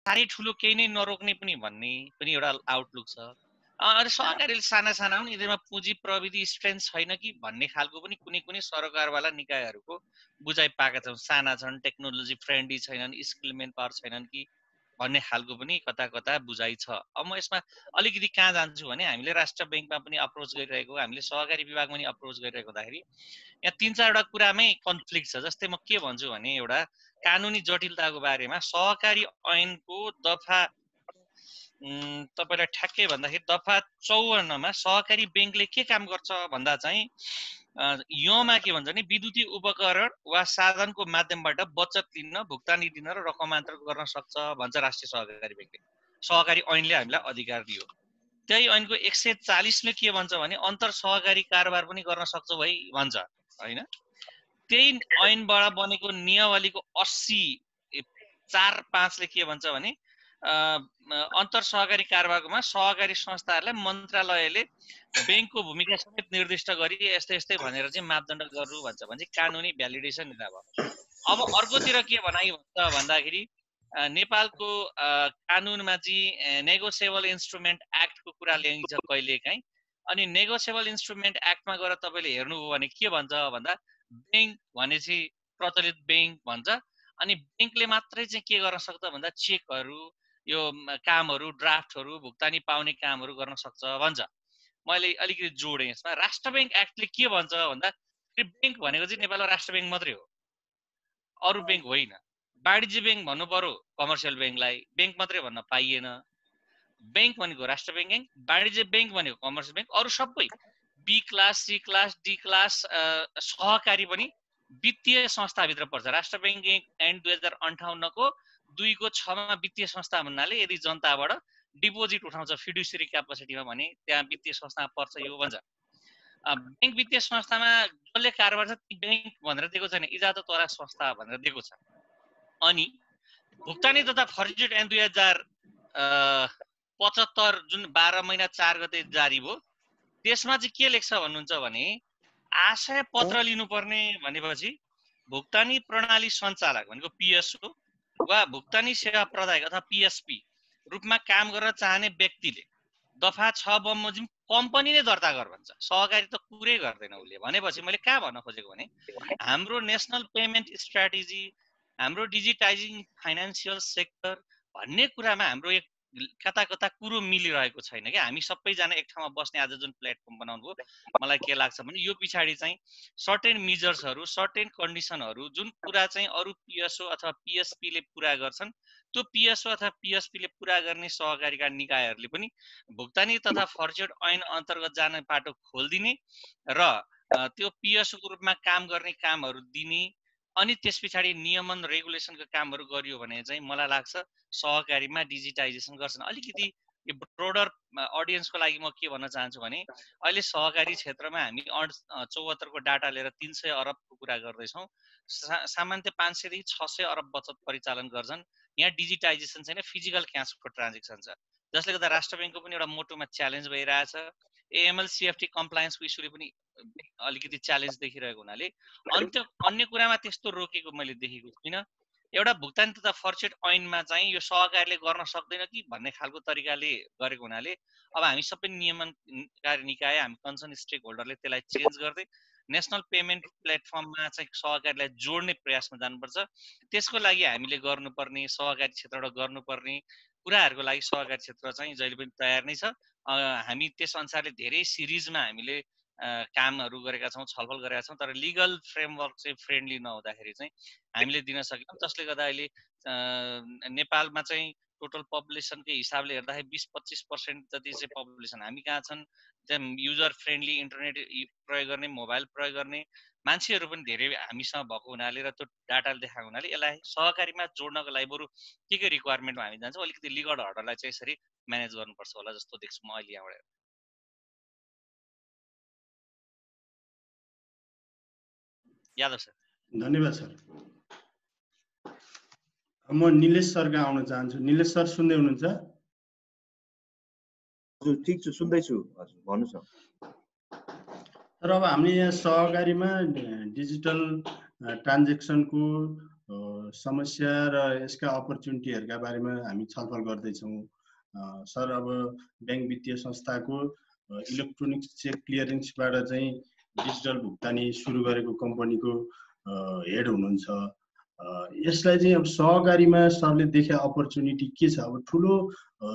साह्रै ठुलो केही नै नरोक्ने पनि भन्ने पनि एउटा आउटलुक छ। अनि सहकारीले साना साना हुन्, यिनीहरूमा पुँजी प्रविधि स्ट्रेन्थ छैन कि भन्ने खालको पनि कुनै कुनै सरकारवाला निकायहरूको बुझाइ पाएका छौँ। साना छन्, टेक्नोलोजी फ्रेन्डली छैनन्, स्किल मेन पावर छैनन् कि भन्ने खालको पनि कता कता बुझाइ छ। अब म यसमा अलिकति कहाँ जान्छु भने हामीले राष्ट्र ब्याङ्कमा पनि अप्रोच गरिरहेको, हामीले सहकारी विभागमा पनि अप्रोच गरिरहेको हुँदाखेरि यहाँ 3-4 कुरामै कन्फ्लिक्ट छ। जस्तै म के भन्छु भने एउटा कानुनी जटिलताको बारेमा सहकारी ऐनको दफा तपाईलाई ठ्याक्कै भन्दाखेरि दफा 54 मा सहकारी ब्याङ्कले के काम गर्छ भन्दा चाहिँ योमा के भन्छ भने विद्युतीय उपकरण वा साधनको माध्यमबाट बचत लिन, भुक्तानी दिन र रकमान्तरण गर्न सक्छ भन्छ राष्ट्रिय सहकारी ब्याङ्कले। सहकारी ऐनले हामीलाई अधिकार दियो। त्यही ऐनको 140 ले के भन्छ भने अन्तर सहकारी कारोबार पनि गर्न सक्छौ है भन्छ हैन। त्यही ऐनबाट बनेको नियमावलीको 80(4)(5) ले के भन्छ भने अन्तर सहकारी कारोबारमा सहकारी संस्थाहरूलाई मन्त्रालयले ब्याङ्कको भूमिका समेत निर्दिष्ट गरी यस्तै यस्तै भनेर चाहिँ मापदण्ड गर्नु भन्छ भने कानुनी भ्यालिडेसन हुँदा भयो। अब अर्कोतिर के भनाइ भन्छ भन्दाखेरि नेपालको कानुनमा चाहिँ नेगोसिएबल इन्स्ट्रुमेन्ट एक्टको कुरा ल्याइन्छ कहिलेकाहीँ। अनि नेगोसिएबल इन्स्ट्रुमेन्ट एक्टमा गएर तपाईँले हेर्नुभयो भने के भन्छ भन्दा ब्याङ्क भनेपछि प्रचलित ब्याङ्क भन्छ। अनि ब्याङ्कले मात्रै चाहिँ के गर्न सक्छ भन्दा चेकहरू, यो कामहरू, ड्राफ्टहरू, भुक्तानी पाउने कामहरू गर्न सक्छ भन्छ। मैले अलिकति जोडेँ यसमा। राष्ट्र ब्याङ्क एक्टले के भन्छ भन्दा ब्याङ्क भनेको चाहिँ नेपालमा राष्ट्र ब्याङ्क मात्रै हो, अरू ब्याङ्क होइन। वाणिज्य ब्याङ्क भन्नु पर्यो कमर्सियल ब्याङ्कलाई, ब्याङ्क मात्रै भन्न पाइएन। ब्याङ्क भनेको राष्ट्र ब्याङ्क, वाणिज्य ब्याङ्क भनेको कमर्सियल ब्याङ्क, अरू सबै B class, C class, D class सहकारी पनि वित्तीय संस्थाभित्र पर्छ। राष्ट्र ब्याङ्क ऐन 2058 को 2 को 6 मा वित्तीय संस्था भन्नाले यदि जनताबाट डिपोजिट उठाउँछ फिड्युसरी क्यापेसिटीमा भने त्यहाँ वित्तीय संस्थामा पर्छ यो भन्छ। ब्याङ्क वित्तीय संस्थामा जसले कारोबार छ ती ब्याङ्क भनेर दिएको छैन, इजाजतवाला संस्था भनेर दिएको छ। अनि भुक्तानी तथा फर्जिट ऐन 2075 जुन 12 महिना 4 गते जारी भयो, त्यसमा चाहिँ के लेख्छ भन्नुहुन्छ भने आशय पत्र लिनुपर्ने भनेपछि भुक्तानी प्रणाली सञ्चालक भनेको पिएसओ वा भुक्तानी सेवा प्रदायक अथवा पिएसपी रूपमा काम गर्न चाहने व्यक्तिले दफा 6 बमोजिम कम्पनी नै दर्ता गर भन्छ। सहकारी त कुरै गर्दैन उसले। भनेपछि मैले कहाँ भन्न खोजेको भने हाम्रो नेसनल पेमेन्ट स्ट्र्याटेजी, हाम्रो डिजिटाइजिङ फाइनान्सियल सेक्टर भन्ने कुरामा हाम्रो एक कता कता कुरो मिलिरहेको छैन क्या। हामी सबैजना एक ठाउँमा बस्ने आज जुन प्लेटफर्म बनाउनु भयो, मलाई के लाग्छ भने यो पछाडि चाहिँ सर्टेन मेजर्सहरू, सर्टेन कन्डिसनहरू जुन कुरा चाहिँ अरू पिएसओ अथवा पिएसपीले पुरा गर्छन्, त्यो पिएसओ अथवा पिएसपीले पुरा गर्ने सहकारीका निकायहरूले पनि भुक्तानी तथा फर्जिट ऐन अन्तर्गत जाने बाटो खोलिदिने र त्यो पिएसओको रूपमा काम गर्ने कामहरू दिने, अनि त्यस पछाडि नियमन रेगुलेसनको कामहरू गरियो भने चाहिँ मलाई लाग्छ सहकारीमा डिजिटाइजेसन गर्छन्। अलिकति यो ब्रोडर अडियन्सको लागि म के भन्न चाहन्छु भने अहिले सहकारी क्षेत्रमा हामी 74 को डाटा लिएर 300 अरबको कुरा गर्दैछौँ। सामान्यतः 500 देखि 600 अरब बचत परिचालन गर्छन्। यहाँ डिजिटाइजेसन छैन, फिजिकल क्यासको ट्रान्जेक्सन छ, जसले गर्दा राष्ट्र ब्याङ्कको पनि एउटा मोटोमा च्यालेन्ज भइरहेछ। एएमएल सीएफटी कम्प्लायन्सको इस्युले पनि अलिकति च्यालेन्ज देखिरहेको हुनाले अन्य कुरामा त्यस्तो रोकेको मैले देखेको छुइनँ। एउटा भुक्तानी तथा फर्जिट ऐनमा चाहिँ यो सहकारीले गर्न सक्दैन कि भन्ने खालको तरिकाले गरेको हुनाले अब हामी सबै नियमनकारी निकाय, हामी कन्सर्न स्टेक होल्डरले त्यसलाई चेन्ज गर्दै नेसनल पेमेन्ट प्लेटफर्ममा चाहिँ सहकारीलाई जोड्ने प्रयासमा जानुपर्छ। त्यसको लागि हामीले गर्नुपर्ने, सहकारी क्षेत्रबाट गर्नुपर्ने कुराहरूको लागि सहकारी क्षेत्र चाहिँ जहिले पनि तयार नै छ। हामी त्यस अनुसारले धेरै सिरिजमा हामीले कामहरू गरेका छौँ, छलफल गरेका छौँ, तर लिगल फ्रेमवर्क चाहिँ फ्रेन्डली नहुँदाखेरि चाहिँ हामीले दिन सकेनौँ। जसले गर्दा अहिले नेपालमा चाहिँ टोटल पपुलेसनकै हिसाबले हेर्दाखेरि 20-25% जति चाहिँ पपुलेसन हामी कहाँ छन्। त्यहाँ युजर फ्रेन्डली इन्टरनेट प्रयोग गर्ने, मोबाइल प्रयोग गर्ने मान्छेहरू पनि धेरै हामीसँग भएको हुनाले र त्यो डाटाले देखाएको हुनाले यसलाई सहकारीमा जोड्नको लागि बरु के रिक्वायरमेन्टमा हामी जान्छौँ, अलिकति लिगल हर्डरलाई चाहिँ यसरी म्यानेज गर्नुपर्छ होला जस्तो देख्छु म अहिले यहाँबाट। यादव सर। धन्यवाद सर। म निलेश सरका आउन चाहन्छु। निलेश सर सुन्दै हुनुहुन्छ? हजुर ठीक छु, सुन्दैछु हजुर, भन्नुस् न। तर अब हामीले यहाँ सहकारीमा डिजिटल ट्रान्जेक्सनको समस्या र यसका अपर्च्युनिटीहरूका बारेमा हामी छलफल गर्दैछौँ। सर, अब ब्याङ्क वित्तीय संस्थाको इलेक्ट्रोनिक चेक क्लियरेन्सबाट चाहिँ डिजिटल भुक्तानी सुरु गरेको कम्पनीको हेड हुनुहुन्छ। यसलाई चाहिँ अब सहकारीमा सरले देखे अपर्च्युनिटी के छ? अब ठुलो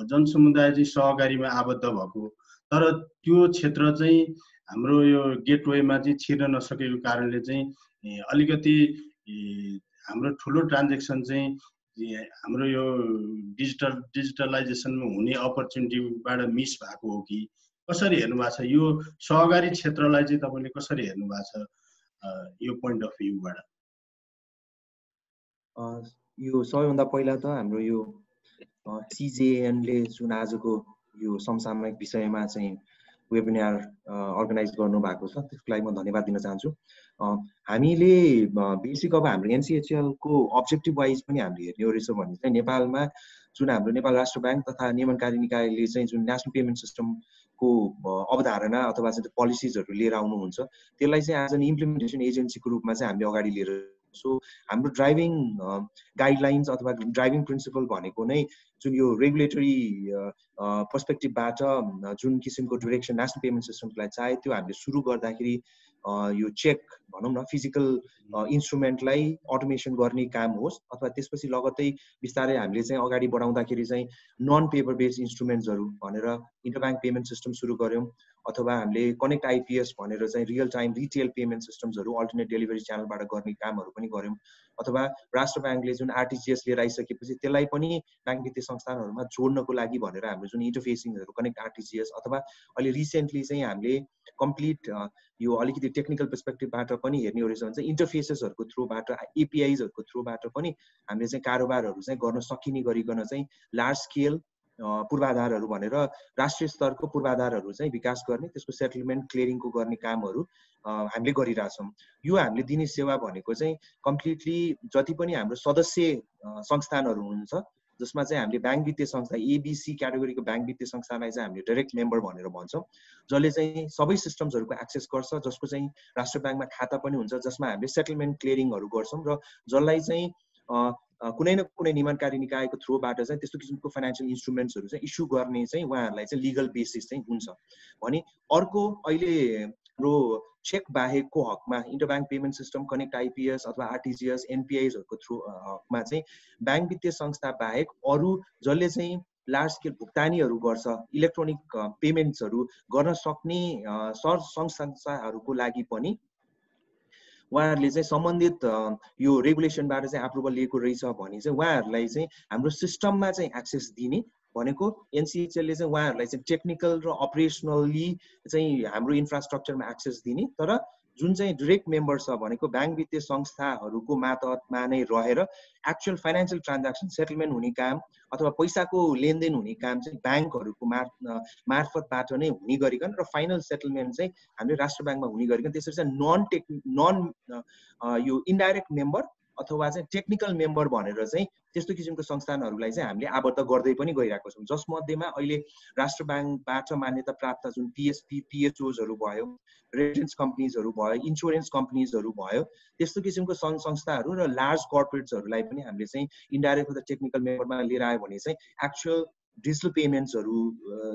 जनसमुदाय चाहिँ सहकारीमा आबद्ध भएको, तर त्यो क्षेत्र चाहिँ हाम्रो यो गेटवेमा चाहिँ छिर्न नसकेको कारणले चाहिँ अलिकति हाम्रो ठुलो ट्रान्जेक्सन चाहिँ हाम्रो यो डिजिटलाइजेसनमा हुने अपर्च्युनिटीबाट मिस भएको हो कि कसरी हेर्नु भएको छ? यो सहकारी क्षेत्रलाई चाहिँ तपाईँले कसरी हेर्नु भएको छ यो पोइन्ट अफ भ्यूबाट? यो सबैभन्दा पहिला त हाम्रो यो सिजेएनले जुन आजको यो समसामयिक विषयमा चाहिँ वेबिनार अर्गनाइज गर्नु भएको छ, त्यसको लागि म धन्यवाद दिन चाहन्छु। हामीले बेसिक अब हाम्रो एनसीएचएल को अब्जेक्टिभ वाइज पनि हामीले हेर्ने हो रहेछ भने चाहिँ नेपालमा जुन हाम्रो नेपाल राष्ट्र ब्याङ्क तथा नियमनकारी निकायले चाहिँ जुन नेसनल पेमेन्ट सिस्टमको अवधारणा अथवा चाहिँ पोलिसिजहरू लिएर आउनुहुन्छ, त्यसलाई चाहिँ एज एन इम्प्लिमेन्टेसन एजेन्सीको रूपमा चाहिँ हामीले अगाडि लिएर, सो हाम्रो ड्राइभिङ गाइडलाइन्स अथवा ड्राइभिङ प्रिन्सिपल भनेको नै जुन यो रेगुलेटरी पर्सपेक्टिभबाट जुन किसिमको डिरेक्सन नेसनल पेमेन्ट सिस्टमलाई चाहे त्यो हामीले सुरु गर्दाखेरि यो चेक भनौँ न फिजिकल इन्स्ट्रुमेन्टलाई अटोमेसन गर्ने काम होस्, अथवा त्यसपछि लगत्तै बिस्तारै हामीले चाहिँ अगाडि बढाउँदाखेरि चाहिँ नन पेपर बेस्ड इन्स्ट्रुमेन्ट्सहरू भनेर इन्टरब्याङ्क पेमेन्ट सिस्टम सुरु गऱ्यौँ, अथवा हामीले कनेक्ट आइपिएस भनेर चाहिँ रियल टाइम रिटेल पेमेन्ट सिस्टम्सहरू अल्टरनेट डेलिभरी च्यानलबाट गर्ने कामहरू पनि गऱ्यौँ, अथवा राष्ट्र ब्याङ्कले जुन आरटिजिएस लिएर आइसकेपछि त्यसलाई पनि ब्याङ्क वित्तीय संस्थानहरूमा जोड्नको लागि भनेर हाम्रो जुन इन्टरफेसिङहरू कनेक्ट आरटिजिएस, अथवा अहिले रिसेन्टली चाहिँ हामीले कम्प्लिट यो अलिकति टेक्निकल पर्सपेक्टिभबाट पनि हेर्ने हो रहेछ भने चाहिँ इन्टरफेसेसहरूको थ्रुबाट एपिआइजहरूको थ्रुबाट पनि हामीले चाहिँ कारोबारहरू चाहिँ गर्न सकिने गरिकन चाहिँ लार्ज स्केल पूर्वाधारहरू भनेर राष्ट्रिय स्तरको पूर्वाधारहरू चाहिँ विकास गर्ने, त्यसको सेटलमेन्ट क्लियरिङको गर्ने कामहरू हामीले गरिरहेछौँ। यो हामीले दिने सेवा भनेको चाहिँ कम्प्लिटली जति पनि हाम्रो सदस्य संस्थानहरू हुनुहुन्छ, जसमा चाहिँ हामीले ब्याङ्क वित्तीय संस्था एबिसी क्याटेगोरीको ब्याङ्क वित्तीय संस्थालाई चाहिँ हामीले डाइरेक्ट मेम्बर भनेर भन्छौँ, जसले चाहिँ सबै सिस्टम्सहरूको एक्सेस गर्छ, जसको चाहिँ राष्ट्र ब्याङ्कमा खाता पनि हुन्छ, जसमा हामीले सेटलमेन्ट क्लियरिङहरू गर्छौँ, र जसलाई चाहिँ कुनै न कुनै नियमनकारी निकायको थ्रुबाट चाहिँ त्यस्तो किसिमको फाइनेन्सियल इन्स्ट्रुमेन्ट्सहरू चाहिँ इस्यु गर्ने चाहिँ उहाँहरूलाई चाहिँ लिगल बेसिस चाहिँ हुन्छ भने। अर्को अहिले हाम्रो चेक बाहेकको हकमा इन्टरब्याङ्क पेमेन्ट सिस्टम, कनेक्ट आइपिएस अथवा आरटिजिएस, एनपिआइजहरूको थ्रु हकमा चाहिँ ब्याङ्क वित्तीय संस्था बाहेक अरू जसले चाहिँ लार्ज स्केल भुक्तानीहरू गर्छ, इलेक्ट्रोनिक पेमेन्ट्सहरू गर्न सक्ने सङ्घ संस्थाहरूको लागि पनि उहाँहरूले चाहिँ सम्बन्धित यो रेगुलेसनबाट चाहिँ अप्रुभल लिएको रहेछ भने चाहिँ उहाँहरूलाई चाहिँ हाम्रो सिस्टममा चाहिँ एक्सेस दिने भनेको एनसिएचएलले चाहिँ उहाँहरूलाई चाहिँ टेक्निकल र अपरेसनली चाहिँ हाम्रो इन्फ्रास्ट्रक्चरमा एक्सेस दिने, तर जुन चाहिँ डाइरेक्ट मेम्बर छ भनेको ब्याङ्क वित्तीय संस्थाहरूको मातहतमा नै रहेर एक्चुअल फाइनेन्सियल ट्रान्ज्याक्सन सेटलमेन्ट हुने काम अथवा पैसाको लेनदेन हुने काम चाहिँ ब्याङ्कहरूको मार्फतबाट नै हुने गरिकन र फाइनल सेटलमेन्ट चाहिँ हामीले राष्ट्र ब्याङ्कमा हुने गरिकन त्यसरी चाहिँ नन यो इन्डाइरेक्ट मेम्बर अथवा चाहिँ टेक्निकल मेम्बर भनेर चाहिँ त्यस्तो किसिमको संस्थानहरूलाई चाहिँ हामीले आबद्ध गर्दै पनि गइरहेको छौँ, जसमध्येमा अहिले राष्ट्र ब्याङ्कबाट मान्यता प्राप्त जुन पिएसपी पिएचओजहरू भयो, रेमिटेन्स कम्पनीजहरू भयो, इन्सुरेन्स कम्पनीजहरू भयो, त्यस्तो किसिमको सङ्घ संस्थाहरू र लार्ज कर्पोरेट्सहरूलाई पनि हामीले चाहिँ इन्डाइरेक्ट अथवा टेक्निकल मेम्बरमा लिएर आयो भने चाहिँ एक्चुअल डिजिटल पेमेन्ट्सहरू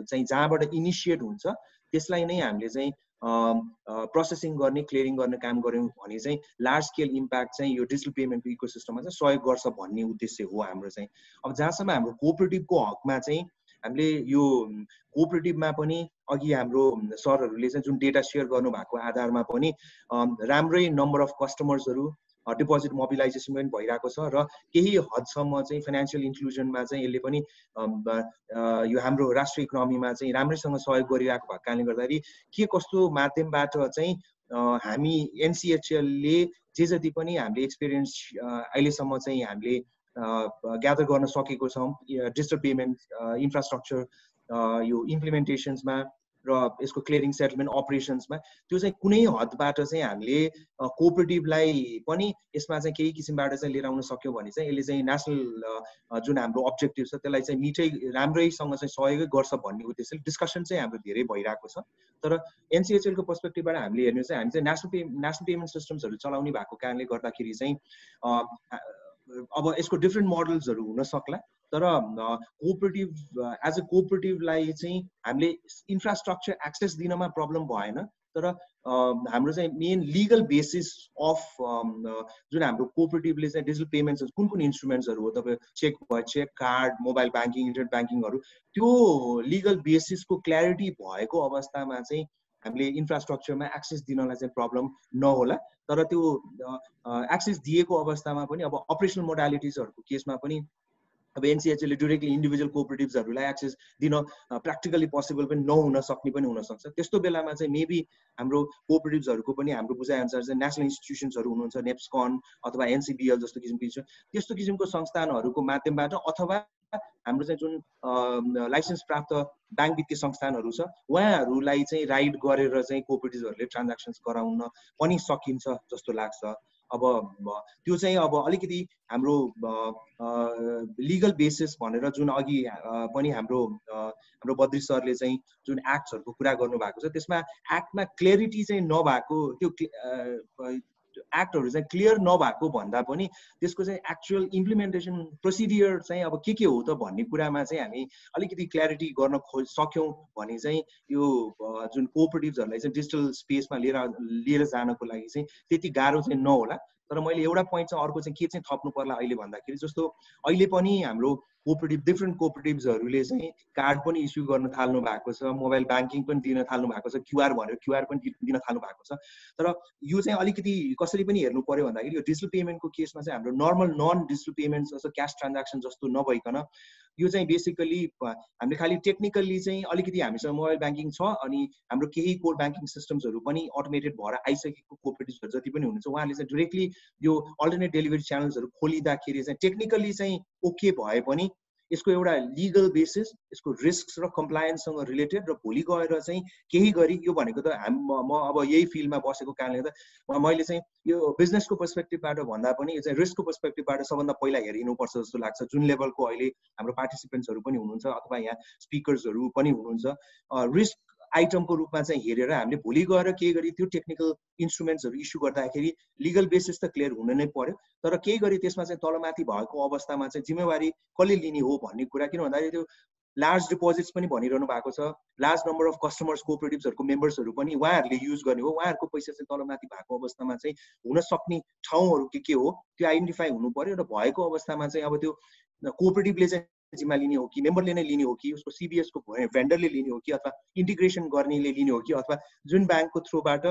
चाहिँ जहाँबाट इनिसिएट हुन्छ त्यसलाई नै हामीले चाहिँ प्रोसेसिङ गर्ने, क्लियरिङ गर्ने काम गऱ्यौँ भने चाहिँ लार्ज स्केल इम्प्याक्ट चाहिँ यो डिजिटल पेमेन्टको इकोसिस्टममा चाहिँ सहयोग गर्छ भन्ने उद्देश्य हो हाम्रो चाहिँ। अब जहाँसम्म हाम्रो कोअपरेटिभको हकमा चाहिँ हामीले यो कोअपरेटिभमा पनि अघि हाम्रो सरहरूले चाहिँ जुन डेटा सेयर गर्नुभएको आधारमा पनि राम्रै नम्बर अफ कस्टमर्सहरू डिपोजिट मोबिलाइजेसन पनि भइरहेको छ र केही हदसम्म चाहिँ फाइनेन्सियल इन्क्लुजनमा चाहिँ यसले पनि यो हाम्रो राष्ट्रिय इकोनोमीमा चाहिँ राम्रैसँग सहयोग गरिरहेको भएको कारणले गर्दाखेरि के कस्तो माध्यमबाट चाहिँ हामी एनसिएचएलले जे जति पनि हामीले एक्सपिरियन्स अहिलेसम्म चाहिँ हामीले ग्यादर गर्न सकेको छौँ डिजिटल पेमेन्ट इन्फ्रास्ट्रक्चर यो इम्प्लिमेन्टेसन्समा र यसको क्लियरिङ सेटलमेन्ट अपरेसन्समा त्यो चाहिँ कुनै हदबाट चाहिँ हामीले कोअपरेटिभलाई पनि यसमा चाहिँ केही किसिमबाट चाहिँ लिएर आउन सक्यो भने चाहिँ यसले चाहिँ नेसनल जुन हाम्रो अब्जेक्टिभ छ त्यसलाई चाहिँ मिठै राम्रैसँग चाहिँ सहयोग गर्छ भन्ने उद्देश्यले डिस्कसन चाहिँ हाम्रो धेरै भइरहेको छ। तर एनसिएचएलको पर्सपेक्टिभबाट हामीले हेर्नु चाहिँ हामी चाहिँ नेसनल पेमेन्ट सिस्टम्सहरू चलाउने भएको कारणले गर्दाखेरि चाहिँ अब यसको डिफ्रेन्ट मोडल्सहरू हुन सक्ला, तर कोअपरेटिभ एज अ कोअपरेटिभलाई चाहिँ हामीले इन्फ्रास्ट्रक्चर एक्सेस दिनमा प्रब्लम भएन, तर हाम्रो चाहिँ मेन लिगल बेसिस अफ जुन हाम्रो कोअपरेटिभले चाहिँ डिजिटल पेमेन्ट्स कुन कुन इन्स्ट्रुमेन्ट्सहरू हो, तपाईँ चेक भयो, check, card, mobile banking, internet ब्याङ्किङहरू, त्यो लिगल बेसिसको क्ल्यारिटी भएको अवस्थामा चाहिँ हामीले इन्फ्रास्ट्रक्चरमा एक्सेस दिनलाई चाहिँ प्रब्लम नहोला। तर त्यो एक्सेस दिएको अवस्थामा पनि अब अपरेसनल मोडालिटिजहरूको केसमा पनि अब एनसिएचएले डाइरेक्टली इन्डिभिजुअल कोअपरेटिभ्सहरूलाई एक्सेस दिन प्र्याक्टिकली पोसिबल पनि नहुन सक्ने पनि हुनसक्छ। त्यस्तो बेलामा चाहिँ मेबी हाम्रो कोअपरेटिभ्सहरूको पनि हाम्रो बुझाइअनुसार चाहिँ नेसनल इन्स्टिट्युसन्सहरू हुनुहुन्छ, नेप्सकन अथवा एनसिबिएल जस्तो किसिमको त्यस्तो किसिमको संस्थानहरूको माध्यमबाट, अथवा हाम्रो चाहिँ जुन लाइसेन्स प्राप्त ब्याङ्क वित्तीय संस्थानहरू छ उहाँहरूलाई चाहिँ राइड गरेर चाहिँ कोअपरेटिभ्सहरूले ट्रान्ज्याक्सन्स गराउन पनि सकिन्छ जस्तो लाग्छ। अब त्यो चाहिँ अब अलिकति हाम्रो लिगल बेसिस भनेर जुन अघि पनि हाम्रो बद्री सरले चाहिँ जुन एक्ट्सहरूको कुरा गर्नुभएको छ, त्यसमा एक्टमा क्लियरिटी चाहिँ नभएको, त्यो एक्टहरू चाहिँ क्लियर नभएको भन्दा पनि त्यसको चाहिँ एक्चुअल इम्प्लिमेन्टेसन प्रोसिडियर चाहिँ अब के हो त भन्ने कुरामा चाहिँ हामी अलिकति क्ल्यारिटी गर्न सक्यौँ भने चाहिँ यो जुन कोअपरेटिभ्सहरूलाई चाहिँ डिजिटल स्पेसमा लिएर जानको लागि चाहिँ त्यति गाह्रो चाहिँ नहोला। तर मैले एउटा पोइन्ट चाहिँ अर्को चाहिँ के चाहिँ थप्नु पर्ला अहिले भन्दाखेरि, जस्तो अहिले पनि हाम्रो कोअपरेटिभ डिफ्रेन्ट कोअपरेटिभ्सहरूले चाहिँ कार्ड पनि इस्यु गर्न थाल्नु भएको छ, मोबाइल ब्याङ्किङ पनि दिन थाल्नु भएको छ, क्युआर भनेर क्युआर पनि दिन थाल्नु भएको छ। तर यो चाहिँ अलिकति कसरी पनि हेर्नु पर्यो भन्दाखेरि यो डिजिटल पेमेन्टको केसमा चाहिँ हाम्रो नर्मल नन डिजिटल पेमेन्ट्स जस्तो क्यास ट्रान्ज्याक्सन जस्तो नभइकन यो चाहिँ बेसिकली हामीले खालि टेक्निकल्ली चाहिँ अलिकति हामीसँग मोबाइल ब्याङ्किङ छ अनि हाम्रो केही कोर ब्याङ्किङ सिस्टम्सहरू पनि अटोमेटेड भएर आइसकेको कोअपरेटिभ्सहरू जति पनि हुनुहुन्छ उहाँहरूले चाहिँ डाइरेक्टली यो अल्टरनेट डेलिभरी च्यानल्सहरू खोलिँदाखेरि चाहिँ टेक्निकली चाहिँ ओके भए पनि यसको एउटा लिगल बेसिस, यसको रिस्क र कम्प्लायन्ससँग रिलेटेड र भोलि गएर चाहिँ केही गरी यो भनेको त म अब यही फिल्डमा बसेको कारणले गर्दा मैले चाहिँ यो बिजनेसको पर्सपेक्टिभबाट भन्दा पनि यो चाहिँ रिस्कको पर्सपेक्टिभबाट सबभन्दा पहिला हेरिनुपर्छ जस्तो लाग्छ। जुन लेभलको अहिले हाम्रो पार्टिसिपेन्ट्सहरू पनि हुनुहुन्छ अथवा यहाँ स्पिकर्सहरू पनि हुनुहुन्छ, रिस्क आइटमको रूपमा चाहिँ हेरेर हामीले भोलि गएर केही गरी त्यो टेक्निकल इन्स्ट्रुमेन्ट्सहरू इस्यु गर्दाखेरि लिगल बेसिस त क्लियर हुन नै पर्यो। तर केही गरी त्यसमा चाहिँ तलमाथि भएको अवस्थामा चाहिँ जिम्मेवारी कसले लिने हो भन्ने कुरा, किन भन्दाखेरि त्यो लार्ज डिपोजिट्स पनि भनिरहनु भएको छ, लार्ज नम्बर अफ कस्टमर्स कोअपरेटिभ्सहरूको मेम्बर्सहरू पनि उहाँहरूले युज गर्ने हो, उहाँहरूको पैसा चाहिँ तलमाथि भएको अवस्थामा चाहिँ हुन सक्ने ठाउँहरू के हो त्यो आइडेन्टिफाई हुनु पर्यो। र भएको अवस्थामा चाहिँ अब त्यो कोअपरेटिभले चाहिँ जिम्मा लिने हो कि मेम्बरले नै लिने हो कि उसको सिबिएसको भेन्डरले लिने हो कि अथवा इन्टिग्रेसन गर्नेले लिने हो कि अथवा जुन ब्याङ्कको थ्रुबाट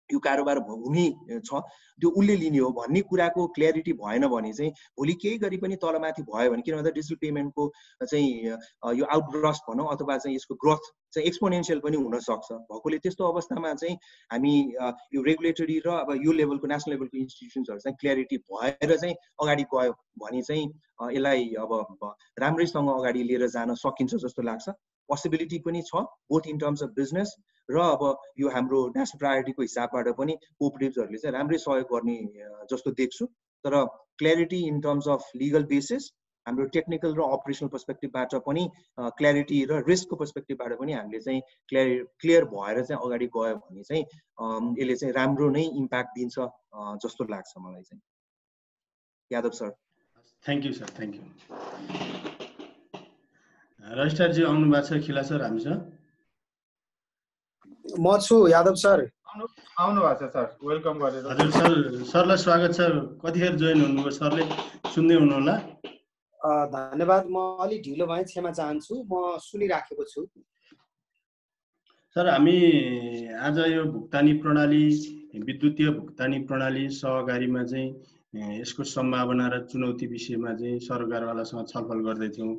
यो कारोबार हुने छ त्यो उसले लिने हो भन्ने कुराको क्ल्यारिटी भएन भने चाहिँ भोलि केही गरी पनि तलमाथि भयो भने, किन भन्दा डिजिटल पेमेन्टको चाहिँ यो आउटब्रस्ट भनौँ अथवा चाहिँ यसको ग्रोथ चाहिँ एक्सपोनेन्सियल पनि हुन सक्छ। भएकोले त्यस्तो अवस्थामा चाहिँ हामी यो रेगुलेटरी र अब यो लेभलको नेसनल लेभलको इन्स्टिट्युसन्सहरू चाहिँ क्ल्यारिटी भएर चाहिँ अगाडि गयो भने चाहिँ यसलाई अब राम्रैसँग अगाडि लिएर जान सकिन्छ जस्तो लाग्छ। पोसिबिलिटी पनि छ both in terms of business र अब यो हाम्रो नेसनल प्रायोरिटीको हिसाबबाट पनि कोअपरेटिभ्सहरूले चाहिँ राम्रै सहयोग गर्ने जस्तो देख्छु। तर clarity in terms of legal basis, हाम्रो टेक्निकल र अपरेसनल पर्सपेक्टिभबाट पनि क्ल्यारिटी र रिस्कको पर्सपेक्टिभबाट पनि हामीले चाहिँ क्लियर भएर चाहिँ अगाडि गयो भने चाहिँ यसले चाहिँ राम्रो नै इम्प्याक्ट दिन्छ जस्तो लाग्छ मलाई चाहिँ। Yadav sir. Thank you sir, thank you. रजिस्ट्रारजी आउनु भएको छ, खिला सर हामीसँग? म छु यादव सर। आउनु भएको छ सर, वेलकम गरेर। हजुर सर, सरलाई स्वागत छ। कतिखेर जोइन हुनुभयो सरले? सुन्दै हुनुहोला। धन्यवाद। म अलि ढिलो भएँ, क्षमा चाहन्छु। म सुनिराखेको छु। सर, हामी आज यो भुक्तानी प्रणाली, विद्युतीय भुक्तानी प्रणाली सहकारीमा चाहिँ यसको सम्भावना र चुनौती विषयमा चाहिँ सरकारवालासँग छलफल गर्दैथ्यौँ।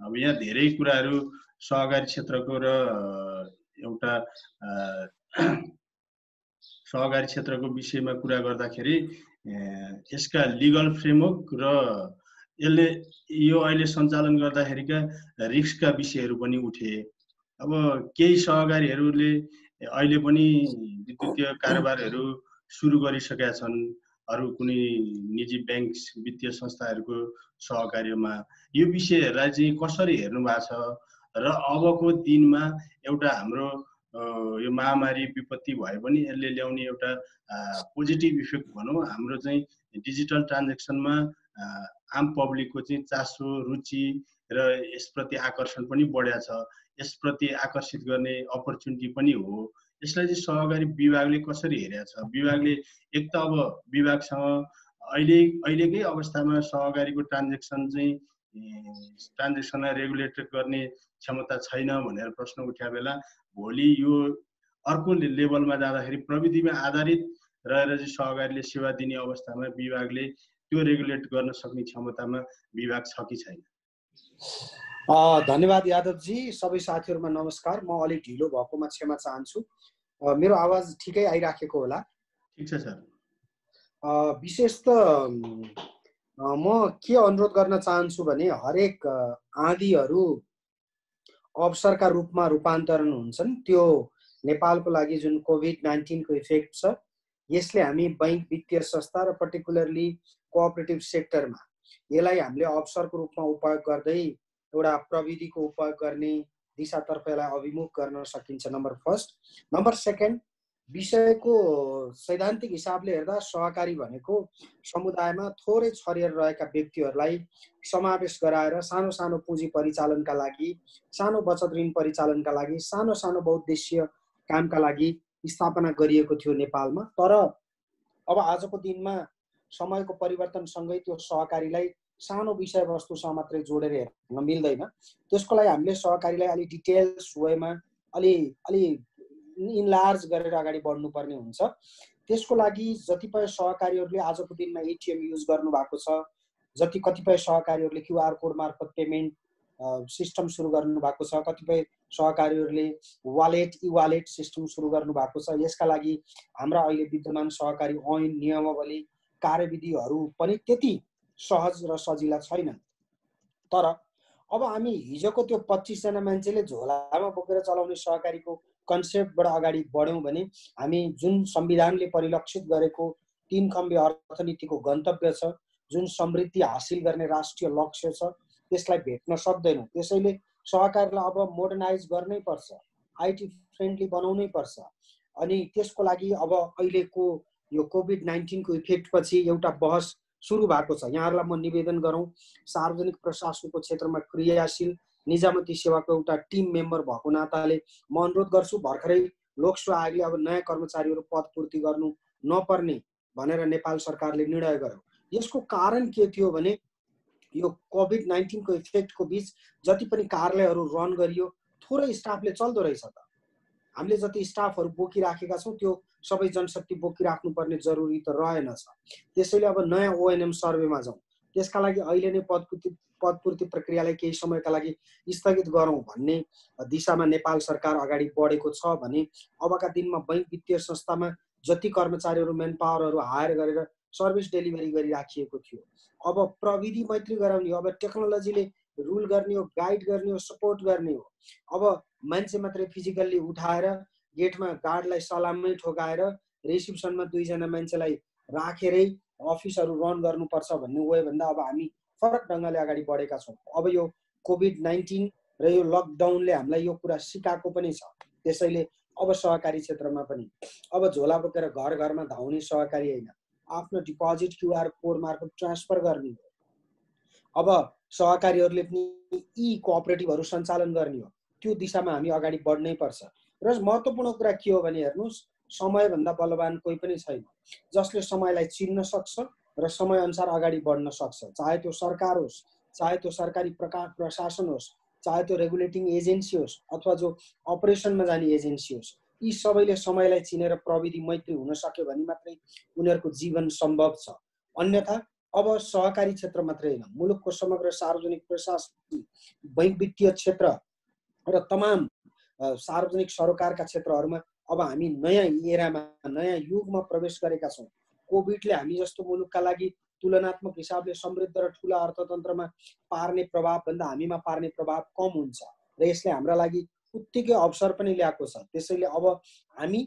अब यहाँ धेरै कुराहरू सहकारी क्षेत्रको र एउटा सहकारी क्षेत्रको विषयमा कुरा गर्दाखेरि यसका लिगल फ्रेमवर्क र यसले यो अहिले सञ्चालन गर्दाखेरिका रिस्कका विषयहरू पनि उठे। अब केही सहकारीहरूले अहिले पनि विद्युतीय कारोबारहरू सुरु गरिसकेका छन्, अरू कुनै निजी ब्याङ्क वित्तीय संस्थाहरूको सहकार्यमा। यो विषयहरूलाई चाहिँ कसरी हेर्नु भएको छ र अबको दिनमा एउटा हाम्रो यो महामारी विपत्ति भए पनि यसले ल्याउने एउटा पोजिटिभ इफेक्ट भनौँ, हाम्रो चाहिँ डिजिटल ट्रान्जेक्सनमा आम पब्लिकको चाहिँ चासो रुचि र यसप्रति आकर्षण पनि बढ्या छ, यसप्रति आकर्षित गर्ने अपर्च्युनिटी पनि हो। यसलाई चाहिँ सहकारी विभागले कसरी हेरेको छ? विभागले एक त अब विभागसँग अहिलेकै अवस्थामा सहकारीको ट्रान्जेक्सनलाई रेगुलेटेड गर्ने क्षमता छैन भनेर प्रश्न उठ्या बेला भोलि यो अर्को लेभलमा जाँदाखेरि प्रविधिमा आधारित रहेर चाहिँ सहकारीले सेवा दिने अवस्थामा विभागले त्यो रेगुलेट गर्न सक्ने क्षमतामा विभाग छ कि छैन? धन्यवाद यादवजी। सबै साथीहरुमा नमस्कार। म अलि ढिलो भएकोमा क्षमा चाहन्छु। मेरो आवाज ठिकै आइराखेको होला? ठीक छ सर। विशेष त म के अनुरोध गर्न चाहन्छु भने हरेक आँधीहरू अवसरका रूपमा रूपान्तरण हुन्छन्। त्यो नेपालको लागि जुन कोभिड-19 को इफेक्ट छ, यसले हामी बैंक वित्तीय संस्था र पर्टिकुलरली कोअपरेटिभ सेक्टरमा यसलाई हामीले अवसरको रूपमा उपयोग गर्दै एउटा प्रविधिको उपयोग गर्ने दिशातर्फ यसलाई अभिमुख गर्न सकिन्छ। Number first. नम्बर सेकेन्ड, विषयको सैद्धान्तिक हिसाबले हेर्दा सहकारी भनेको समुदायमा थोरै छरिएर रहेका व्यक्तिहरूलाई समावेश गराएर सानो सानो पुँजी परिचालनका लागि, सानो बचत ऋण परिचालनका लागि, सानो सानो बहुद्देश्य कामका लागि स्थापना गरिएको थियो नेपालमा। तर अब आजको दिनमा समयको परिवर्तनसँगै त्यो सहकारीलाई सानो विषयवस्तुसँग मात्रै जोडेर हेर्न मिल्दैन। त्यसको लागि हामीले सहकारीलाई अलि डिटेल्स वेमा अलि इनलार्ज गरेर अगाडि बढ्नुपर्ने हुन्छ। त्यसको लागि जतिपय सहकारीहरूले आजको दिनमा एटिएम युज गर्नु भएको छ, कतिपय सहकारीहरूले क्युआर कोड मार्फत पेमेन्ट सिस्टम सुरु गर्नु भएको छ, कतिपय सहकारीहरूले ई वालेट सिस्टम सुरु गर्नु भएको छ। यसका लागि हाम्रा अहिले विद्यमान सहकारी ऐन, नियमावली, कार्यविधिहरू पनि त्यति सहज र सजिला छैनन्। तर अब हामी हिजोको त्यो 25 जना मान्छेले झोलामा बोकेर चलाउने सहकारीको कन्सेप्टबाट अगाडि बढ्यौं भने हामी जुन संविधानले परिलक्षित गरेको 3 खम्बे अर्थनीतिको गन्तव्य छ, जुन समृद्धि हासिल गर्ने राष्ट्रिय लक्ष्य छ, त्यसलाई भेट्न सक्दैनौँ। त्यसैले सहकारीलाई अब मोडर्नाइज गर्नै पर्छ, आइटी फ्रेन्डली बनाउनै पर्छ। अनि त्यसको लागि अब अहिलेको यो कोभिड-19 को इफेक्ट पछि एउटा बहस सुरु भएको छ। यहाँहरूलाई म निवेदन गरौँ, सार्वजनिक प्रशासनको क्षेत्रमा क्रियाशील निजामती सेवाको एउटा टिम मेम्बर भएको नाताले म अनुरोध गर्छु, भर्खरै लोकसेवा आयोगले अब नयाँ कर्मचारीहरू पदपूर्ति गर्नु नपर्ने भनेर नेपाल सरकारले निर्णय गर्यो। यसको कारण के थियो भने यो कोभिड-19 को इफेक्टको बीच जति पनि कार्यालयहरू रन गरियो, थोरै स्टाफले चल्दो रहेछ त। हामीले जति स्टाफहरू बोकिराखेका छौँ त्यो सबै जनशक्ति बोकिराख्नुपर्ने जरुरी त रहेनछ। त्यसैले अब नयाँ ओएनएम सर्वेमा जाउँ। त्यसका लागि अहिले नै पदपूर्ति प्रक्रियालाई केही समयका लागि स्थगित गरौँ भन्ने दिशामा नेपाल सरकार अगाडि बढेको छ भने अबका दिनमा बैंक वित्तीय संस्थामा जति कर्मचारीहरू मेन पावरहरू हायर गरेर सर्भिस डेलिभरी गरिराखिएको थियो, अब प्रविधि मैत्री गराउने हो, अब टेक्नोलोजीले रुल गर्ने हो, गाइड गर्ने हो, सपोर्ट गर्ने हो। अब मान्छे मात्रै फिजिकल्ली उठाएर गेटमा गार्डलाई सलाममै ठोकाएर रिसिप्सनमा 2 जना मान्छेलाई राखेरै अफिसहरू रन गर्नुपर्छ भन्ने वे भन्दा अब हामी फरक ढङ्गले अगाडि बढेका छौँ। अब यो कोभिड-19 र यो लकडाउनले हामीलाई यो कुरा सिकाएको पनि छ। त्यसैले अब सहकारी क्षेत्रमा पनि अब झोला बोकेर घर घरमा धाउने सहकारी होइन, आफ्नो डिपोजिट क्युआर कोड मार्फत ट्रान्सफर गर्ने हो। अब सहकारीहरूले पनि ई कोअपरेटिभहरू सञ्चालन गर्ने हो। त्यो दिशामा हामी अगाडि बढ्नै पर्छ। र महत्त्वपूर्ण कुरा के हो भने हेर्नुहोस्, समयभन्दा बलवान कोही पनि छैन जसले समयलाई चिन्न सक्छ र समयअनुसार अगाडि बढ्न सक्छ। चाहे त्यो सरकार होस्, चाहे त्यो सरकारी प्रशासन होस्, चाहे त्यो रेगुलेटिङ एजेन्सी होस्, अथवा जो अपरेसनमा जाने एजेन्सी होस्, यी सबैले समयलाई चिनेर प्रविधि मैत्री हुन सक्यो भने मात्रै उनीहरूको जीवन सम्भव छ। अन्यथा अब सहकारी क्षेत्र मात्रै होइन, मुलुकको समग्र सार्वजनिक प्रशासन, बैंक वित्तीय क्षेत्र र तमाम सार्वजनिक सरोकारका क्षेत्रहरूमा अब हामी नयाँ एरामा, नयाँ युगमा प्रवेश गरेका छौँ। कोभिडले हामी जस्तो मुलुकका लागि तुलनात्मक हिसाबले समृद्ध र ठुला अर्थतन्त्रमा पार्ने प्रभाव भन्दा हामीमा पार्ने प्रभाव कम हुन्छ र यसले हाम्रा लागि उत्तिकै अवसर पनि ल्याएको छ। त्यसैले अब हामी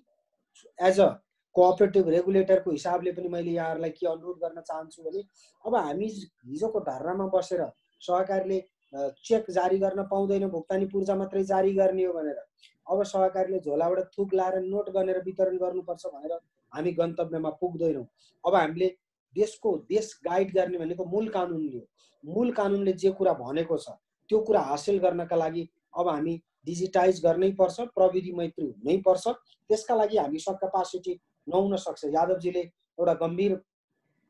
एज अ कोअपरेटिभ रेगुलेटरको हिसाबले पनि मैले यहाँहरूलाई के अनुरोध गर्न चाहन्छु भने अब हामी हिजोको धारणामा बसेर सहकारीले चेक जारी गर्न पाउँदैन, भुक्तानी पूर्जा मात्रै जारी गर्ने हो भनेर, अब सहकारीले झोलाबाट थुक लाएर नोट गरेर वितरण गर्नुपर्छ भनेर हामी गन्तव्यमा पुग्दैनौँ। अब हामीले देश गाइड गर्ने भनेको मूल कानुनले हो। मूल कानुनले जे कुरा भनेको छ त्यो कुरा हासिल गर्नका लागि अब हामी डिजिटाइज गर्नै पर्छ, प्रविधि मैत्री हुनै पर्छ। त्यसका लागि हामीसँग क्यापासिटी नहुन सक्छ। यादवजीले एउटा गम्भीर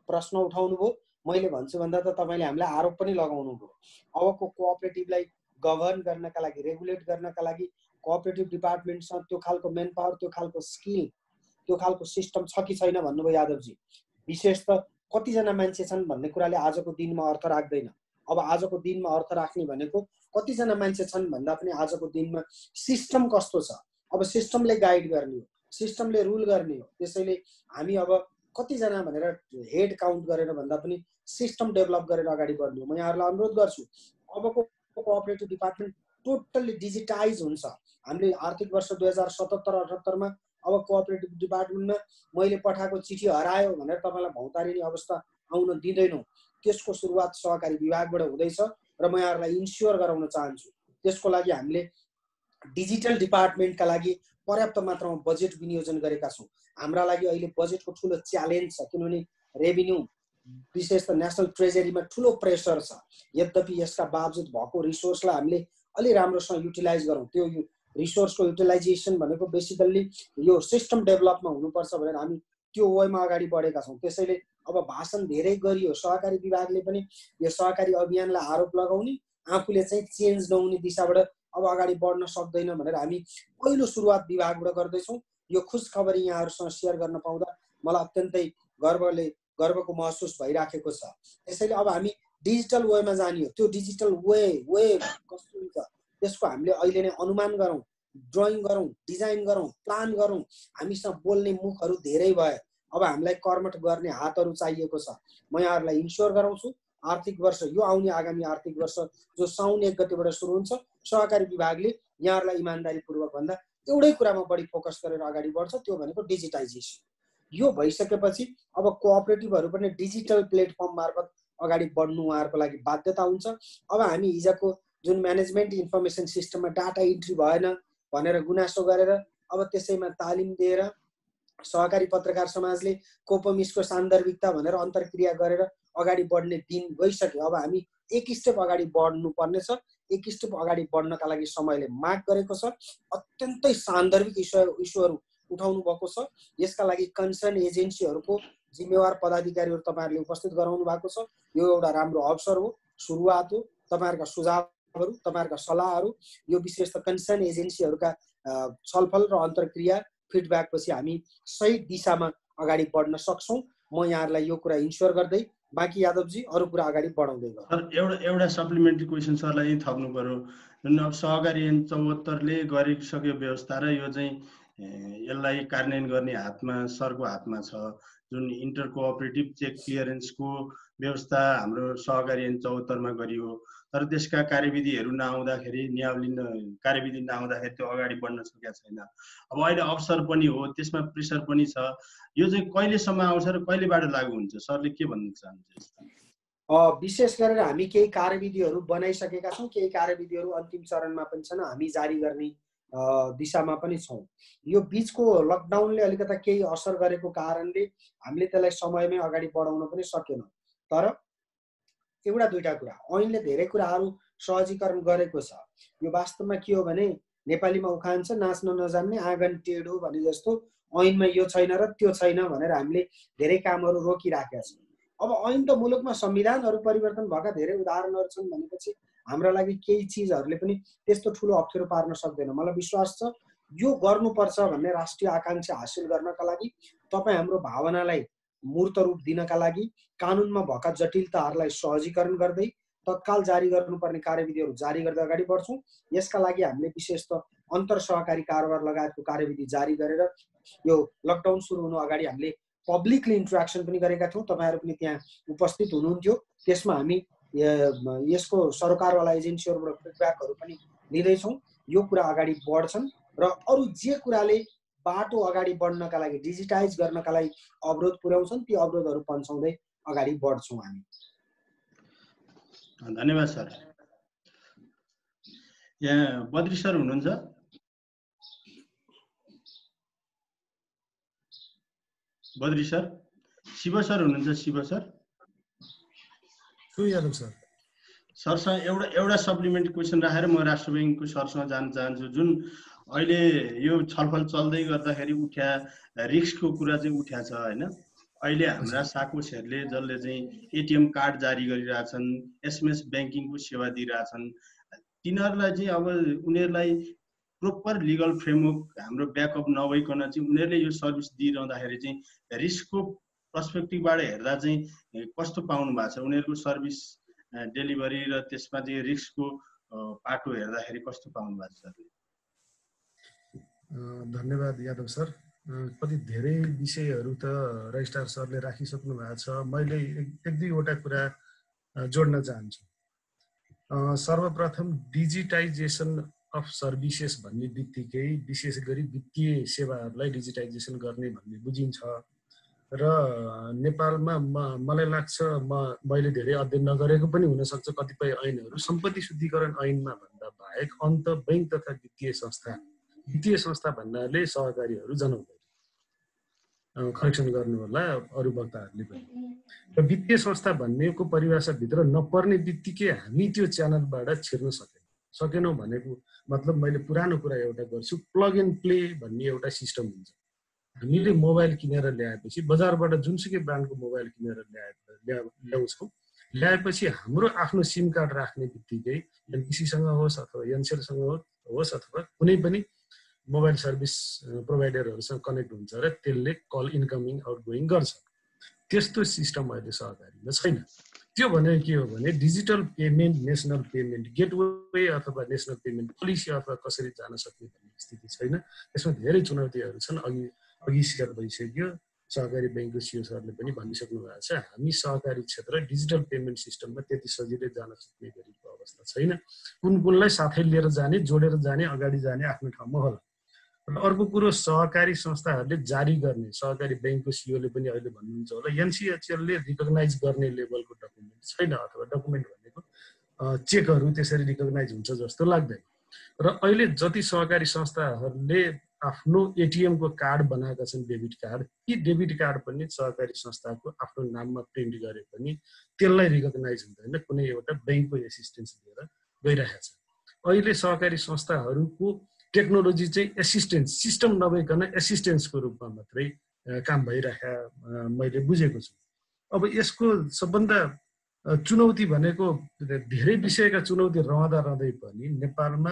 प्रश्न उठाउनु भयो। मैले भन्छु भन्दा त तपाईँले हामीलाई आरोप पनि लगाउनु भयो। अबको कोअपरेटिभलाई गभर्न गर्नका लागि, रेगुलेट गर्नका लागि कोअपरेटिभ डिपार्टमेन्टसँग त्यो खालको मेन पावर, त्यो खालको स्किल, त्यो खालको सिस्टम छ कि छैन भन्नुभयो यादवजी। विशेष त कतिजना मान्छे छन् भन्ने कुराले आजको दिनमा अर्थ राख्दैन। अब आजको दिनमा अर्थ राख्ने भनेको कतिजना मान्छे छन् भन्दा पनि आजको दिनमा सिस्टम कस्तो छ, अब सिस्टमले गाइड गर्ने हो, सिस्टमले रुल गर्ने हो। त्यसैले हामी अब कतिजना भनेर हेड काउन्ट गरेर भन्दा पनि सिस्टम डेभलप गरेर अगाडि बढ्ने हो। म यहाँहरूलाई अनुरोध गर्छु, अबको कोअपरेटिभ डिपार्टमेन्ट टोटल्ली डिजिटाइज हुन्छ। हामीले आर्थिक वर्ष 2077-78 अब कोअपरेटिभ डिपार्टमेन्टमा मैले पठाएको चिठी हरायो भनेर तपाईँलाई भौतारिने अवस्था आउन दिँदैनौँ। त्यसको सुरुवात सहकारी विभागबाट हुँदैछ र म यहाँहरूलाई इन्स्योर गराउन चाहन्छु। त्यसको लागि हामीले डिजिटल डिपार्टमेन्टका लागि पर्याप्त मात्रामा बजेट विनियोजन गरेका छौँ। हाम्रा लागि अहिले बजेटको ठुलो च्यालेन्ज छ, किनभने रेभिन्यू विशेष त नेसनल ट्रेजरीमा ठुलो प्रेसर छ। यद्यपि यसका बावजुद भएको रिसोर्सलाई हामीले अलि राम्रोसँग युटिलाइज गरौँ। त्यो रिसोर्सको युटिलाइजेसन भनेको बेसिकल्ली यो सिस्टम डेभलपमा हुनुपर्छ भनेर हामी त्यो वेमा अगाडि बढेका छौँ। त्यसैले अब भाषण धेरै गरियो। सहकारी विभागले पनि यो सहकारी अभियानलाई आरोप लगाउने, आफूले चाहिँ चेन्ज नहुने दिशाबाट अब अगाडि बढ्न सक्दैन भनेर हामी पहिलो सुरुवात विभागबाट गर्दैछौँ। यो खुस खबरी यहाँहरूसँग सेयर गर्न पाउँदा मलाई अत्यन्तै गर्वको महसुस भइराखेको छ। त्यसैले अब हामी डिजिटल वेमा जाने हो। त्यो डिजिटल वे कस्तो हुन्छ त्यसको हामीले अहिले नै अनुमान गरौँ, ड्रइङ गरौँ, डिजाइन गरौँ, प्लान गरौँ। हामीसँग बोल्ने मुखहरू धेरै भए, अब हामीलाई कर्मठ गर्ने हातहरू चाहिएको छ। म यहाँहरूलाई इन्स्योर गराउँछु, आर्थिक वर्ष यो आउने आगामी आर्थिक वर्ष जो साउन 1 गतेबाट सुरु हुन्छ, सहकारी विभागले यहाँहरूलाई इमान्दारीपूर्वक भन्दा एउटै कुरामा बढी फोकस गरेर अगाडि बढ्छ, त्यो भनेको डिजिटाइजेसन। यो भइसकेपछि अब कोअपरेटिभहरू पनि डिजिटल प्लेटफर्म मार्फत अगाडि बढ्नु उहाँहरूको लागि बाध्यता हुन्छ। अब हामी हिजोको जुन म्यानेजमेन्ट इन्फर्मेसन सिस्टममा डाटा इन्ट्री भएन भनेर गुनासो गरेर अब त्यसैमा तालिम दिएर सहकारी पत्रकार समाजले कोपमिसको सान्दर्भिकता भनेर अन्तर्क्रिया गरेर अगाडि बढ्ने दिन गइसक्यो। अब हामी एक स्टेप अगाडि बढ्नु पर्नेछ। एक स्टेप अगाडि बढ्नका लागि समयले माग गरेको छ। अत्यन्तै सान्दर्भिक इस्युहरू उठाउनु भएको छ। यसका लागि कन्सर्न एजेन्सीहरूको जिम्मेवार पदाधिकारीहरू तपाईँहरूले उपस्थित गराउनु भएको छ। यो एउटा राम्रो अवसर हो, सुरुवात हो। तपाईँहरूका सुझावहरू, तपाईँहरूका सल्लाहहरू, यो विशेष त कन्सर्न एजेन्सीहरूका छलफल र अन्तर्क्रिया फिडब्याक पछि हामी सही दिशामा अगाडि बढ्न सक्छौँ। म यहाँहरूलाई यो कुरा इन्स्योर गर्दै बाँकी यादवजी अरू कुरा अगाडि बढाउँदै गयो। सर एउटा सप्लिमेन्ट्री क्वेसन सरलाई थप्नु पर्यो। जुन अब सहकारी ऐन 74ले गरिसक्यो व्यवस्था र यो चाहिँ यसलाई कार्यान्वयन गर्ने हातमा सरको हातमा छ। जुन इन्टर कोअपरेटिभ चेक क्लियरेन्सको व्यवस्था हाम्रो सहकारी ऐन 74मा गरियो, तर त्यसका कार्यविधिहरू नआउँदाखेरि, नियावली कार्यविधि नआउँदाखेरि त्यो अगाडि बढ्न सकेका छैन। अब अहिले अवसर पनि हो, त्यसमा प्रेसर पनि छ। यो चाहिँ कहिलेसम्म आउँछ र कहिलेबाट लागू हुन्छ, सरले के भन्न चाहनुहुन्छ? विशेष गरेर हामी केही कार्यविधिहरू बनाइसकेका छौँ, केही कार्यविधिहरू अन्तिम चरणमा पनि छन्, हामी जारी गर्ने दिशामा पनि छौँ। यो बिचको लकडाउनले अलिकता केही असर गरेको कारणले हामीले त्यसलाई समयमै अगाडि बढाउन पनि सकेनौँ। तर एउटा दुईटा कुरा ऐनले धेरै कुराहरू सहजीकरण गरेको छ। यो वास्तवमा के हो भने नेपालीमा उखान छ, नाच्न नजान्ने आँगन टेढो भने जस्तो ऐनमा यो छैन र त्यो छैन भनेर हामीले धेरै कामहरू रोकिराखेका छौँ। अब ऐन त मुलुकमा संविधानहरू परिवर्तन भएका धेरै उदाहरणहरू छन् भनेपछि हाम्रा लागि केही चिजहरूले पनि त्यस्तो ठुलो अप्ठ्यारो पार्न सक्दैन। मलाई विश्वास छ यो गर्नुपर्छ भन्ने राष्ट्रिय आकांक्षा हासिल गर्नका लागि, तपाईँ हाम्रो भावनालाई मूर्त रूप दिनका लागि कानुनमा भएका जटिलताहरूलाई सहजीकरण गर्दै तत्काल जारी गर्नुपर्ने कार्यविधिहरू जारी गर्दै अगाडि बढ्छौँ। यसका लागि हामीले विशेष त अन्तर सहकारी कारोबार लगायतको कार्यविधि जारी गरेर यो लकडाउन सुरु हुनु अगाडि हामीले पब्लिकली इन्ट्रेक्सन पनि गरेका थियौँ। तपाईँहरू पनि त्यहाँ उपस्थित हुनुहुन्थ्यो। त्यसमा हामी यसको सरकारवाला एजेन्सीहरूबाट फिडब्याकहरू पनि लिँदैछौँ। यो कुरा अगाडि बढ्छन् र अरू जे कुराले बाटो अगाडि बढ्नका लागि, डिजिटाइज गर्नका लागि अवरोध पुर्याउँछन्, ती अवरोधहरू पन्छाउँदै अगाडि बढ्छौँ हामी। धन्यवाद सर। यहाँ बद्री सर हुनुहुन्छ? बद्री सर, शिव सर हुनुहुन्छ? शिव सर यादव सर सरसँग एउटा सप्लिमेन्ट क्वेसन राखेर म राष्ट्र ब्याङ्कको सरसँग जान चाहन्छु। जुन अहिले यो छलफल चल्दै गर्दाखेरि उठ्या रिस्कको कुरा चाहिँ उठ्या छ हैन। अहिले हाम्रा साकोसहरूले जसले चाहिँ एटिएम कार्ड जारी गरिरहेछन्, एसएमएस ब्याङ्किङको सेवा दिइरहेछन्, तिनीहरूलाई चाहिँ अब उनीहरूलाई प्रोपर लिगल फ्रेमवर्क हाम्रो ब्याकअप नभइकन चाहिँ उनीहरूले यो सर्भिस दिइरहँदाखेरि चाहिँ रिस्कको पर्सपेक्टिभबाट हेर्दा चाहिँ कस्तो पाउनु भएको छ? उनीहरूको सर्भिस डेलिभरी र त्यसमा चाहिँ रिस्कको पाटो हेर्दाखेरि कस्तो पाउनु भएको छ? धन्यवाद यादव सर। कति धेरै विषयहरू त रजिस्ट्रार सरले राखिसक्नु भएको छ। मैले एक दुईवटा कुरा जोड्न चाहन्छु। सर्वप्रथम डिजिटाइजेसन अफ सर्भिसेस भन्ने बित्तिकै विशेष गरी वित्तीय सेवाहरूलाई डिजिटाइजेसन गर्ने भन्ने बुझिन्छ र नेपालमा मलाई लाग्छ मैले धेरै अध्ययन नगरेको पनि हुनसक्छ कतिपय ऐनहरू सम्पत्ति शुद्धिकरण ऐनमा भन्दा बाहेक अन्त बैंक तथा वित्तीय संस्था भन्नाले सहकारीहरू जनाउँदैन। करेक्सन गर्नु होला अरू वक्ताहरूले पनि। र वित्तीय संस्था भन्नेको परिभाषाभित्र नपर्ने बित्तिकै हामी त्यो च्यानलबाट छिर्न सकेनौँ भनेको मतलब मैले पुरानो कुरा एउटा गर्छु, प्लग एन्ड प्ले भन्ने एउटा सिस्टम हुन्छ। हामीले मोबाइल किनेर ल्याएपछि बजारबाट जुनसुकै ब्रान्डको मोबाइल किनेर ल्याउँछौँ, ल्याएपछि हाम्रो आफ्नो सिम कार्ड राख्ने बित्तिकै एनपिसीसँग होस् अथवा एनसेलसँग होस् अथवा कुनै पनि मोबाइल सर्भिस प्रोभाइडरहरूसँग कनेक्ट हुन्छ र त्यसले कल इन्कमिङ आउटगोइङ गर्छ। त्यस्तो सिस्टम अहिले सहकारीमा छैन। त्यो भनेको के हो भने digital payment, national payment gateway अथवा नेसनल पेमेन्ट पोलिसी अथवा कसरी जान सक्ने भन्ने स्थिति छैन। त्यसमा धेरै चुनौतीहरू छन्। अघि सेयर भइसक्यो, सहकारी ब्याङ्कको सिओ सरले पनि भनिसक्नु भएको छ। हामी सहकारी क्षेत्र डिजिटल पेमेन्ट सिस्टममा त्यति सजिलै जान सक्ने गरेको अवस्था छैन। कुनलाई साथै लिएर जाने, जोडेर जाने, अगाडि जाने आफ्नो ठाउँमा होला। र अर्को कुरो सहकारी संस्थाहरूले जारी गर्ने, सहकारी ब्याङ्कको सिओले पनि अहिले भन्नुहुन्छ होला, एनसिएचएलले रिकगनाइज गर्ने लेभलको डकुमेन्ट छैन अथवा डकुमेन्ट भनेको चेकहरू त्यसरी रिकगनाइज हुन्छ जस्तो लाग्दैन। र अहिले जति सहकारी संस्थाहरूले आफ्नो एटिएमको कार्ड बनाएका छन्, डेबिट कार्ड, ती डेबिट कार्ड पनि सहकारी संस्थाको आफ्नो नाममा प्रिन्ट गरे पनि त्यसलाई रिकगनाइज हुँदैन, कुनै एउटा ब्याङ्कको एसिस्टेन्स लिएर गइरहेको छ। अहिले सहकारी संस्थाहरूको टेक्नोलोजी चाहिँ एसिस्टेन्स, सिस्टम नभइकन एसिस्टेन्सको रूपमा मात्रै काम भइरहेको मैले बुझेको छु। अब यसको सबभन्दा चुनौती भनेको धेरै विषयका चुनौती रहँदै पनि नेपालमा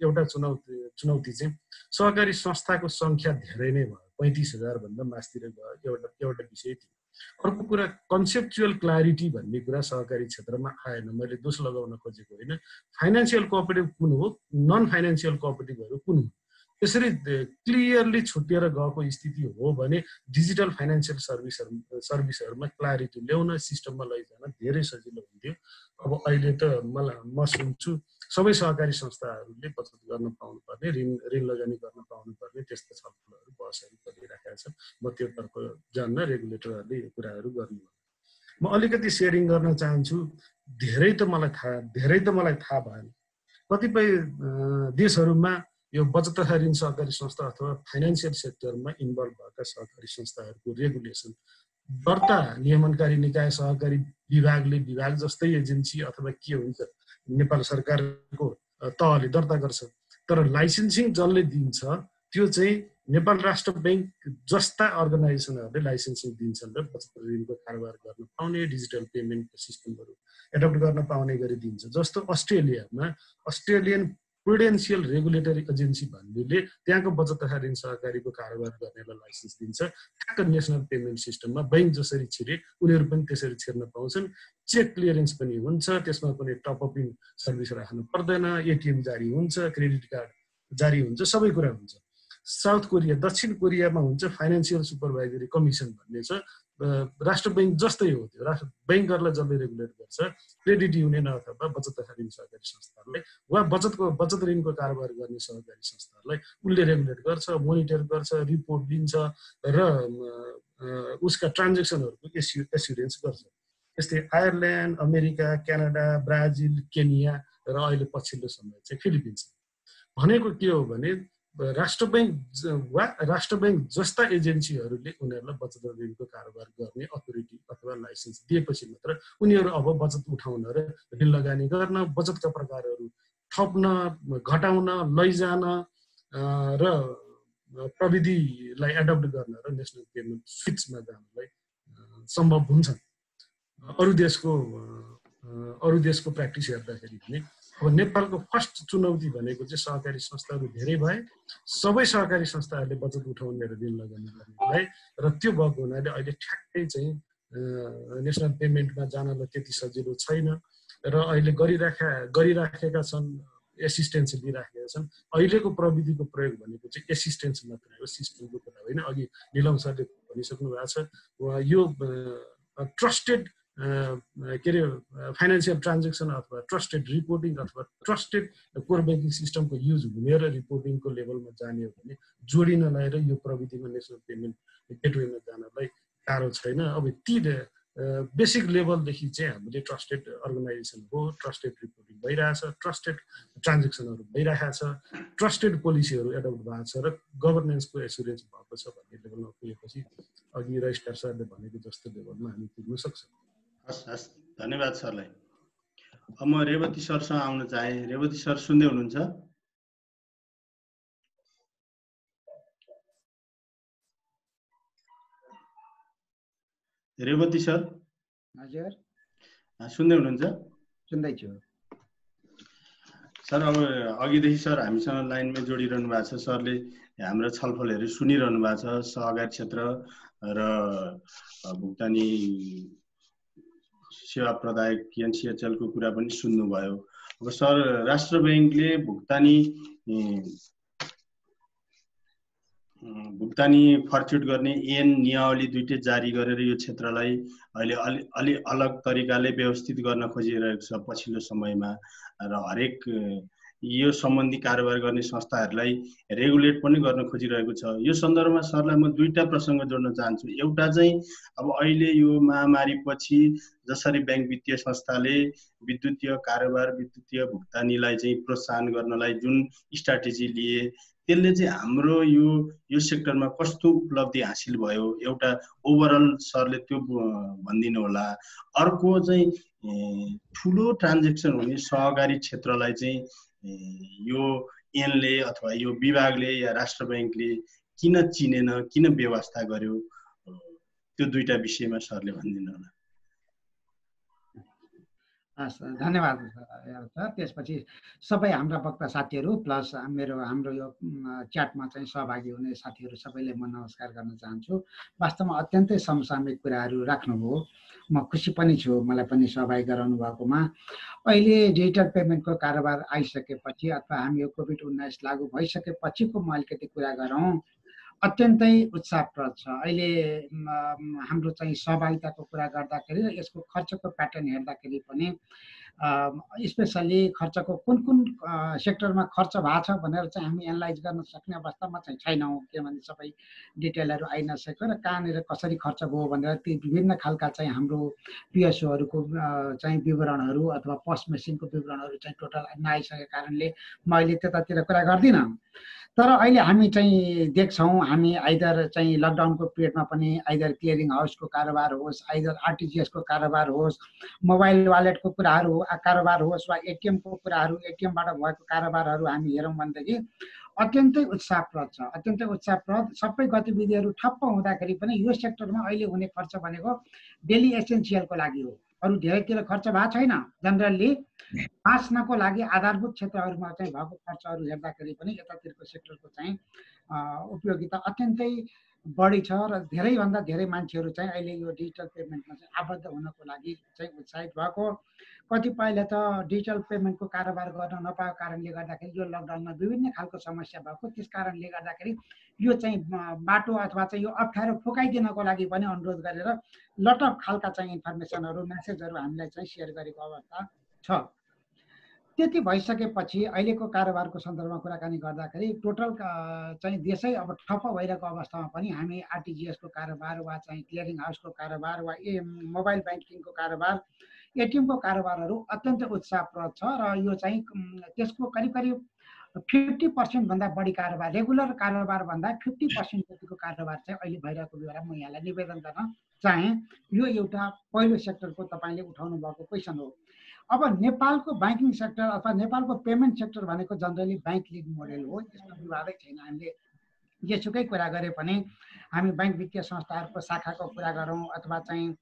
एउटा चुनौती चाहिँ सहकारी संस्थाको सङ्ख्या धेरै नै भयो, 35,000 भन्दा मास्तिर गयो, एउटा विषय थियो। अर्को कुरा कन्सेप्चुअल क्ल्यारिटी भन्ने कुरा सहकारी क्षेत्रमा आएन। मैले दोष लगाउन खोजेको होइन। फाइनेन्सियल कोअपरेटिभ कुन हो, नन फाइनेन्सियल कोअपरेटिभहरू कुन हो, त्यसरी क्लियरली छुटिएर गएको स्थिति हो भने डिजिटल फाइनेन्सियल सर्भिसहरूमा क्ल्यारिटी ल्याउन, सिस्टममा लैजान धेरै सजिलो हुन्थ्यो। अब अहिले त म सुन्छु सबै सहकारी संस्थाहरूले बचत गर्न पाउनुपर्ने, ऋण लगानी गर्न पाउनुपर्ने त्यस्ता छलफलहरू बहसहरू गरिरहेका छन्। म त्योतर्फ जान्न, रेगुलेटरहरूले यो कुराहरू गर्नु। म अलिकति सेयरिङ गर्न चाहन्छु। धेरै त मलाई थाहा भएन। कतिपय देशहरूमा यो बचत तथा ऋण सहकारी संस्था अथवा फाइनेन्सियल सेक्टरमा इन्भल्भ भएका सहकारी संस्थाहरूको रेगुलेसन दर्ता नियमनकारी निकाय सहकारी विभाग जस्तै एजेन्सी अथवा के हुन्छ नेपाल सरकारको तहले दर्ता गर्छ। तर लाइसेन्सिङ जसले दिन्छ त्यो चाहिँ नेपाल राष्ट्र ब्याङ्क जस्ता अर्गनाइजेसनहरूले लाइसेन्सिङ दिन्छन् र बचत ऋणको कारोबार गर्न पाउने, डिजिटल पेमेन्ट सिस्टमहरू एडप्ट गर्न पाउने गरी दिन्छ। जस्तो अस्ट्रेलियामा अस्ट्रेलियन प्रुडेन्सियल रेगुलेटरी एजेन्सी भन्नेले त्यहाँको बचत तथा ऋण सहकारीको कारोबार गर्नेलाई लाइसेन्स दिन्छ। ठ्याक्क नेसनल पेमेन्ट सिस्टममा बैंक जसरी छिरे उनीहरू पनि त्यसरी छिर्न पाउँछन्। चेक क्लियरेन्स पनि हुन्छ, त्यसमा कुनै टपअप इन सर्भिस राख्नु पर्दैन, एटिएम जारी हुन्छ, क्रेडिट कार्ड जारी हुन्छ, सबै कुरा हुन्छ। साउथ कोरिया, दक्षिण कोरियामा हुन्छ फाइनेन्सियल सुपरभाइजरी कमिसन भन्ने छ। राष्ट्र ब्याङ्क जस्तै हो त्यो। राष्ट्र ब्याङ्करलाई जसले रेगुलेट गर्छ क्रेडिट युनियन अथवा बचत तथा ऋण सहकारी संस्थाहरूलाई वा बचत ऋणको कारोबार गर्ने सहकारी संस्थाहरूलाई उसले रेगुलेट गर्छ, मोनिटर गर्छ, रिपोर्ट दिन्छ र उसका ट्रान्जेक्सनहरूको एस्युरेन्स गर्छ। यस्तै Ireland, America, Canada, Brazil, Kenya र अहिले पछिल्लो समय चाहिँ फिलिपिन्स। भनेको के हो भने राष्ट्र ब्याङ्क जस्ता एजेन्सीहरूले उनीहरूलाई बचत ऋणको कारोबार गर्ने अथोरिटी अथवा लाइसेन्स दिएपछि मात्र उनीहरू अब बचत उठाउन र ऋण लगानी गर्न, बचतका प्रकारहरू थप्न, घटाउन, लैजान र प्रविधिलाई एडप्ट गर्न र नेसनल पेमेन्ट स्विचमा जानलाई सम्भव हुन्छ। अरू देशको प्र्याक्टिस हेर्दाखेरि पनि अब नेपालको फर्स्ट चुनौती भनेको चाहिँ सहकारी संस्थाहरू धेरै भए, सबै सहकारी संस्थाहरूले बचत उठाउने र ऋण लगानी गर्ने भए र त्यो भएको हुनाले अहिले ठ्याक्कै चाहिँ नेसनल पेमेन्टमा जानलाई त्यति सजिलो छैन र अहिले गरिराखेका छन्, एसिस्टेन्स लिइराखेका छन्। अहिलेको प्रविधिको प्रयोग भनेको चाहिँ एसिस्टेन्स मात्रै हो, सिस्टमको कुरा होइन। अघि निलम सरले भनिसक्नु भएको छ, यो ट्रस्टेड के अरे फाइनेन्सियल ट्रान्जेक्सन अथवा ट्रस्टेड रिपोर्टिङ अथवा ट्रस्टेड कोर ब्याङ्किङ सिस्टमको युज हुने र रिपोर्टिङको लेभलमा जाने हो भने जोडिनलाई र यो प्रविधिमा नेसनल पेमेन्ट गेटवेमा जानलाई गाह्रो छैन। अब ती बेसिक लेभलदेखि चाहिँ हामीले ट्रस्टेड अर्गनाइजेसन हो, ट्रस्टेड रिपोर्टिङ भइरहेछ, ट्रस्टेड ट्रान्जेक्सनहरू भइरहेको छ, ट्रस्टेड पोलिसीहरू एडप्ट भएको छ र गभर्नेन्सको एसुरेन्स भएको छ भन्ने लेभलमा पुगेपछि अघि रजिस्ट्रार सरले भनेको जस्तो लेभलमा हामी पुग्न सक्छौँ। हस्, धन्यवाद सरलाई। अब म रेवती सरसँग आउन चाहे। रेवती सर सुन्दै हुनुहुन्छ? रेवती सर? हजुर, सुन्दै हुनुहुन्छ? सुन्दैछु सर। अब अघिदेखि सर हामीसँग लाइनमै जोडिरहनु भएको छ। सरले हाम्रो छलफलहरू सुनिरहनु भएको छ। सहकारी क्षेत्र र भुक्तानी सेवा प्रदायक एनसिएचएल को कुरा पनि सुन्नुभयो। अब सर, राष्ट्र ब्याङ्कले भुक्तानी फर्च्युट गर्ने ऐन नियमावली दुईटै जारी गरेर यो क्षेत्रलाई अहिले अलि अलग तरिकाले व्यवस्थित गर्न खोजिरहेको छ पछिल्लो समयमा र हरेक यो सम्बन्धी कारोबार गर्ने संस्थाहरूलाई रेगुलेट पनि गर्न खोजिरहेको छ। यो सन्दर्भमा सरलाई म दुईटा प्रसङ्ग जोड्न चाहन्छु। एउटा चाहिँ अब अहिले यो महामारी पछि जसरी ब्याङ्क वित्तीय संस्थाले विद्युतीय कारोबार, विद्युतीय भुक्तानीलाई चाहिँ प्रोत्साहन गर्नलाई जुन स्ट्राटेजी लिए, त्यसले चाहिँ हाम्रो यो सेक्टरमा कस्तो उपलब्धि हासिल भयो, एउटा ओभरअल सरले त्यो भनिदिनु होला। अर्को चाहिँ ठुलो ट्रान्जेक्सन हुने सहकारी क्षेत्रलाई चाहिँ यो ऐनले अथवा यो विभागले या राष्ट्र ब्याङ्कले किन चिनेन, किन व्यवस्था गर्यो, त्यो दुईटा विषयमा सरले भनिदिनु होला। हस्, धन्यवाद सर। त्यसपछि सबै हाम्रा वक्ता साथीहरू प्लस हाम्रो यो च्याटमा चाहिँ सहभागी हुने साथीहरू सबैले म नमस्कार गर्न चाहन्छु। वास्तवमा अत्यन्तै समसामयिक कुराहरू राख्नुभयो, म खुसी पनि छु मलाई पनि सहभागी गराउनु भएकोमा। अहिले डिजिटल पेमेन्टको कारोबार आइसकेपछि अथवा हामी यो कोभिड-19 लागू भइसकेपछिको म अलिकति कुरा गरौँ, अत्यन्तै उत्साहप्रद छ। अहिले हाम्रो चाहिँ सहभागिताको कुरा गर्दाखेरि र यसको खर्चको प्याटर्न हेर्दाखेरि पनि स्पेसल्ली खर्चको कुन कुन सेक्टरमा खर्च भएको छ भनेर चाहिँ हामी एनालाइज गर्न सक्ने अवस्थामा चाहिँ छैनौँ, किनभने सबै डिटेलहरू आइ नसकेको र कहाँनिर कसरी खर्च भयो भनेर ती विभिन्न खालका चाहिँ हाम्रो पिएसओहरूको चाहिँ विवरणहरू अथवा पस मेसिनको विवरणहरू चाहिँ टोटल नआइसकेको कारणले म अहिले त्यतातिर कुरा गर्दिनँ। तर अहिले हामी चाहिँ देख्छौँ, हामी आइदर चाहिँ लकडाउनको पिरियडमा पनि आइदर क्लियरिङ हाउसको कारोबार होस्, आइदर आरटिजिएसको कारोबार होस्, मोबाइल वालेटको कारोबार होस् वा एटिएमको कुराहरू, एटिएमबाट भएको कारोबारहरू हामी हेरौँ भनेदेखि अत्यन्तै उत्साहप्रद छ। अत्यन्तै उत्साहप्रद सबै गतिविधिहरू ठप्प हुँदाखेरि पनि यो सेक्टरमा अहिले हुने खर्च भनेको डेली एसेन्सियलको लागि हो। अरू धेरैतिर खर्च भएको छैन। जनरली बाँच्नको लागि आधारभूत क्षेत्रहरूमा चाहिँ भएको खर्चहरू हेर्दाखेरि पनि यतातिरको सेक्टरको चाहिँ उपयोगिता अत्यन्तै बढी छ र धेरैभन्दा धेरै मान्छेहरू चाहिँ अहिले यो डिजिटल पेमेन्टमा चाहिँ आबद्ध हुनको लागि चाहिँ उत्साहित भएको। कतिपयले त डिजिटल पेमेन्टको कारोबार गर्न नपाएको कारणले गर्दाखेरि यो लकडाउनमा विभिन्न खालको समस्या भएको, त्यस कारणले गर्दाखेरि यो चाहिँ बाटो अथवा चाहिँ यो अप्ठ्यारो फुकाइदिनको लागि पनि अनुरोध गरेर लट अफ खालका चाहिँ इन्फर्मेसनहरू, मेसेजहरू हामीलाई चाहिँ सेयर गरेको अवस्था छ। त्यति भइसकेपछि अहिलेको कारोबारको सन्दर्भमा कुराकानी गर्दाखेरि टोटल चाहिँ देशै अब ठप्प भइरहेको अवस्थामा पनि हामी आरटिजिएसको कारोबार वा चाहिँ क्लियरिङ हाउसको कारोबार वा मोबाइल ब्याङ्किङको कारोबार, एटिएमको कारोबारहरू अत्यन्त उत्साहप्रद छ र यो चाहिँ त्यसको करिब 50% भन्दा बढी कारोबार रेगुलर कारोबार भन्दा 50% जतिको कारोबार चाहिँ अहिले भइरहेको बेला म यहाँलाई निवेदन गर्न चाहे। यो एउटा पहिलो सेक्टरको तपाईँले उठाउनु भएको क्वेसन हो। अब नेपालको बैंकिङ सेक्टर अथवा नेपालको पेमेन्ट सेक्टर भनेको जनरली बैंक लिड मोडेल हो, यसमा विवादै छैन। हामीले जेसुकै कुरा गरे पनि हामी बैंक वित्तीय संस्थाहरूको शाखाको कुरा गरौँ अथवा चाहिँ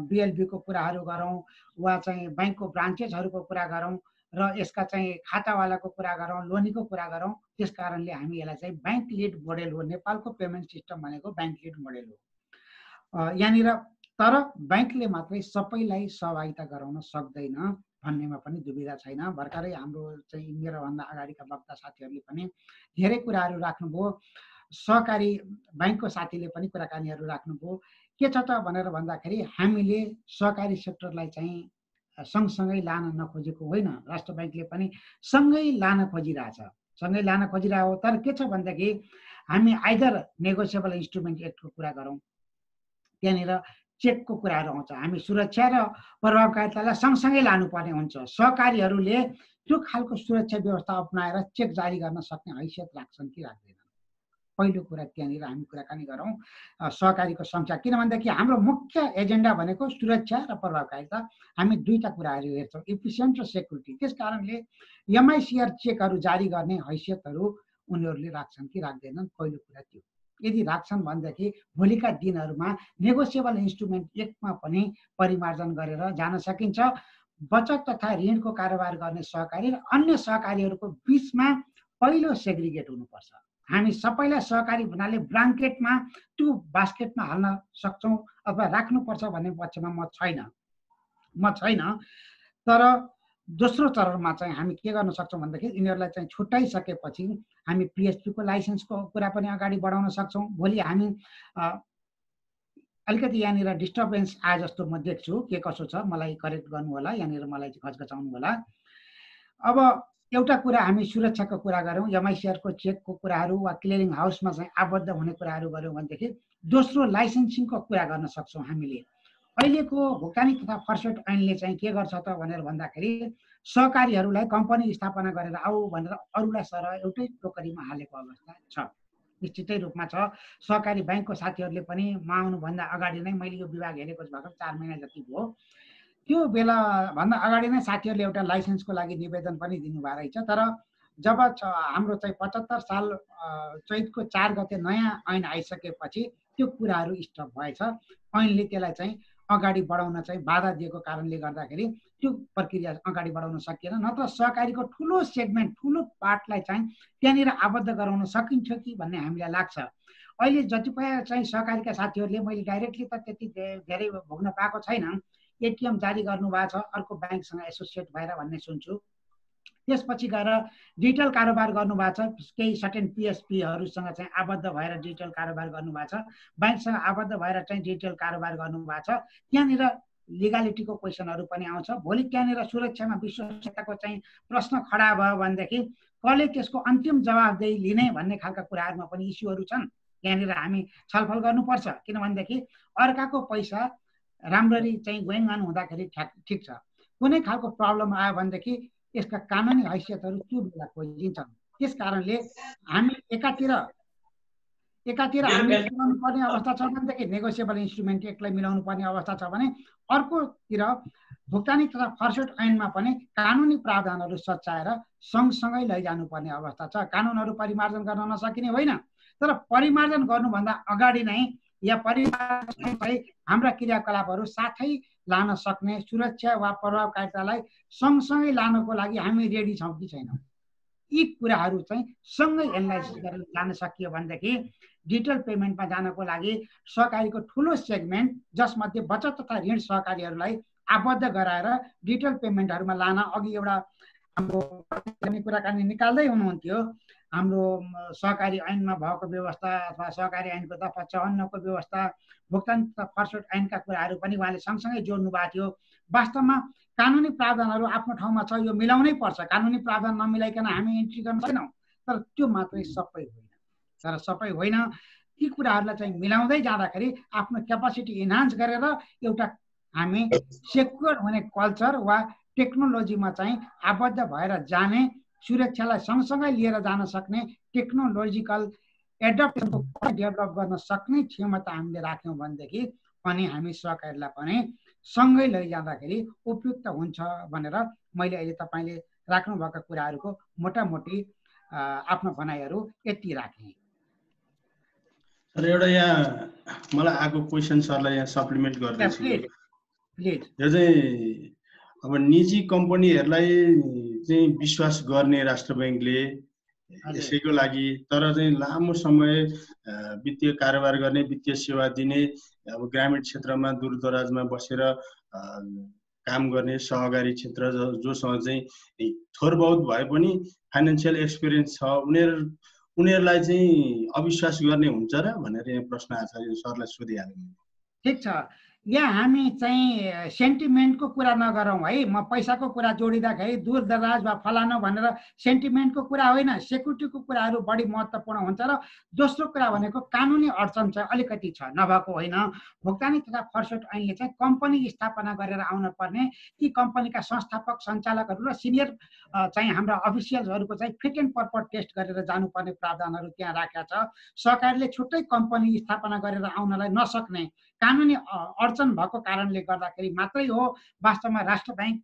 बिएलबीको कुराहरू गरौँ वा चाहिँ बैंकको ब्रान्चेसहरूको कुरा गरौँ र यसका चाहिँ खातावालाको कुरा गरौँ, लोनीको कुरा गरौँ, त्यस कारणले हामी यसलाई चाहिँ बैंक लिड मोडेल हो। नेपालको पेमेन्ट सिस्टम भनेको बैंक लिड मोडेल हो। यहाँनिर तर बैंकले मात्रै सबैलाई सहभागिता गराउन सक्दैन भन्नेमा पनि दुविधा छैन। भर्खरै हाम्रो चाहिँ मेरोभन्दा अगाडिका वक्ता साथीहरूले पनि धेरै कुराहरू राख्नुभयो। सहकारी बैंकको साथीले पनि कुराकानीहरू राख्नुभयो। के छ त भनेर भन्दाखेरि हामीले सहकारी सेक्टरलाई चाहिँ सँगसँगै लान नखोजेको होइन, राष्ट्र बैंकले पनि सँगै लान खोजिरहेछ, सँगै लान खोजिरहेको। तर के छ भनेदेखि हामी आइदर नेगोसिएबल इन्स्ट्रुमेन्ट एक्टको कुरा गरौँ, त्यहाँनिर चेकको कुराहरू आउँछ। हामी सुरक्षा र प्रभावकारितालाई सँगसँगै लानुपर्ने हुन्छ। सहकारीहरूले त्यो खालको सुरक्षा व्यवस्था अपनाएर चेक जारी गर्न सक्ने हैसियत राख्छन् कि राख्दैनन्, पहिलो कुरा त्यहाँनिर हामी कुराकानी गरौँ सहकारीको सङ्ख्या। किनभनेदेखि हाम्रो मुख्य एजेन्डा भनेको सुरक्षा र प्रभावकारिता। हामी दुईटा कुराहरू हेर्छौँ, इफिसियन्ट र सेक्युरिटी। त्यस कारणले एमआइसिआर चेकहरू जारी गर्ने हैसियतहरू उनीहरूले राख्छन् कि राख्दैनन्, पहिलो कुरा त्यो। यदि राख्छन् भनेदेखि भोलिका दिनहरूमा नेगोसिएबल इन्स्ट्रुमेन्ट एक्टमा पनि परिमार्जन गरेर जान सकिन्छ। बचत तथा ऋणको कारोबार गर्ने सहकारी र अन्य सहकारीहरूको बिचमा पहिलो सेग्रिगेट हुनुपर्छ। हामी सबैलाई सहकारी भन्नाले ब्ल्याङ्केटमा त्यो बास्केटमा हाल्न सक्छौँ अथवा राख्नुपर्छ भन्ने पक्षमा म छैन। तर दोस्रो चरणमा चाहिँ हामी के गर्न सक्छौँ भनेदेखि यिनीहरूलाई चाहिँ छुट्याइसकेपछि हामी पिएचपीको लाइसेन्सको कुरा पनि अगाडि बढाउन सक्छौँ। भोलि हामी अलिकति यहाँनिर डिस्टर्बेन्स आए जस्तो म देख्छु, के कसो छ मलाई करेक्ट गर्नु होला, यहाँनिर मलाई घचघचाउनु होला। अब एउटा कुरा हामी सुरक्षाको कुरा गरौँ, एमआइसिआरको चेकको कुराहरू वा क्लियरिङ हाउसमा चाहिँ आबद्ध हुने कुराहरू गऱ्यौँ भनेदेखि दोस्रो लाइसेन्सिङको कुरा गर्न सक्छौँ हामीले। अहिलेको भुक्तानी तथा फर्सेट ऐनले चाहिँ के गर्छ त भनेर भन्दाखेरि सहकारीहरूलाई कम्पनी स्थापना गरेर आऊ भनेर अरूलाई सरह एउटै टोकरीमा हालेको अवस्था छ, निश्चितै रूपमा छ। सहकारी बैंकको साथीहरूले पनि म आउनुभन्दा अगाडि नै मैले यो विभाग हेरेको भर्खर 4 महिना जति भयो, त्यो बेला भन्दा अगाडि नै साथीहरूले एउटा लाइसेन्सको लागि निवेदन पनि दिनुभएको रहेछ। तर जब हाम्रो चाहिँ 75 साल चैतको 4 गते नयाँ ऐन आइसकेपछि त्यो कुराहरू स्टप भएछ। ऐनले त्यसलाई चाहिँ अगाडि बढाउन चाहिँ बाधा दिएको कारणले गर्दाखेरि त्यो प्रक्रिया अगाडि बढाउन सकिएन। नत्र सहकारीको ठुलो सेगमेन्ट ठुलो पार्टलाई चाहिँ त्यहाँनिर आबद्ध गराउन सकिन्छ कि भन्ने हामीलाई लाग्छ। अहिले जतिपय चाहिँ सहकारीका साथीहरूले मैले डाइरेक्टली त त्यति धेरै भोग्न पाएको छैन, एटिएम जारी गर्नुभएको छ अर्को ब्याङ्कसँग एसोसिएट भएर भन्ने सुन्छु। त्यसपछि गएर डिजिटल कारोबार गर्नुभएको छ, केही सर्टेन पिएसपीहरूसँग चाहिँ आबद्ध भएर डिजिटल कारोबार गर्नुभएको छ, ब्याङ्कसँग आबद्ध भएर चाहिँ डिजिटल कारोबार गर्नुभएको छ। त्यहाँनिर लिगालिटीको क्वेसनहरू पनि आउँछ। भोलि त्यहाँनिर सुरक्षामा विश्वसनीयताको चाहिँ प्रश्न खडा भयो भनेदेखि कसले त्यसको अन्तिम जवाबदेही लिने भन्ने खालका कुराहरूमा पनि इस्युहरू छन्। त्यहाँनिर हामी छलफल गर्नुपर्छ। किनभनेदेखि अर्काको पैसा राम्ररी चाहिँ गोइङ अन हुँदाखेरि ठिक छ, कुनै खालको प्रब्लम आयो भनेदेखि यसका कानुनी हैसियतहरू त्यो बेला खोजिन्छन्। त्यस कारणले हामी एकातिर हामी मिलाउनु पर्ने अवस्था छ भनेदेखि नेगोसिएबल इन्स्ट्रुमेन्ट एक्टलाई मिलाउनु पर्ने अवस्था छ भने अर्कोतिर भुक्तानी तथा फर्सेट ऐनमा पनि कानुनी प्रावधानहरू सच्याएर सँगसँगै लैजानु पर्ने अवस्था छ। कानुनहरू परिमार्जन गर्न नसकिने होइन, तर परिमार्जन गर्नुभन्दा अगाडि नै या परिमार्जनसँगै हाम्रा क्रियाकलापहरू साथै लान सक्ने सुरक्षा वा प्रभावकारितालाई सँगसँगै लानको लागि हामी रेडी छौँ कि छैनौँ, यी कुराहरू चाहिँ सँगै एनालाइसिस गरेर जान सकियो भनेदेखि डिजिटल पेमेन्टमा जानको लागि सहकारीको ठुलो सेगमेन्ट जसमध्ये बचत तथा ऋण सहकारीहरूलाई आबद्ध गराएर डिजिटल पेमेन्टहरूमा लान अघि एउटा हाम्रो कुराकानी निकाल्दै हुनुहुन्थ्यो। हाम्रो सहकारी ऐनमा भएको व्यवस्था अथवा सहकारी ऐनको दफा 54 को व्यवस्था, भुक्तानी तथा फर्सेट ऐनका कुराहरू पनि उहाँले सँगसँगै जोड्नु भएको थियो। वास्तवमा कानुनी प्रावधानहरू आफ्नो ठाउँमा छ, यो मिलाउनै पर्छ। कानुनी प्रावधान नमिलाइकन हामी इन्ट्री गर्न सक्दैनौँ। तर त्यो मात्रै सबै होइन, ती कुराहरूलाई चाहिँ मिलाउँदै जाँदाखेरि आफ्नो क्यापासिटी इन्हान्स गरेर एउटा हामी सेक्युर हुने कल्चर वा टेक्नोलोजीमा चाहिँ आबद्ध भएर जाने सुरक्षालाई सँगसँगै लिएर जान सक्ने टेक्नोलोजिकल एडप्टेसनको डेभलप गर्न सक्ने क्षमता हामीले राख्यौँ भनेदेखि अनि हामी सहकारीलाई पनि सँगै लैजाँदाखेरि उपयुक्त हुन्छ भनेर मैले अहिले तपाईँले राख्नुभएका कुराहरूको मोटामोटी आफ्नो भनाइहरू यति राखेँ। सर एउटा यहाँ मलाई आएको क्वेसन सरलाई यहाँ सप्लिमेन्ट गर्दैछु। यो चाहिँ अब निजी कम्पनीहरूलाई चाहिँ विश्वास गर्ने राष्ट्र ब्याङ्कले यसैको लागि, तर चाहिँ लामो समय वित्तीय कारोबार गर्ने, वित्तीय सेवा दिने, अब ग्रामीण क्षेत्रमा दूरदराजमा बसेर काम गर्ने सहकारी क्षेत्र जोसँग चाहिँ थोर बहुत भए पनि फाइनेन्सियल एक्सपिरियन्स छ, उनीहरूलाई चाहिँ अविश्वास गर्ने हुन्छ र भनेर यहाँ प्रश्न आएको छ, यो सरलाई सोधिहाल्नु। ठिक छ, यहाँ हामी चाहिँ सेन्टिमेन्टको कुरा नगरौँ है। म पैसाको कुरा जोडिँदाखेरि दूर दराज वा फलानु भनेर सेन्टिमेन्टको कुरा होइन, सेक्युरिटीको कुराहरू बढी महत्त्वपूर्ण हुन्छ। र दोस्रो कुरा भनेको कानुनी अडचन चाहिँ अलिकति छ, नभएको होइन। भुक्तानी तथा फर्सोट ऐनले चाहिँ कम्पनी स्थापना गरेर आउन पर्ने ती कम्पनीका संस्थापक सञ्चालकहरू र सिनियर चाहिँ हाम्रा अफिसियल्सहरूको चाहिँ फिट एन्ड प्रपर टेस्ट गरेर जानुपर्ने प्रावधानहरू त्यहाँ राखेका छ। सरकारले छुट्टै कम्पनी स्थापना गरेर आउनलाई नसक्ने कानुनी अडचन भएको कारणले गर्दाखेरि मात्रै हो वास्तवमा राष्ट्र ब्याङ्क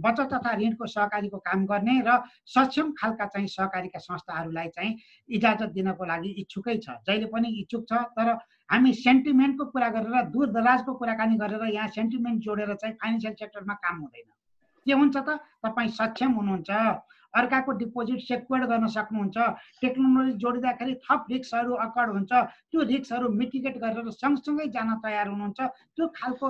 बचत तथा ऋणको सहकारीको काम गर्ने र सक्षम खालका चाहिँ सहकारीका संस्थाहरूलाई चाहिँ इजाजत दिनको लागि इच्छुकै छ, जहिले पनि इच्छुक छ। तर हामी सेन्टिमेन्टको कुरा गरेर दूरदराजको कुराकानी गरेर यहाँ सेन्टिमेन्ट जोडेर चाहिँ फाइनेन्सियल सेक्टरमा काम हुँदैन। के हुन्छ त, तपाईँ सक्षम हुनुहुन्छ, अर्काको डिपोजिट सेक्योर्ड गर्न सक्नुहुन्छ, टेक्नोलोजी जोडिँदाखेरि थप रिस्कहरू अकर्ड हुन्छ, त्यो रिस्कहरू मिटिगेट गरेर सँगसँगै जान तयार हुनुहुन्छ, त्यो खालको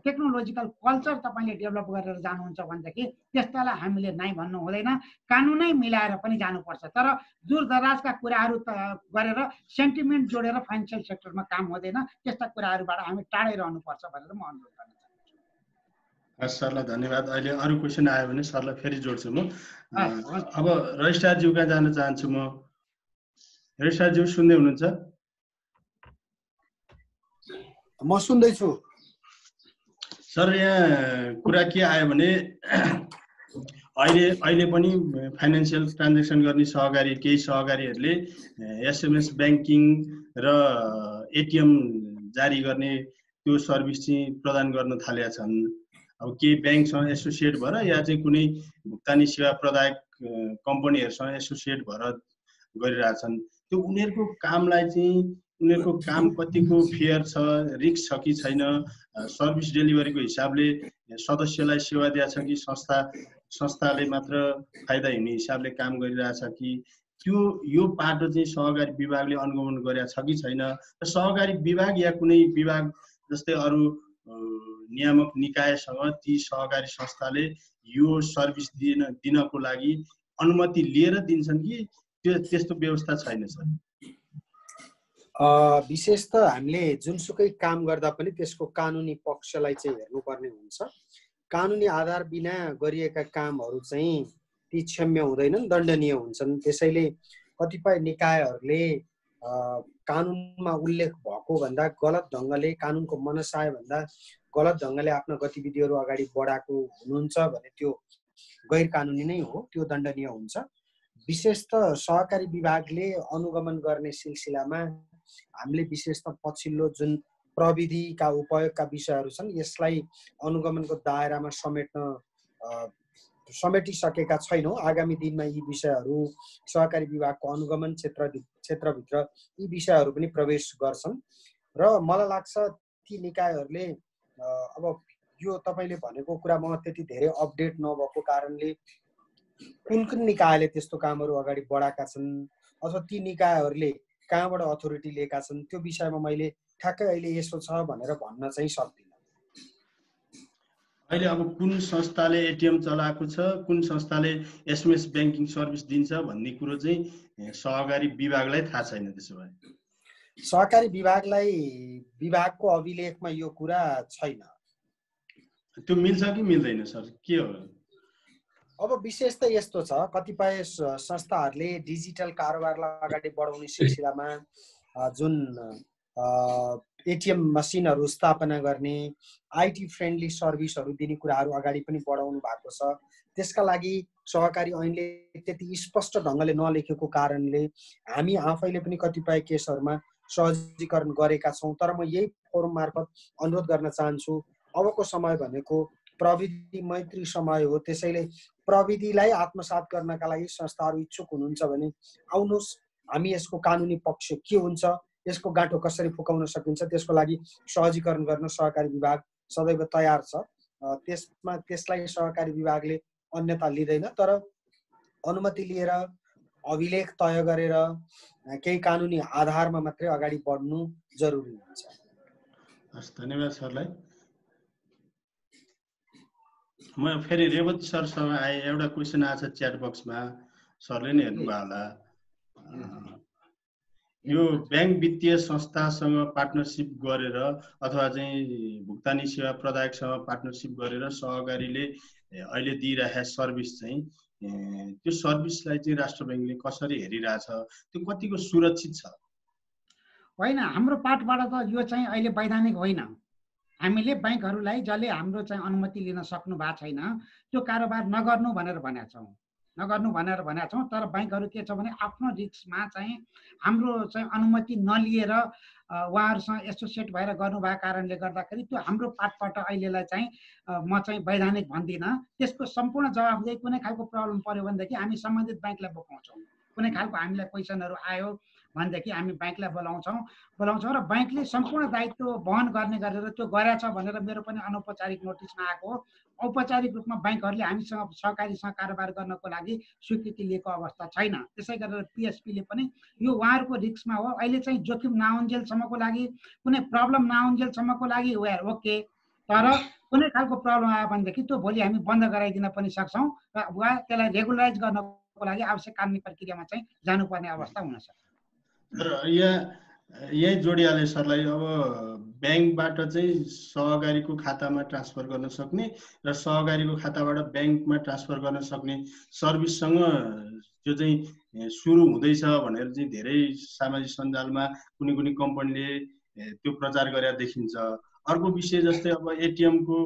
टेक्नोलोजिकल कल्चर तपाईँले डेभलप गरेर जानुहुन्छ भनेदेखि त्यस्तालाई हामीले नाइ भन्नु हुँदैन, कानुनै मिलाएर पनि जानुपर्छ। तर दूरदराजका कुराहरू गरेर सेन्टिमेन्ट जोडेर फाइनेन्सियल सेक्टरमा काम हुँदैन, त्यस्ता कुराहरूबाट हामी टाढै रहनुपर्छ भनेर म अनुरोध गर्न चाहन्छु। सरलाई धन्यवाद। अहिले अरू क्वेसन आयो भने सरलाई फेरि जोड्छु म। अब रजिस्ट्रारज्यू कहाँ जान चाहन्छु म। रजिस्ट्रारज्यू सुन्दै हुनुहुन्छ? म सुन्दैछु सर। यहाँ कुरा के आयो भने अहिले पनि फाइनेन्सियल ट्रान्जेक्सन गर्ने सहकारी, केही सहकारीहरूले एसएमएस ब्याङ्किङ र एटिएम जारी गर्ने त्यो सर्भिस चाहिँ प्रदान गर्न थालेका छन्। अब केही ब्याङ्कसँग एसोसिएट भएर या चाहिँ कुनै भुक्तानी सेवा प्रदायक कम्पनीहरूसँग एसोसिएट भएर गरिरहेछन्। त्यो उनीहरूको कामलाई चाहिँ उनीहरूको काम कतिको फेयर छ, रिस्क छ कि छैन, सर्भिस डेलिभरीको हिसाबले सदस्यलाई सेवा दिएको छ कि संस्थाले मात्र फाइदा हुने हिसाबले काम गरिरहेछ कि, त्यो यो पाटो चाहिँ सहकारी विभागले अनुगमन गरेको छ कि छैन। र सहकारी विभाग या कुनै विभाग जस्तै अरू नियामक निकायसँग ती सहकारी संस्थाले यो सर्भिस दिनको लागि अनुमति लिएर दिन्छन् कि त्यस्तो व्यवस्था छैन सर? विशेष त हामीले जुनसुकै काम गर्दा पनि त्यसको कानुनी पक्षलाई चाहिँ हेर्नुपर्ने हुन्छ। कानुनी आधार बिना गरिएका कामहरू चाहिँ ती क्षम्य हुँदैनन्, दण्डनीय हुन्छन्। त्यसैले कतिपय निकायहरूले कानुनमा उल्लेख भएको भन्दा गलत ढङ्गले, कानुनको मनसाय भन्दा गलत ढङ्गले आफ्ना गतिविधिहरू अगाडि बढाएको हुनुहुन्छ भने त्यो गैर कानुनी नै हो, त्यो दण्डनीय हुन्छ। विशेष त सहकारी विभागले अनुगमन गर्ने सिलसिलामा हामीले विशेष त पछिल्लो जुन प्रविधिका उपयोगका विषयहरू छन् यसलाई अनुगमनको दायरामा समेटिसकेका छैनौँ। आगामी दिनमा यी विषयहरू सहकारी विभागको अनुगमन क्षेत्रभित्र यी विषयहरू पनि प्रवेश गर्छन् र मलाई लाग्छ ती निकायहरूले अब यो तपाईँले भनेको कुरामा त्यति धेरै अपडेट नभएको कारणले कुन निकायले त्यस्तो कामहरू अगाडि बढाएका छन् अथवा ती निकायहरूले कहाँबाट अथोरिटी लिएका छन् त्यो विषयमा मैले ठ्याक्कै अहिले यसो छ भनेर भन्न चाहिँ सक्दिनँ। अहिले अब कुन संस्थाले एटिएम चलाएको छ, कुन संस्थाले एसएमएस ब्याङ्किङ सर्भिस दिन्छ भन्ने कुरो चाहिँ सहकारी विभागलाई थाहा छैन। त्यसो भए सहकारी विभागको अभिलेखमा यो कुरा छैन। त्यो मिल्छ कि मिल्दैन सर, के हो? अब विशेष त यस्तो छ, कतिपय संस्थाहरूले डिजिटल कारोबारलाई अगाडि बढाउने सिलसिलामा जुन एटिएम मसिनहरू स्थापना गर्ने, आइटी फ्रेन्डली सर्भिसहरू दिने कुराहरू अगाडि पनि बढाउनु भएको छ। त्यसका लागि सहकारी ऐनले त्यति स्पष्ट ढङ्गले नलेखेको कारणले हामी आफैले पनि कतिपय केसहरूमा सहजीकरण गरेका छौँ। तर म यही फोरम मार्फत अनुरोध गर्न चाहन्छु, अबको समय भनेको प्रविधि मैत्री समय हो। त्यसैले प्रविधिलाई आत्मसात गर्नका लागि संस्थाहरू इच्छुक हुनुहुन्छ भने आउनुहोस्, हामी यसको कानुनी पक्ष के हुन्छ, यसको गाँठो कसरी फुकाउन सकिन्छ, त्यसको लागि सहजीकरण गर्न सहकारी विभाग सदैव तयार छ। त्यसलाई सहकारी विभागले अन्यथा लिँदैन, तर अनुमति लिएर अभिलेख तय गरेर केही कानुनी आधारमा मात्रै अगाडि बढ्नु जरुरी हुन्छ। हस्, धन्यवाद सरलाई। म फेरि रेवती सरसँग आएँ। एउटा क्वेसन आएको छ च्याट बक्समा, सरले नै हेर्नुभयो होला। यो ब्याङ्क वित्तीय संस्थासँग पार्टनरसिप गरेर अथवा चाहिँ भुक्तानी सेवा प्रदायकसँग पार्टनरसिप गरेर सहकारीले अहिले दिइरहेको सर्भिस चाहिँ त्यो सर्भिसलाई चाहिँ राष्ट्र ब्याङ्कले कसरी हेरिरहेछ, त्यो कतिको सुरक्षित छ? होइन, हाम्रो पार्टबाट त यो चाहिँ अहिले वैधानिक होइन। हामीले ब्याङ्कहरूलाई जसले हाम्रो चाहिँ अनुमति लिन सक्नु भएको छैन त्यो कारोबार नगर्नु भनेर भनेका छौँ। तर ब्याङ्कहरू के छ भने आफ्नो रिस्कमा चाहिँ हाम्रो चाहिँ अनुमति नलिएर उहाँहरूसँग एसोसिएट भएर गर्नुभएको कारणले गर्दाखेरि त्यो हाम्रो पार्टबाट अहिलेलाई चाहिँ म चाहिँ वैधानिक भन्दिनँ। त्यसको सम्पूर्ण जवाबदेही कुनै खालको प्रब्लम पर्यो भनेदेखि हामी सम्बन्धित ब्याङ्कलाई बोलाउँछौँ। कुनै खालको हामीलाई क्वेसनहरू आयो भनेदेखि हामी ब्याङ्कलाई बोलाउँछौँ र ब्याङ्कले सम्पूर्ण दायित्व वहन गर्ने गरेर त्यो गरेछ भनेर मेरो पनि अनौपचारिक नोटिसमा आएको हो। औपचारिक रूपमा ब्याङ्कहरूले हामीसँग सहकारीसँग कारोबार गर्नको लागि स्वीकृति लिएको अवस्था छैन। त्यसै गरेर पिएसपीले पनि यो उहाँहरूको रिस्कमा हो। अहिले चाहिँ जोखिम नआउन्जेलसम्मको लागि, कुनै प्रब्लम नआउन्जेलसम्मको लागि वेआर ओके। तर कुनै खालको प्रब्लम आयो भनेदेखि त्यो भोलि हामी बन्द गराइदिन पनि सक्छौँ र वा त्यसलाई रेगुलराइज गर्नको लागि आवश्यक कानुनी प्रक्रियामा चाहिँ जानुपर्ने अवस्था हुनसक्छ। र यही जोडिहाले सरलाई, अब ब्याङ्कबाट चाहिँ सहकारीको खातामा ट्रान्सफर गर्न सक्ने र सहकारीको खाताबाट ब्याङ्कमा ट्रान्सफर गर्न सक्ने सर्भिससँग त्यो चाहिँ सुरु हुँदैछ भनेर चाहिँ धेरै सामाजिक सञ्जालमा कुनै कम्पनीले त्यो प्रचार गरेर देखिन्छ। अर्को विषय जस्तै अब एटिएमको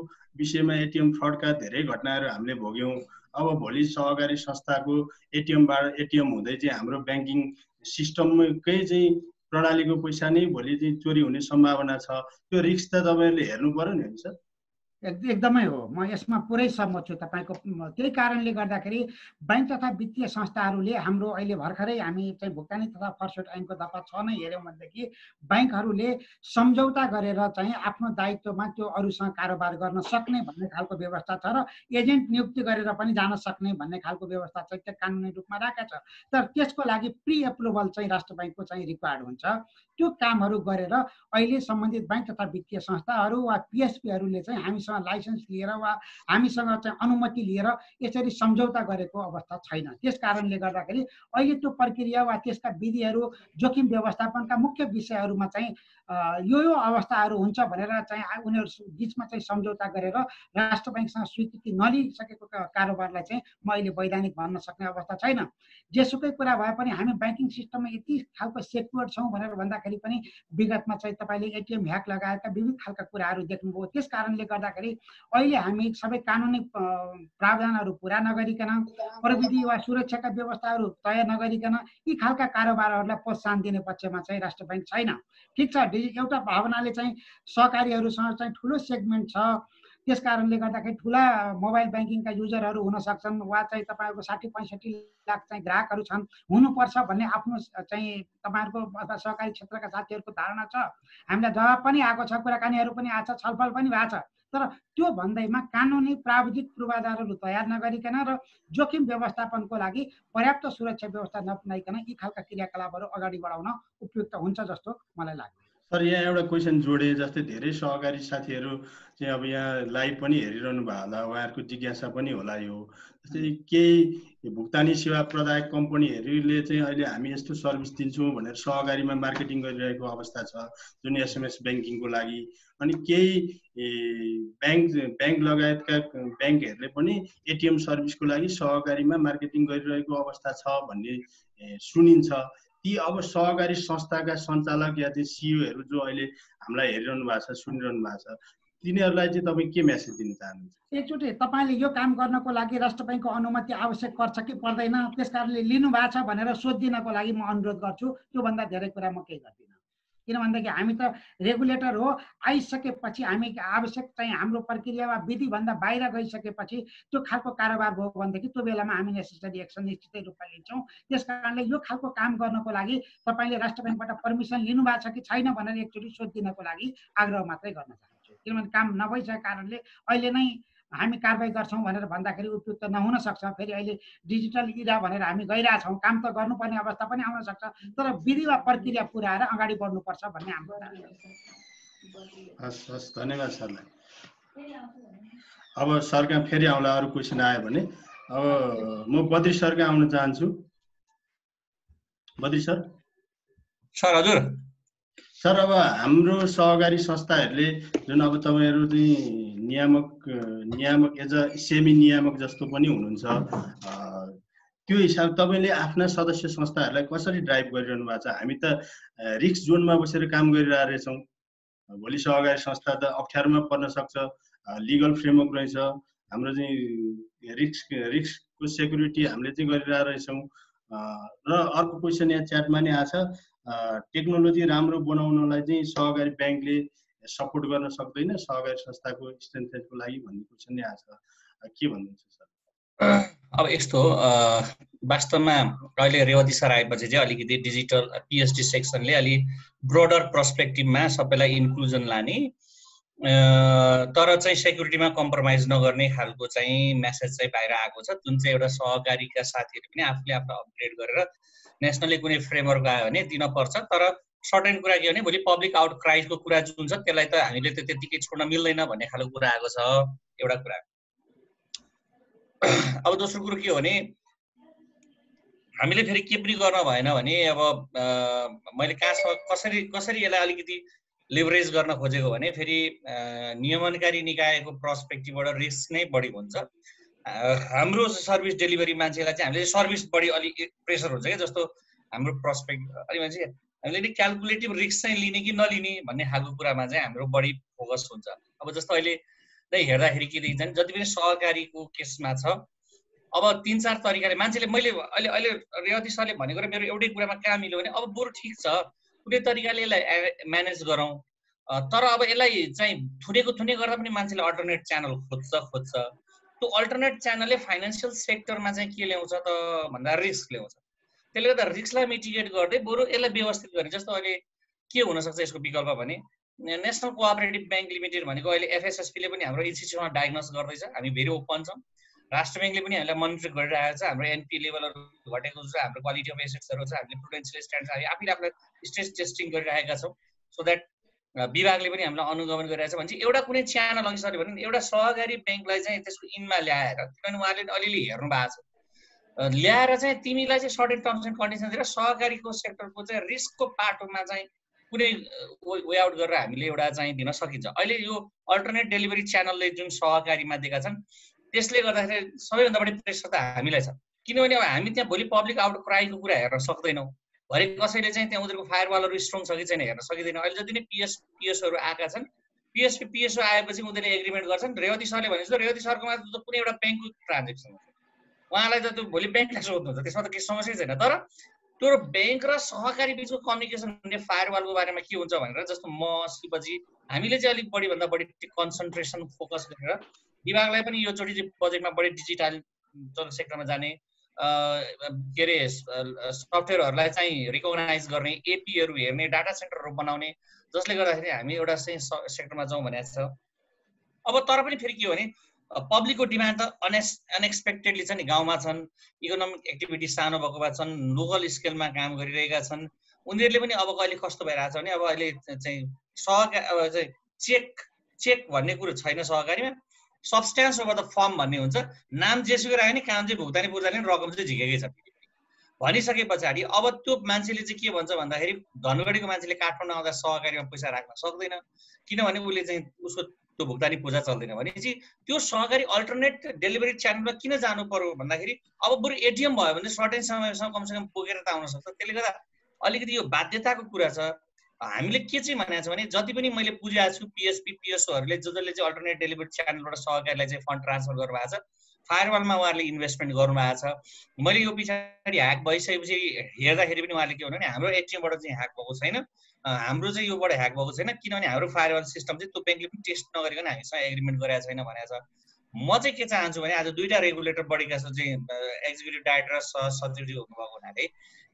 विषयमा एटिएम फ्रडका धेरै घटनाहरू हामीले भोग्यौँ। अब भोलि सहकारी संस्थाको एटिएम हुँदै चाहिँ हाम्रो ब्याङ्किङ सिस्टमकै चाहिँ प्रणालीको पैसा नै भोलि चाहिँ चोरी हुने सम्भावना छ। त्यो रिस्क त तपाईँहरूले हेर्नु पर्यो नि सर। एकदमै हो, म यसमा पुरै सहमत छु तपाईँको। त्यही कारणले गर्दाखेरि ब्याङ्क तथा वित्तीय संस्थाहरूले हाम्रो अहिले भर्खरै हामी चाहिँ भुक्तानी तथा फर्सट ऐनको दफा 6 नै हेऱ्यौँ भनेदेखि ब्याङ्कहरूले सम्झौता गरेर चाहिँ आफ्नो दायित्वमा त्यो अरूसँग कारोबार गर्न सक्ने भन्ने खालको व्यवस्था छ र एजेन्ट नियुक्ति गरेर पनि जान सक्ने भन्ने खालको व्यवस्था चाहिँ त्यो कानुनी रूपमा राखेको छ। तर त्यसको लागि प्री एप्रुभल चाहिँ राष्ट्र ब्याङ्कको चाहिँ रिक्वायर्ड हुन्छ। त्यो कामहरू गरेर अहिले सम्बन्धित ब्याङ्क तथा वित्तीय संस्थाहरू वा पिएसपीहरूले चाहिँ हामीसँग लाइसेन्स लिएर वा हामीसँग चाहिँ अनुमति लिएर यसरी सम्झौता गरेको अवस्था छैन। त्यस कारणले गर्दाखेरि अहिले त्यो प्रक्रिया वा त्यसका विधिहरू, जोखिम व्यवस्थापनका मुख्य विषयहरूमा चाहिँ यो अवस्थाहरू हुन्छ भनेर चाहिँ उनीहरू बिचमा चाहिँ सम्झौता गरेर राष्ट्र ब्याङ्कसँग स्वीकृति नलिइसकेको कारोबारलाई चाहिँ म अहिले वैधानिक भन्न सक्ने अवस्था छैन। जेसुकै कुरा भए पनि हामी ब्याङ्किङ सिस्टममा यति खालको सेक्युर छौँ भनेर भन्दाखेरि पनि विगतमा चाहिँ तपाईँले एटिएम ह्याक लगायतका विविध खालका कुराहरू देख्नुभयो। त्यस कारणले गर्दाखेरि अहिले हामी सबै कानुनी प्रावधानहरू पुरा नगरिकन, प्रविधि वा सुरक्षाका व्यवस्थाहरू तय नगरिकन यी खालका कारोबारहरूलाई प्रोत्साहन दिने पक्षमा चाहिँ राष्ट्र ब्याङ्क छैन। ठिक छ, एउटा भावनाले चाहिँ सहकारीहरूसँग चाहिँ ठुलो सेगमेन्ट छ, त्यस कारणले गर्दाखेरि ठुला मोबाइल ब्याङ्किङका युजरहरू हुन सक्छन् वा चाहिँ तपाईँहरूको 60-65 लाख चाहिँ ग्राहकहरू छन्, हुनुपर्छ भन्ने आफ्नो चाहिँ तपाईँहरूको अथवा सहकारी क्षेत्रका साथीहरूको धारणा छ। हामीलाई जवाब पनि आएको छ, कुराकानीहरू पनि आएको छ, छलफल पनि भएको छ। तर त्यो भन्दैमा कानुनी प्राविधिक पूर्वाधारहरू तयार नगरिकन र जोखिम व्यवस्थापनको लागि पर्याप्त सुरक्षा व्यवस्था नअपनाइकन यी खालका क्रियाकलापहरू अगाडि बढाउन उपयुक्त हुन्छ जस्तो मलाई लाग्छ। सर, यहाँ एउटा क्वेसन जोडे, जस्तै धेरै सहकारी साथीहरू चाहिँ अब यहाँ लाइभ पनि हेरिरहनु भयो होला, उहाँहरूको जिज्ञासा पनि होला यो। जस्तै केही भुक्तानी सेवा प्रदायक कम्पनीहरूले चाहिँ अहिले हामी यस्तो सर्भिस दिन्छौँ भनेर सहकारीमा मार्केटिङ गरिरहेको अवस्था छ, जुन एसएमएस ब्याङ्किङको लागि। अनि केही ब्याङ्क लगायतका ब्याङ्कहरूले पनि एटिएम सर्भिसको लागि सहकारीमा मार्केटिङ गरिरहेको अवस्था छ भन्ने सुनिन्छ। ती अब सहकारी संस्थाका सञ्चालक या चाहिँ सिइओहरू जो अहिले हामीलाई हेरिरहनु भएको छ, सुनिरहनु भएको छ, तिनीहरूलाई चाहिँ तपाईँ के मेसेज दिन चाहनुहुन्छ? एकचोटि तपाईँले यो काम गर्नको लागि राष्ट्र बैङ्कको अनुमति आवश्यक पर्छ कि पर्दैन, त्यस कारणले लिनु भएको छ भनेर सोधिदिनको लागि म अनुरोध गर्छु। त्योभन्दा धेरै कुरा म केही गर्दिनँ। किनभनेदेखि हामी त रेगुलेटर हो, आइसकेपछि हामी आवश्यक चाहिँ हाम्रो प्रक्रिया वा विधिभन्दा बाहिर गइसकेपछि त्यो खालको कारोबार भयो भनेदेखि त्यो बेलामा हामी नेसेसरी एक्सन निश्चितै रूपमा लिन्छौँ। त्यस कारणले यो खालको काम गर्नको लागि तपाईँले राष्ट्र बैङ्कबाट पर्मिसन लिनु भएको छ कि छैन भनेर एकचोटि सोधिदिनको लागि आग्रह मात्रै गर्न चाहन्छु। किनभने काम नभइसकेको कारणले अहिले नै हामी कारबाही गर्छौँ भनेर भन्दाखेरि उपयुक्त नहुन सक्छ। फेरि अहिले डिजिटल इरा भनेर हामी गइरहेछौँ, काम त गर्नुपर्ने अवस्था पनि आउन सक्छ, तर विधि वा प्रक्रिया पुऱ्याएर अगाडि बढ्नुपर्छ भन्ने हाम्रो धारणा छ। हस् हस्, धन्यवाद सरलाई। अब सरका फेरि आउँला अरू क्वेसन आयो भने। अब म बद्री सरका आउन चाहन्छु। बद्री सर। सर हजुर। सर, अब हाम्रो सहकारी संस्थाहरूले जुन अब तपाईँहरू चाहिँ नियामक एज अ सेमी नियामक जस्तो पनि हुनुहुन्छ, त्यो हिसाब तपाईँले आफ्ना सदस्य संस्थाहरूलाई कसरी ड्राइभ गरिरहनु भएको छ? हामी त रिस्क जोनमा बसेर काम गरिरहेछौँ। भोलि सहकारी संस्था त अप्ठ्यारोमा पर्न सक्छ, लिगल फ्रेमवर्क रहेछ, हाम्रो चाहिँ रिस्कको सेक्युरिटी हामीले चाहिँ गरिरहेछौँ। र अर्को क्वेसन यहाँ च्याटमा नै आछ, टेक्नोलोजी राम्रो बनाउनलाई चाहिँ सहकारी ब्याङ्कले सपोर्ट गर्न सक्दैन सहकारी संस्थाको स्ट्रेन्थको लागि भन्ने क्वेसन नै आछ, के भन्नुहुन्छ सर? अब यस्तो हो, वास्तवमा अहिले रेवती सर आएपछि चाहिँ अलिकति डिजिटल पिएचडी सेक्सनले अलि ब्रोडर पर्सपेक्टिभमा सबैलाई इन्क्लुजन लाने, तर चाहिँ सेक्युरिटीमा कम्प्रोमाइज नगर्ने खालको चाहिँ मेसेज चाहिँ बाहिर आएको छ, जुन चाहिँ एउटा सहकारीका साथीहरू पनि आफूले आफ्नो अपग्रेड गरेर नेसनली कुनै फ्रेमवर्क आयो भने दिन पर्छ। तर सर्टेन कुरा के भने भोलि पब्लिक आउटक्राइजको कुरा जुन छ त्यसलाई त हामीले त त्यतिकै छोड्न मिल्दैन भन्ने खालको कुरा आएको छ, एउटा कुरा। अब दोस्रो कुरो के हो भने हामीले फेरि के पनि गर्न भएन भने अब मैले कसरी यसलाई अलिकति लेभरेज गर्न खोजेको भने फेरि नियमनकारी निकायको पर्सपेक्टिभबाट रिस्क नै बढी हुन्छ। हाम्रो सर्भिस डेलिभरी मान्छेलाई चाहिँ हामीले सर्भिस बढी अलिक प्रेसर हुन्छ क्या, जस्तो हाम्रो पर्सपेक्टिभ अलि मान्छे हामीले नि क्यालकुलेटिभ रिस्क चाहिँ लिने कि नलिने भन्ने खालको कुरामा चाहिँ हाम्रो बढी फोकस हुन्छ। अब जस्तो अहिले नै हेर्दाखेरि के देखिन्छ भने जति पनि सहकारीको केसमा छ, अब 3-4 तरिकाले मान्छेले मैले अहिले रेवती सरले भनेको र मेरो एउटै कुरामा कहाँ मिल्यो भने अब बरु ठिक छ कुनै तरिकाले यसलाई म्यानेज गरौँ, तर अब यसलाई चाहिँ थुने गर्दा पनि मान्छेले अल्टरनेट च्यानल खोज्छ। त्यो अल्टरनेट च्यानलले फाइनेन्सियल सेक्टरमा चाहिँ के ल्याउँछ त भन्दा रिस्क ल्याउँछ। त्यसले गर्दा रिस्कलाई मिटिगेट गर्दै बरु यसलाई व्यवस्थित गर्ने। जस्तो अहिले के हुनसक्छ यसको विकल्प भने नेसनल कोअपरेटिभ ब्याङ्क लिमिटेड भनेको अहिले एफएसएसपीले पनि हाम्रो इन्स्टिट्युसनमा डायग्नोस गर्दैछ, हामी भेरी ओपन छौँ। राष्ट्र ब्याङ्कले पनि हामीलाई मोनिटर गरिरहेको छ, हाम्रो एनपी लेभलहरू घटेको छ, हाम्रो क्वालिटी अफ एसेट्सहरू छ, हामीले प्रुडेन्सियल स्ट्यान्डर्ड आफैले आफूलाई स्ट्रेस टेस्टिङ गरिरहेका छौँ, सो द्याट विभागले पनि हामीलाई अनुगमन गरिरहेको छ भने चाहिँ एउटा कुनै च्यानल अघि सर भने एउटा सहकारी ब्याङ्कलाई चाहिँ त्यसको इनमा ल्याएर, किनभने उहाँले अलिअलि हेर्नु भएको छ, ल्याएर चाहिँ तिमीलाई चाहिँ सर्टेन टर्म्स एन्ड कन्डिसन दिएर सहकारीको सेक्टरको चाहिँ रिस्कको पाटोमा चाहिँ कुनै वे आउट गरेर हामीले एउटा चाहिँ दिन सकिन्छ। अहिले यो अल्टरनेट डेलिभरी च्यानलले जुन सहकारीमा दिएका छन् त्यसले गर्दाखेरि सबैभन्दा बढी प्रेसर त हामीलाई छ, किनभने अब हामी त्यहाँ भोलि पब्लिक आउटक्राईको कुरा हेर्न सक्दैनौँ। भरे कसैले चाहिँ त्यहाँ उनीहरूको फायरवालहरू स्ट्रङ छ कि छैन हेर्न सकिँदैन। अहिले जति नै पिएसओहरू आएका छन्, पिएसओ आएपछि उनीहरूले एग्रिमेन्ट गर्छन्। रेवती सरले भने जस्तो रेवती सरकोमा त कुनै एउटा ब्याङ्कको ट्रान्जेक्सन हुन्छ, उहाँलाई त त्यो भोलि ब्याङ्कलाई सोध्नुहुन्छ, त्यसमा त केही समस्या छैन। तर त्यो ब्याङ्क र सहकारी बिचको कम्युनिकेसन हुने फायरवालको बारेमा के हुन्छ भनेर जस्तो म शिवजी हामीले चाहिँ अलिक बढीभन्दा बढी कन्सन्ट्रेसन फोकस गरेर विभागलाई पनि यो चोटि चाहिँ बजेटमा बढी डिजिटल सेक्टरमा जाने, के अरे सफ्टवेयरहरूलाई चाहिँ रिकगनाइज गर्ने, एपीहरू हेर्ने, डाटा सेन्टरहरू बनाउने, जसले गर्दाखेरि हामी एउटा चाहिँ सेक्टरमा जाउँ भनेको छ। अब तर पनि फेरि के हो भने पब्लिकको डिमान्ड त अनएक्सपेक्टेडली छ नि, गाउँमा छन्, इकोनोमिक एक्टिभिटी सानो भएको भए छन्, लोकल स्केलमा काम गरिरहेका छन्, उनीहरूले पनि अब कहिले कस्तो भइरहेछ भने अब अहिले चाहिँ चेक भन्ने कुरो छैन सहकारीमा, सब्सटेन्स ओभर द फर्म भन्ने हुन्छ, नाम जेसुकै राख्यो नि काम चाहिँ भुक्तानी पूर्जानी रकम चाहिँ झिकेकै छ भनिसके पछाडि अब त्यो मान्छेले चाहिँ के भन्छ भन्दाखेरि धनगढीको मान्छेले काठमाडौँ आउँदा सहकारीमा पैसा राख्न सक्दैन, किनभने उसले चाहिँ उसको त्यो भुक्तानी पूजा चल्दैन भनेपछि त्यो सहकारी अल्टरनेट डेलिभरी च्यानलमा किन जानु पर्यो भन्दाखेरि अब बरु एटिएम भयो भने सर्टेन समयसम्म कमसेकम पुगेर त आउन सक्छ। त्यसले गर्दा अलिकति यो बाध्यताको कुरा छ। हामीले के चाहिँ भनेको छ भने जति पनि मैले बुझाएको छु पिएसपी पिएसओहरूले जसले चाहिँ अल्टरनेट डेलिभरी च्यानलबाट सहकारीलाई चाहिँ फन्ड ट्रान्सफर गर्नुभएको छ, फायरवालमा उहाँहरूले इन्भेस्टमेन्ट गर्नुभएको छ। मैले यो पछाडि ह्याक भइसकेपछि हेर्दाखेरि पनि उहाँले के भन्नु भने हाम्रो एटिएमबाट चाहिँ ह्याक भएको छैन, हाम्रो चाहिँ योबाट ह्याक भएको छैन, किनभने हाम्रो फायरवाल सिस्टम चाहिँ त्यो ब्याङ्कले पनि टेस्ट नगरिकन हामीसँग एग्रिमेन्ट गरेको छैन भनेको छ। म चाहिँ के चाहन्छु भने आज दुईवटा रेगुलेटर बढेका छ चाहिँ एक्जिक्युटिभ डाइरेक्टर र सचिवजी हुनुभएको हुनाले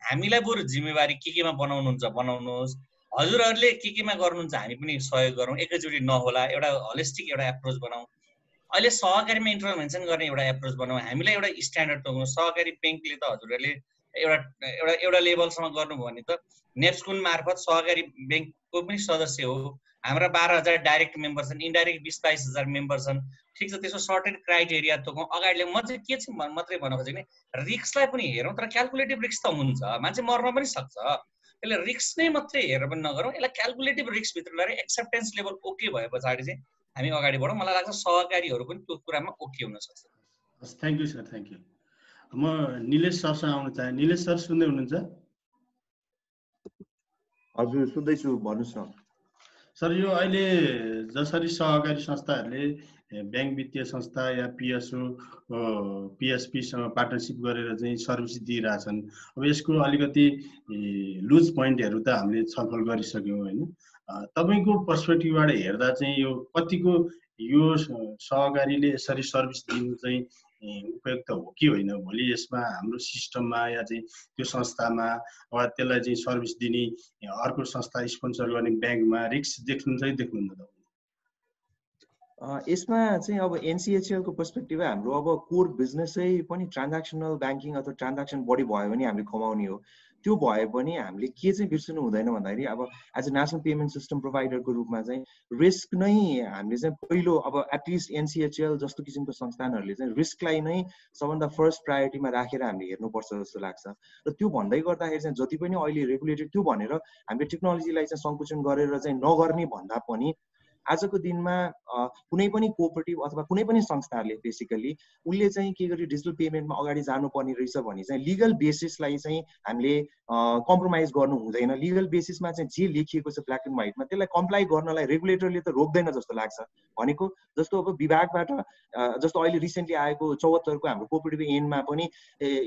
हामीलाई बरु जिम्मेवारी केमा बनाउनुहुन्छ बनाउनुहोस्, हजुरहरूले केमा गर्नुहुन्छ हामी पनि सहयोग गरौँ, एकैचोटि नहोला, एउटा होलिस्टिक एउटा एप्रोच बनाऊ। अहिले सहकारीमा इन्टरभेन्सन गर्ने एउटा एप्रोच बनाऊ, हामीलाई एउटा स्ट्यान्डर्ड तोक्नु। सहकारी ब्याङ्कले त हजुरहरूले एउटा लेभलसम्म गर्नुभयो भने त नेप्सकुन मार्फत सहकारी ब्याङ्कको पनि सदस्य हो, हाम्रा 12,000 डाइरेक्ट मेम्बर छन्, इन्डाइरेक्ट 20-22,000 मेम्बर छन्, ठिक छ। त्यसको सर्टेन क्राइटेरिया तोकौँ अगाडि। म चाहिँ के चाहिँ मात्रै भन्न खोजेको भने रिस्कलाई पनि हेरौँ, तर क्यालकुलेटिभ रिस्क त हुन्छ, मान्छे मर्न पनि सक्छ। त्यसले रिस्क नै मात्रै हेरेर पनि नगरौँ, यसलाई क्यालकुलेटिभ रिस्कभित्र ल्याएर एक्सेप्टेन्स लेभल ओके भए पछाडि चाहिँ हामी अगाडि बढौँ। मलाई लाग्छ सहकारीहरू पनि त्यो कुरामा ओके हुन सक्छ। Thank you sir, thank you. म निलेश सरसँग आउन चाहे। निलेश सर सुन्दै हुनुहुन्छ? हजुर सुन्दैछु, भन्नुहोस् न। सर यो अहिले जसरी सहकारी संस्थाहरूले ब्याङ्क वित्तीय संस्था या पिएसओ पिएसपीसँग पार्टनरसिप गरेर चाहिँ सर्भिस दिइरहेछन्, अब यसको अलिकति लुज पोइन्टहरू त हामीले छलफल गरिसक्यौँ होइन। तपाईँको पर्सपेक्टिभबाट हेर्दा चाहिँ यो कतिको यो सहकारीले यसरी सर्भिस दिनु चाहिँ उपयुक्त हो कि होइन? भोलि यसमा हाम्रो सिस्टममा या चाहिँ त्यो संस्थामा वा त्यसलाई चाहिँ सर्भिस दिने अर्को संस्था स्पोन्सर गर्ने ब्याङ्कमा रिस्क देख्नुहुन्छ कि देख्नुहुन्न? यसमा चाहिँ अब एनसिएचएलको पर्सपेक्टिभ हाम्रो अब कोर बिजनेसै पनि ट्रान्ज्याक्सनल ब्याङ्किङ अथवा ट्रान्ज्याक्सन बढी भयो भने हामीले कमाउने हो। त्यो भए पनि हामीले के चाहिँ बिर्सनु हुँदैन भन्दाखेरि अब as a national payment system प्रोभाइडरको रूपमा चाहिँ रिस्क नै हामीले चाहिँ पहिलो अब एटलिस्ट एनसिएचएल जस्तो किसिमको संस्थानहरूले चाहिँ रिस्कलाई नै सबभन्दा फर्स्ट प्रायोरिटीमा राखेर हामीले हेर्नुपर्छ जस्तो लाग्छ। र त्यो भन्दै गर्दाखेरि चाहिँ जति पनि अहिले रेगुलेटेड त्यो भनेर हामीले टेक्नोलोजीलाई चाहिँ सङ्कुचन गरेर चाहिँ नगर्ने भन्दा पनि आजको दिनमा कुनै पनि कोअपरेटिभ अथवा कुनै पनि संस्थाहरूले बेसिकली उसले चाहिँ के गरी डिजिटल पेमेन्टमा अगाडि जानुपर्ने रहेछ भने चाहिँ लिगल बेसिसलाई चाहिँ हामीले कम्प्रोमाइज गर्नु हुँदैन। लिगल बेसिसमा चाहिँ जे लेखिएको छ ब्ल्याक एन्ड व्हाइटमा त्यसलाई कम्प्लाई गर्नलाई रेगुलेटरले त रोक्दैन जस्तो लाग्छ। भनेको जस्तो अब विभागबाट जस्तो अहिले रिसेन्टली आएको 74 को हाम्रो कोअपरेटिभ एन्डमा पनि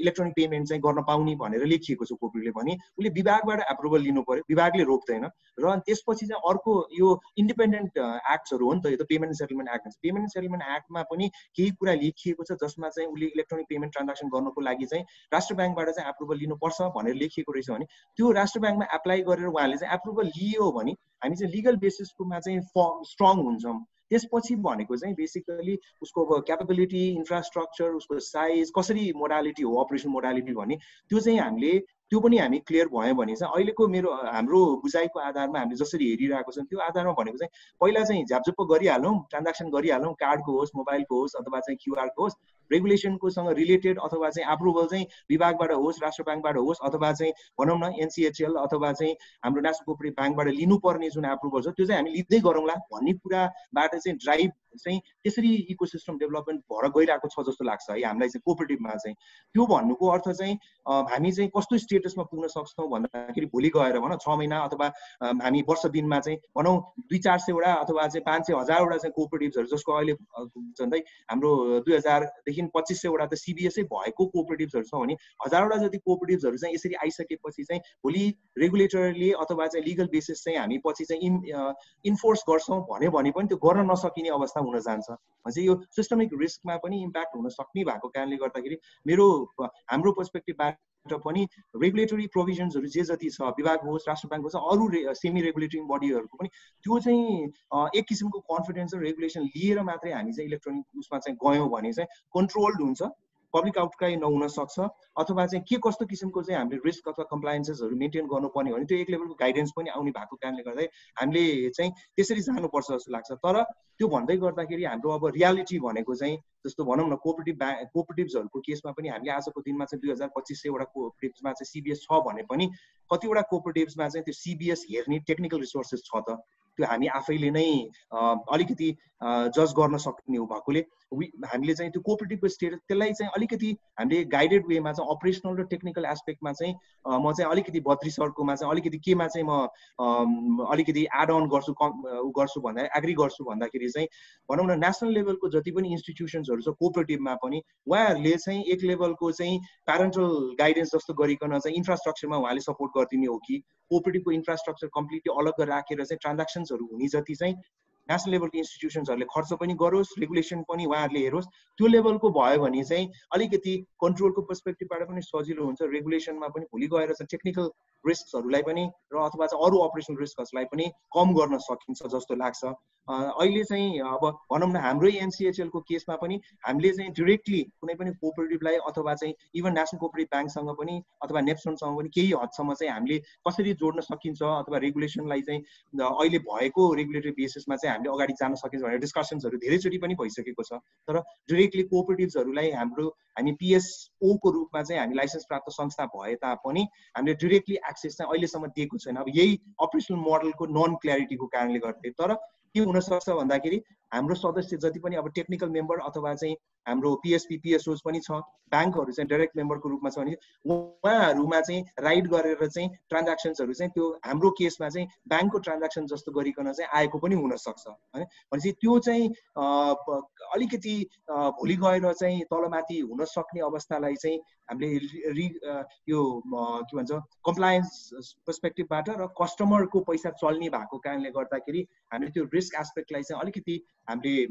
इलेक्ट्रोनिक पेमेन्ट चाहिँ गर्न पाउने भनेर लेखिएको छ कोअपरेटिभले भने उसले विभागबाट एप्रुभल लिनु पर्यो, विभागले रोक्दैन। र त्यसपछि चाहिँ अर्को यो इन्डिपेन्डेन्ट एक्ट्सहरू हो नि त, यो त payment settlement act. Payment settlement एक्टमा पनि केही कुरा लेखिएको छ जसमा चाहिँ उसले इलेक्ट्रोनिक पेमेन्ट ट्रान्ज्याक्सन गर्नको लागि चाहिँ राष्ट्र ब्याङ्कबाट चाहिँ एप्रुभल लिनुपर्छ भनेर लेखिएको रहेछ भने त्यो राष्ट्र ब्याङ्कमा एप्लाई गरेर उहाँले चाहिँ एप्रुभल लियो भने हामी चाहिँ लिगल बेसिसकोमा चाहिँ स्ट्रङ हुन्छौँ। त्यसपछि भनेको चाहिँ बेसिकली उसको अब क्यापेबिलिटी, इन्फ्रास्ट्रक्चर, उसको साइज, कसरी मोडालिटी हो अपरेसन मोडालिटी भन्ने त्यो चाहिँ हामीले त्यो पनि हामी क्लियर भयो भने चाहिँ अहिलेको हाम्रो बुझाइको आधारमा हामीले जसरी हेरिरहेको छौँ त्यो आधारमा भनेको चाहिँ पहिला चाहिँ झ्यापझुप्प गरिहालौँ, ट्रान्ज्याक्सन गरिहालौँ, कार्डको होस्, मोबाइलको होस् अथवा चाहिँ क्युआरको होस्, रेगुलेसनकोसँग रिलेटेड अथवा चाहिँ एप्रुभल चाहिँ विभागबाट होस्, राष्ट्र ब्याङ्कबाट होस् अथवा चाहिँ भनौँ न एनसिएचएल अथवा चाहिँ हाम्रो नेसनल कोअपरेटिभ ब्याङ्कबाट लिनुपर्ने जुन एप्रुभल छ त्यो चाहिँ हामी लिँदै गरौँला भन्ने कुराबाट चाहिँ ड्राइभ चाहिँ त्यसरी इकोसिस्टम डेभलपमेन्ट भएर गइरहेको छ जस्तो लाग्छ है हामीलाई चाहिँ कोअपरेटिभमा चाहिँ। त्यो भन्नुको अर्थ चाहिँ हामी चाहिँ कस्तो स्टेटसमा पुग्न सक्छौँ भन्दाखेरि भोलि गएर भनौँ 6 महिना अथवा हामी वर्ष दिनमा चाहिँ भनौँ 200-400 वटा अथवा चाहिँ 500-1000 वटा चाहिँ कोअपरेटिभ्सहरू जसको अहिले झन्डै हाम्रो 2000देखि 2500 वटा त सिबिएसै भएको कोअपरेटिभ्सहरू छ भने 1000 वटा जति कोअपरेटिभ्सहरू चाहिँ यसरी आइसकेपछि चाहिँ भोलि रेगुलेटरले अथवा चाहिँ लिगल बेसिस चाहिँ हामी पछि चाहिँ इन्फोर्स गर्छौँ भन्यो भने पनि त्यो गर्न नसकिने अवस्था हुन जान्छ। चाहिँ यो सिस्टमिक रिस्कमा पनि इम्प्याक्ट हुन सक्ने भएको कारणले गर्दाखेरि हाम्रो पर्सपेक्टिभबाट पनि रेगुलेटरी प्रोभिजन्सहरू जे जति छ विभाग होस्, राष्ट्र ब्याङ्क होस्, अरू सेमी रेगुलेटरी बडीहरूको पनि त्यो चाहिँ एक किसिमको कन्फिडेन्स र रेगुलेसन लिएर मात्रै हामी चाहिँ इलेक्ट्रोनिक उसमा चाहिँ गयौँ भने चाहिँ कन्ट्रोल्ड हुन्छ, पब्लिक आउटक्राई नहुन सक्छ अथवा चाहिँ के कस्तो किसिमको चाहिँ हामीले रिस्क अथवा कम्प्लायन्सेसहरू मेन्टेन गर्नुपर्ने भने त्यो एक लेभलको गाइडेन्स पनि आउने भएको कारणले गर्दा हामीले चाहिँ त्यसरी जानुपर्छ जस्तो लाग्छ। तर त्यो भन्दै गर्दाखेरि हाम्रो अब रियालिटी भनेको चाहिँ जस्तो भनौँ न कोअपरेटिभ्सहरूको केसमा पनि हामीले आजको दिनमा चाहिँ 2500 वटा कोअपरेटिभ्समा चाहिँ सिबिएस छ भने पनि कतिवटा कोअपरेटिभ्समा चाहिँ त्यो सिबिएस हेर्ने टेक्निकल रिसोर्सेस छ त त्यो हामी आफैले नै अलिकति जज गर्न सक्ने हो भएकोले हामीले चाहिँ त्यो कोअपरेटिभको स्टेटस त्यसलाई चाहिँ अलिकति हामीले गाइडेड वेमा चाहिँ अपरेसनल र टेक्निकल एस्पेक्टमा चाहिँ म चाहिँ अलिकति 32 सरकोमा चाहिँ अलिकति केमा चाहिँ म अलिकति एड अन गर्छु भन्दा एग्री गर्छु भन्दाखेरि चाहिँ भनौँ न नेसनल लेभलको जति पनि इन्स्टिट्युसन्सहरू छ कोअपरेटिभमा पनि उहाँहरूले चाहिँ एक लेभलको चाहिँ प्यारेन्टल गाइडेन्स जस्तो गरिकन चाहिँ इन्फ्रास्ट्रक्चरमा उहाँले सपोर्ट गरिदिने हो कि कोअपरेटिभको इन्फ्रास्ट्रक्चर कम्प्लिटली अलग राखेर चाहिँ ट्रान्ज्याक्सन्सहरू हुने जति चाहिँ नेसनल लेभलको इन्स्टिट्युसन्सहरूले खर्च पनि गरोस् रेगुलेसन पनि उहाँहरूले हेरोस् त्यो लेभलको भयो भने चाहिँ अलिकति कन्ट्रोलको पर्सपेक्टिभबाट पनि सजिलो हुन्छ रेगुलेसनमा पनि भोलि गएर चाहिँ टेक्निकल रिस्कहरूलाई पनि र अथवा चाहिँ अरू अपरेसनल रिस्कहरूलाई पनि कम गर्न सकिन्छ जस्तो लाग्छ अहिले चाहिँ अब भनौँ न हाम्रै एनसिएचएलको केसमा पनि हामीले चाहिँ डिरेक्टली कुनै पनि कोअपरेटिभलाई अथवा चाहिँ इभन नेसनल कोअपरेटिभ ब्याङ्कसँग पनि अथवा नेप्सनसँग पनि केही हदसम्म चाहिँ हामीले कसरी जोड्न सकिन्छ अथवा रेगुलेसनलाई चाहिँ अहिले भएको रेगुलेटरी बेसिसमा चाहिँ हामीले अगाडि जान सकिन्छ भनेर डिस्कसन्सहरू धेरैचोटि पनि भइसकेको छ तर डिरेक्टली कोअपरेटिभ्सहरूलाई हामी पिएसओको रूपमा चाहिँ हामी लाइसेन्स प्राप्त संस्था भए तापनि हामीले डिरेक्टली एक्सेस चाहिँ अहिलेसम्म दिएको छैन अब यही अपरेसनल मोडलको नन क्ल्यारिटीको कारणले गर्दै तर के हुन सक्छ भन्दाखेरि हाम्रो सदस्य जति पनि अब टेक्निकल मेम्बर अथवा चाहिँ हाम्रो पिएसपी पिएसओज पनि छ ब्याङ्कहरू चाहिँ डाइरेक्ट मेम्बरको रूपमा छ भने उहाँहरूमा चाहिँ राइड गरेर चाहिँ ट्रान्ज्याक्सन्सहरू चाहिँ त्यो हाम्रो केसमा चाहिँ ब्याङ्कको ट्रान्ज्याक्सन जस्तो गरिकन चाहिँ आएको पनि हुनसक्छ है भनेपछि त्यो चाहिँ अलिकति भोलि गएर चाहिँ तलमाथि हुन सक्ने अवस्थालाई चाहिँ हामीले यो के भन्छ कम्प्लायन्स पर्सपेक्टिभबाट र कस्टमरको पैसा चल्ने भएको कारणले गर्दाखेरि हामीले त्यो रिस्क एस्पेक्टलाई चाहिँ अलिकति हामीले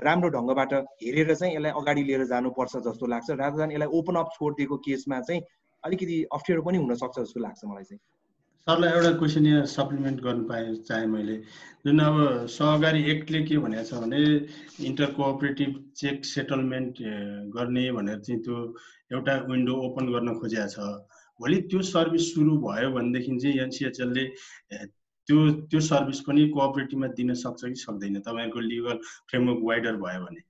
राम्रो ढङ्गबाट हेरेर चाहिँ यसलाई अगाडि लिएर जानुपर्छ जस्तो लाग्छ रादर देन यसलाई ओपन अप छोडिदिएको केसमा चाहिँ अलिकति अप्ठ्यारो पनि हुन सक्छ जस्तो लाग्छ मलाई चाहिँ सरलाई एउटा क्वेसन यहाँ सप्लिमेन्ट गर्न चाहे मैले जुन अब सहकारी एक्टले के भनेको छ भने इन्टर कोअपरेटिभ चेक सेटलमेन्ट गर्ने भनेर चाहिँ त्यो एउटा विन्डो ओपन गर्न खोजेको छ भोलि त्यो सर्भिस सुरु भयो भनेदेखि चाहिँ एनसिएचएलले त्यो सर्भिस पनि कोअपरेटिभमा दिन सक्छ कि सक्दैन तपाईहरुको लिगल फ्रेमवर्क वाइडर भयो भने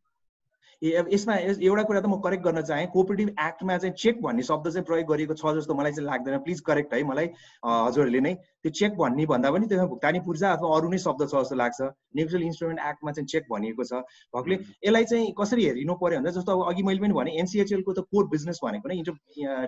यसमा एउटा कुरा त म करेक्ट गर्न चाहे कोअपरेटिभ एक्टमा चाहिँ चेक भन्ने शब्द चाहिँ प्रयोग गरिएको छ जस्तो मलाई चाहिँ लाग्दैन प्लिज करेक्ट है मलाई हजुरहरूले नै त्यो चेक भन्ने भन्दा पनि त्यसमा भुक्तानी पूर्जा अथवा अरू नै शब्द छ जस्तो लाग्छ नेगोसिएबल इन्स्ट्रुमेन्ट एक्टमा चाहिँ चेक भनिएको छ भएकोले यसलाई चाहिँ कसरी हेरिनु पर्यो भन्दा जस्तो अब अघि मैले पनि भने एनसिएचएलको त कोर बिजनेस भनेको नै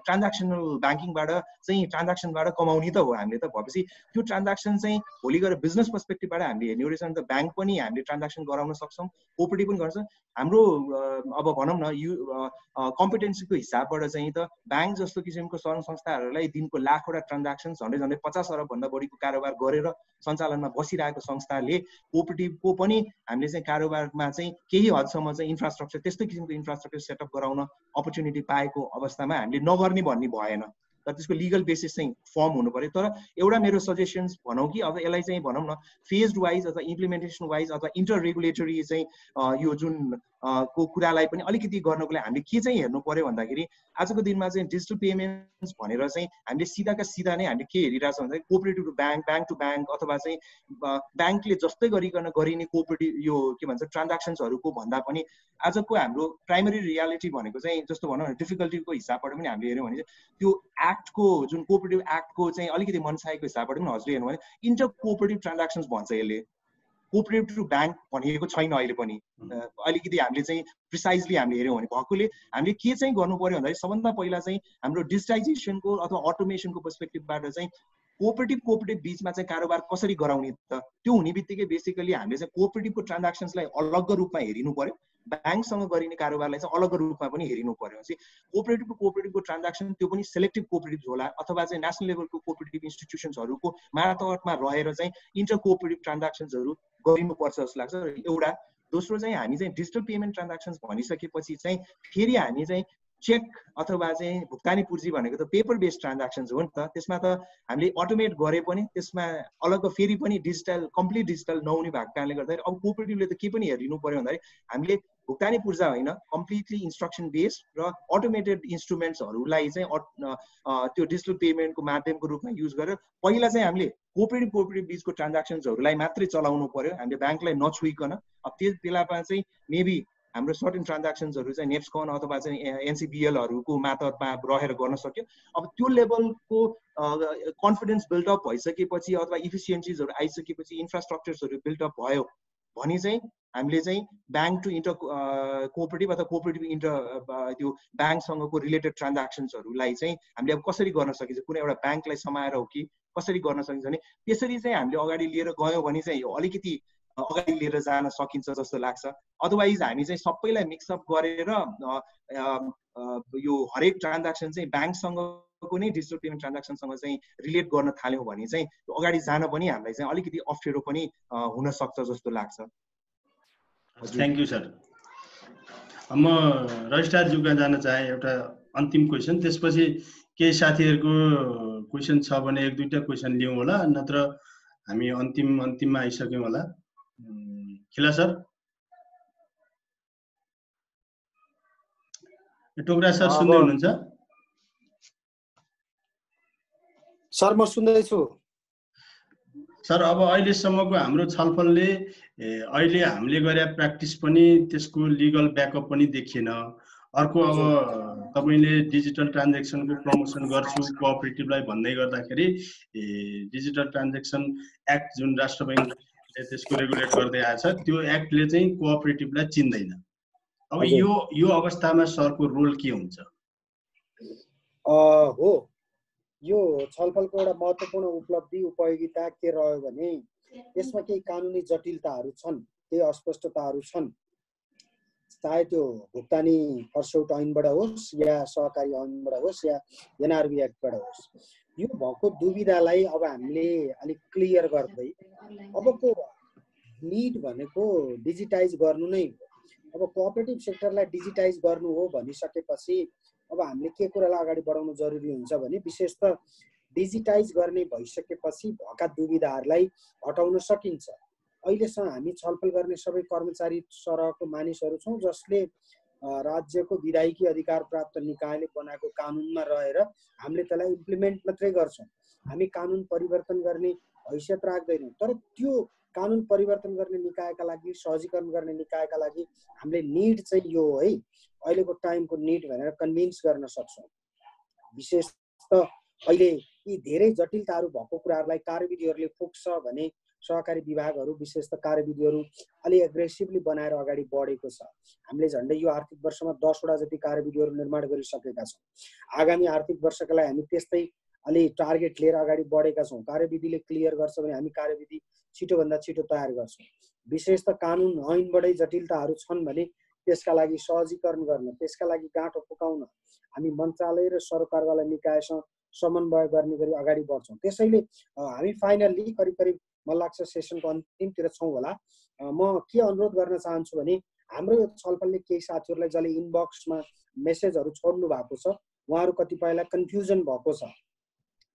ट्रान्ज्याक्सनल ब्याङ्किङबाट चाहिँ ट्रान्ज्याक्सनबाट कमाउने त हो हामीले त भएपछि त्यो ट्रान्ज्याक्सन चाहिँ भोलि गएर बिजनेस पर्सपेक्टिभबाट हामीले हेर्ने हो रहेछ भने त ब्याङ्क पनि हामीले ट्रान्ज्याक्सन गराउन सक्छौँ कोअपरेटिभ पनि गर्छ हाम्रो अब भनौँ न कम्पिटेन्सीको हिसाबबाट चाहिँ त ब्याङ्क जस्तो किसिमको सङ्घ संस्थाहरूलाई दिनको लाखवटा ट्रान्ज्याक्सन झन्डै 50 अरबभन्दा बढीको कारोबार गरेर सञ्चालनमा बसिरहेको संस्थाले कोअपरेटिभको पनि हामीले चाहिँ कारोबारमा चाहिँ केही हदसम्म चाहिँ इन्फ्रास्ट्रक्चर त्यस्तै किसिमको इन्फ्रास्ट्रक्चर सेटअप गराउन अपर्च्युनिटी पाएको अवस्थामा हामीले नगर्ने भन्ने भएन तर त्यसको लिगल बेसिस चाहिँ फर्म हुनु पर्यो तर एउटा मेरो सजेसन्स भनौँ कि अब यसलाई चाहिँ भनौँ न फेज्ड वाइज अथवा इम्प्लिमेन्टेसन वाइज अथवा इन्टर रेगुलेटरी चाहिँ यो जुन को कुरालाई पनि अलिकति गर्नको लागि हामीले के चाहिँ हेर्नु पर्यो भन्दाखेरि आजको दिनमा चाहिँ डिजिटल पेमेन्ट्स भनेर चाहिँ हामीले सिधाका सिधा नै हामीले के हेरिरहेछौँ भन्दाखेरि cooperative to bank bank to bank अथवा चाहिँ ब्याङ्कले जस्तै गरिकन गरिने कोअपरेटिभ यो के भन्छ ट्रान्ज्याक्सन्सहरूको भन्दा पनि आजको हाम्रो प्राइमरी रियालिटी भनेको चाहिँ जस्तो भनौँ न डिफिकल्टीको हिसाबबाट पनि हामीले हेऱ्यौँ भने त्यो एक्टको जुन कोअपरेटिभ एक्टको चाहिँ अलिकति मनसायको हिसाबबाट पनि हजुरले हेर्नु भने इन्टर कोअपरेटिभ ट्रान्ज्याक्सन्स भन्छ यसले कोअपरेटिभ टु ब्याङ्क भनिएको छैन अहिले पनि अलिकति हामीले चाहिँ प्रिसाइजली हामीले हेऱ्यौँ भने भएकोले हामीले के चाहिँ गर्नु पर्यो भन्दाखेरि सबभन्दा पहिला चाहिँ हाम्रो डिजिटाइजेसनको अथवा अटोमेसनको पर्सपेक्टिभबाट चाहिँ कोअपरेटिभ बिचमा चाहिँ कारोबार कसरी गराउने त त्यो हुने बित्तिकै बेसिकली हामीले चाहिँ कोअपरेटिभको ट्रान्ज्याक्सन्सलाई अलग रूपमा हेरिनु पर्यो ब्याङ्कसँग गरिने कारोबारलाई चाहिँ अलग रूपमा पनि हेरिनु पर्यो चाहिँ कोअपरेटिभको ट्रान्ज्याक्सन त्यो पनि सेलेक्टिभ कोअपरेटिभ होला अथवा चाहिँ नेसनल लेभलको कोअपरेटिभ इन्स्टिट्युसन्सहरूको मार्फतमा रहेर चाहिँ इन्टर कोअपरेटिभ ट्रान्ज्याक्सन्सहरू गरिनुपर्छ जस्तो लाग्छ एउटा दोस्रो चाहिँ हामी चाहिँ डिजिटल पेमेन्ट ट्रान्ज्याक्सन्स भनिसकेपछि चाहिँ फेरि हामी चाहिँ चेक अथवा चाहिँ भुक्तानी पूर्जी भनेको त पेपर बेस्ड ट्रान्ज्याक्सन्स हो नि त त्यसमा त हामीले अटोमेट गरे पनि त्यसमा अलग फेरि पनि डिजिटल कम्प्लिट डिजिटल नहुने भएको कारणले गर्दाखेरि अब कोअपरेटिभले त के पनि हेरिनु पर्यो भन्दाखेरि हामीले भुक्तानी पूर्जा होइन कम्प्लिटली इन्स्ट्रक्सन बेस्ड र अटोमेटेड इन्स्ट्रुमेन्ट्सहरूलाई चाहिँ त्यो डिजिटल पेमेन्टको माध्यमको रूपमा युज गरेर पहिला चाहिँ हामीले कोअपरेटिभ बिचको ट्रान्ज्याक्सन्सहरूलाई मात्रै चलाउनु पर्यो हामीले ब्याङ्कलाई नछुइकन अब त्यस बेलामा चाहिँ मेबी हाम्रो सर्टेन ट्रान्ज्याक्सन्सहरू चाहिँ नेप्सकन अथवा चाहिँ एनसिबिएलहरूको मातहतमा रहेर गर्न सक्यो। अब त्यो लेभलको कन्फिडेन्स बिल्डअप भइसकेपछि अथवा इफिसियन्सिजहरू आइसकेपछि इन्फ्रास्ट्रक्चर्सहरू बिल्डअप भयो भने चाहिँ हामीले चाहिँ ब्याङ्क टु इन्टर कोअपरेटिभ अथवा कोअपरेटिभ इन्टर त्यो ब्याङ्कसँगको रिलेटेड ट्रान्ज्याक्सन्सहरूलाई चाहिँ हामीले अब कसरी गर्न सकिन्छ, कुनै एउटा ब्याङ्कलाई समाएर हो कि कसरी गर्न सकिन्छ भने त्यसरी चाहिँ हामीले अगाडि लिएर गयौँ भने चाहिँ यो अलिकति अगाडि लिएर जान सकिन्छ जस्तो लाग्छ। अदरवाइज हामी चाहिँ सबैलाई मिक्सअप गरेर यो हरेक ट्रान्ज्याक्सन चाहिँ ब्याङ्कसँगको नै डिजिटल पेमेन्ट ट्रान्ज्याक्सनसँग चाहिँ रिलेट गर्न थाल्यौँ भने चाहिँ अगाडि जान पनि हामीलाई चाहिँ अलिकति अप्ठ्यारो पनि हुन सक्छ जस्तो लाग्छ। Thank you sir. म रजिस्ट्रारज्यूका जान चाहे एउटा अन्तिम क्वेसन, त्यसपछि केही साथीहरूको क्वेसन छ भने एक दुईवटा क्वेसन लिउँ होला, नत्र हामी अन्तिममा आइसक्यौँ होला। खिला सर, टोकरा सर सुन्दै हुनुहुन्छ? सर म सुन्दैछु सर। अब अहिलेसम्मको हाम्रो छलफलले अहिले हामीले गरे प्र्याक्टिस पनि त्यसको लिगल ब्याकअप पनि देखिएन। अर्को अब तपाईँले डिजिटल ट्रान्जेक्सनको प्रमोसन गर्छु कोअपरेटिभलाई भन्दै गर्दाखेरि डिजिटल ट्रान्जेक्सन एक्ट जुन राष्ट्र ब्याङ्कले त्यसको रेगुलेट गर्दै आएछ त्यो एक्टले चाहिँ कोअपरेटिभलाई चिन्दैन। अब यो अवस्थामा सरको रोल के हुन्छ? हो, यो छलफलको एउटा महत्त्वपूर्ण उपलब्धि उपयोगिता के रह्यो भने यसमा केही कानुनी जटिलताहरू छन्, केही अस्पष्टताहरू छन्, चाहे त्यो भुक्तानी फर्स्यौट ऐनबाट होस् या सहकारी ऐनबाट होस् या एनआरबी एक्टबाट होस्। यो भएको दुविधालाई अब हामीले अलिक क्लियर गर्दै अबको निड भनेको डिजिटाइज गर्नु नै हो। अब कोअपरेटिभ सेक्टरलाई डिजिटाइज गर्नु हो भनिसकेपछि अब हामीले के कुरालाई अगाडि बढाउनु जरुरी हुन्छ भने विशेष त डिजिटाइज गर्ने भइसकेपछि भएका दुविधाहरूलाई हटाउन सकिन्छ। अहिलेसम्म हामी छलफल गर्ने सबै कर्मचारी सरहको मानिसहरू छौँ जसले राज्यको विधायिकी अधिकार प्राप्त निकायले बनाएको कानुनमा रहेर हामीले त्यसलाई इम्प्लिमेन्ट मात्रै गर्छौँ। हामी कानुन परिवर्तन गर्ने हैसियत राख्दैनौँ। तर त्यो कानुन परिवर्तन गर्ने निकायका लागि, सहजीकरण गर्ने निकायका लागि हामीले निड चाहिँ यो हो है, अहिलेको टाइमको निड भनेर कन्भिन्स गर्न सक्छौँ। विशेष त अहिले यी धेरै जटिलताहरू भएको कुराहरूलाई कार्यविधिहरूले पुग्छ भने सहकारी विभागहरू विशेष त कार्यविधिहरू अलि एग्रेसिभली बनाएर अगाडि बढेको छ। हामीले झन्डै यो आर्थिक वर्षमा 10 वटा जति कार्यविधिहरू निर्माण गरिसकेका छौँ। आगामी आर्थिक वर्षका लागि हामी त्यस्तै अलि टार्गेट लिएर अगाडि बढेका छौँ। कार्यविधिले क्लियर गर्छ भने हामी कार्यविधि छिटोभन्दा छिटो तयार गर्छौँ। विशेष त कानुन ऐनबाटै जटिलताहरू छन् भने त्यसका लागि सहजीकरण गर्न, त्यसका लागि गाँठो फुकाउन हामी मन्त्रालय र सरकारवाला निकायसँग समन्वय गर्ने गरी अगाडि बढ्छौँ। त्यसैले हामी फाइनल्ली करिब करिब मलाई लाग्छ सेसनको अन्तिमतिर छौँ होला। म के अनुरोध गर्न चाहन्छु भने हाम्रो यो छलफलले केही साथीहरूलाई जसले इनबक्समा मेसेजहरू छोड्नु भएको छ उहाँहरू कतिपयलाई कन्फ्युजन भएको छ।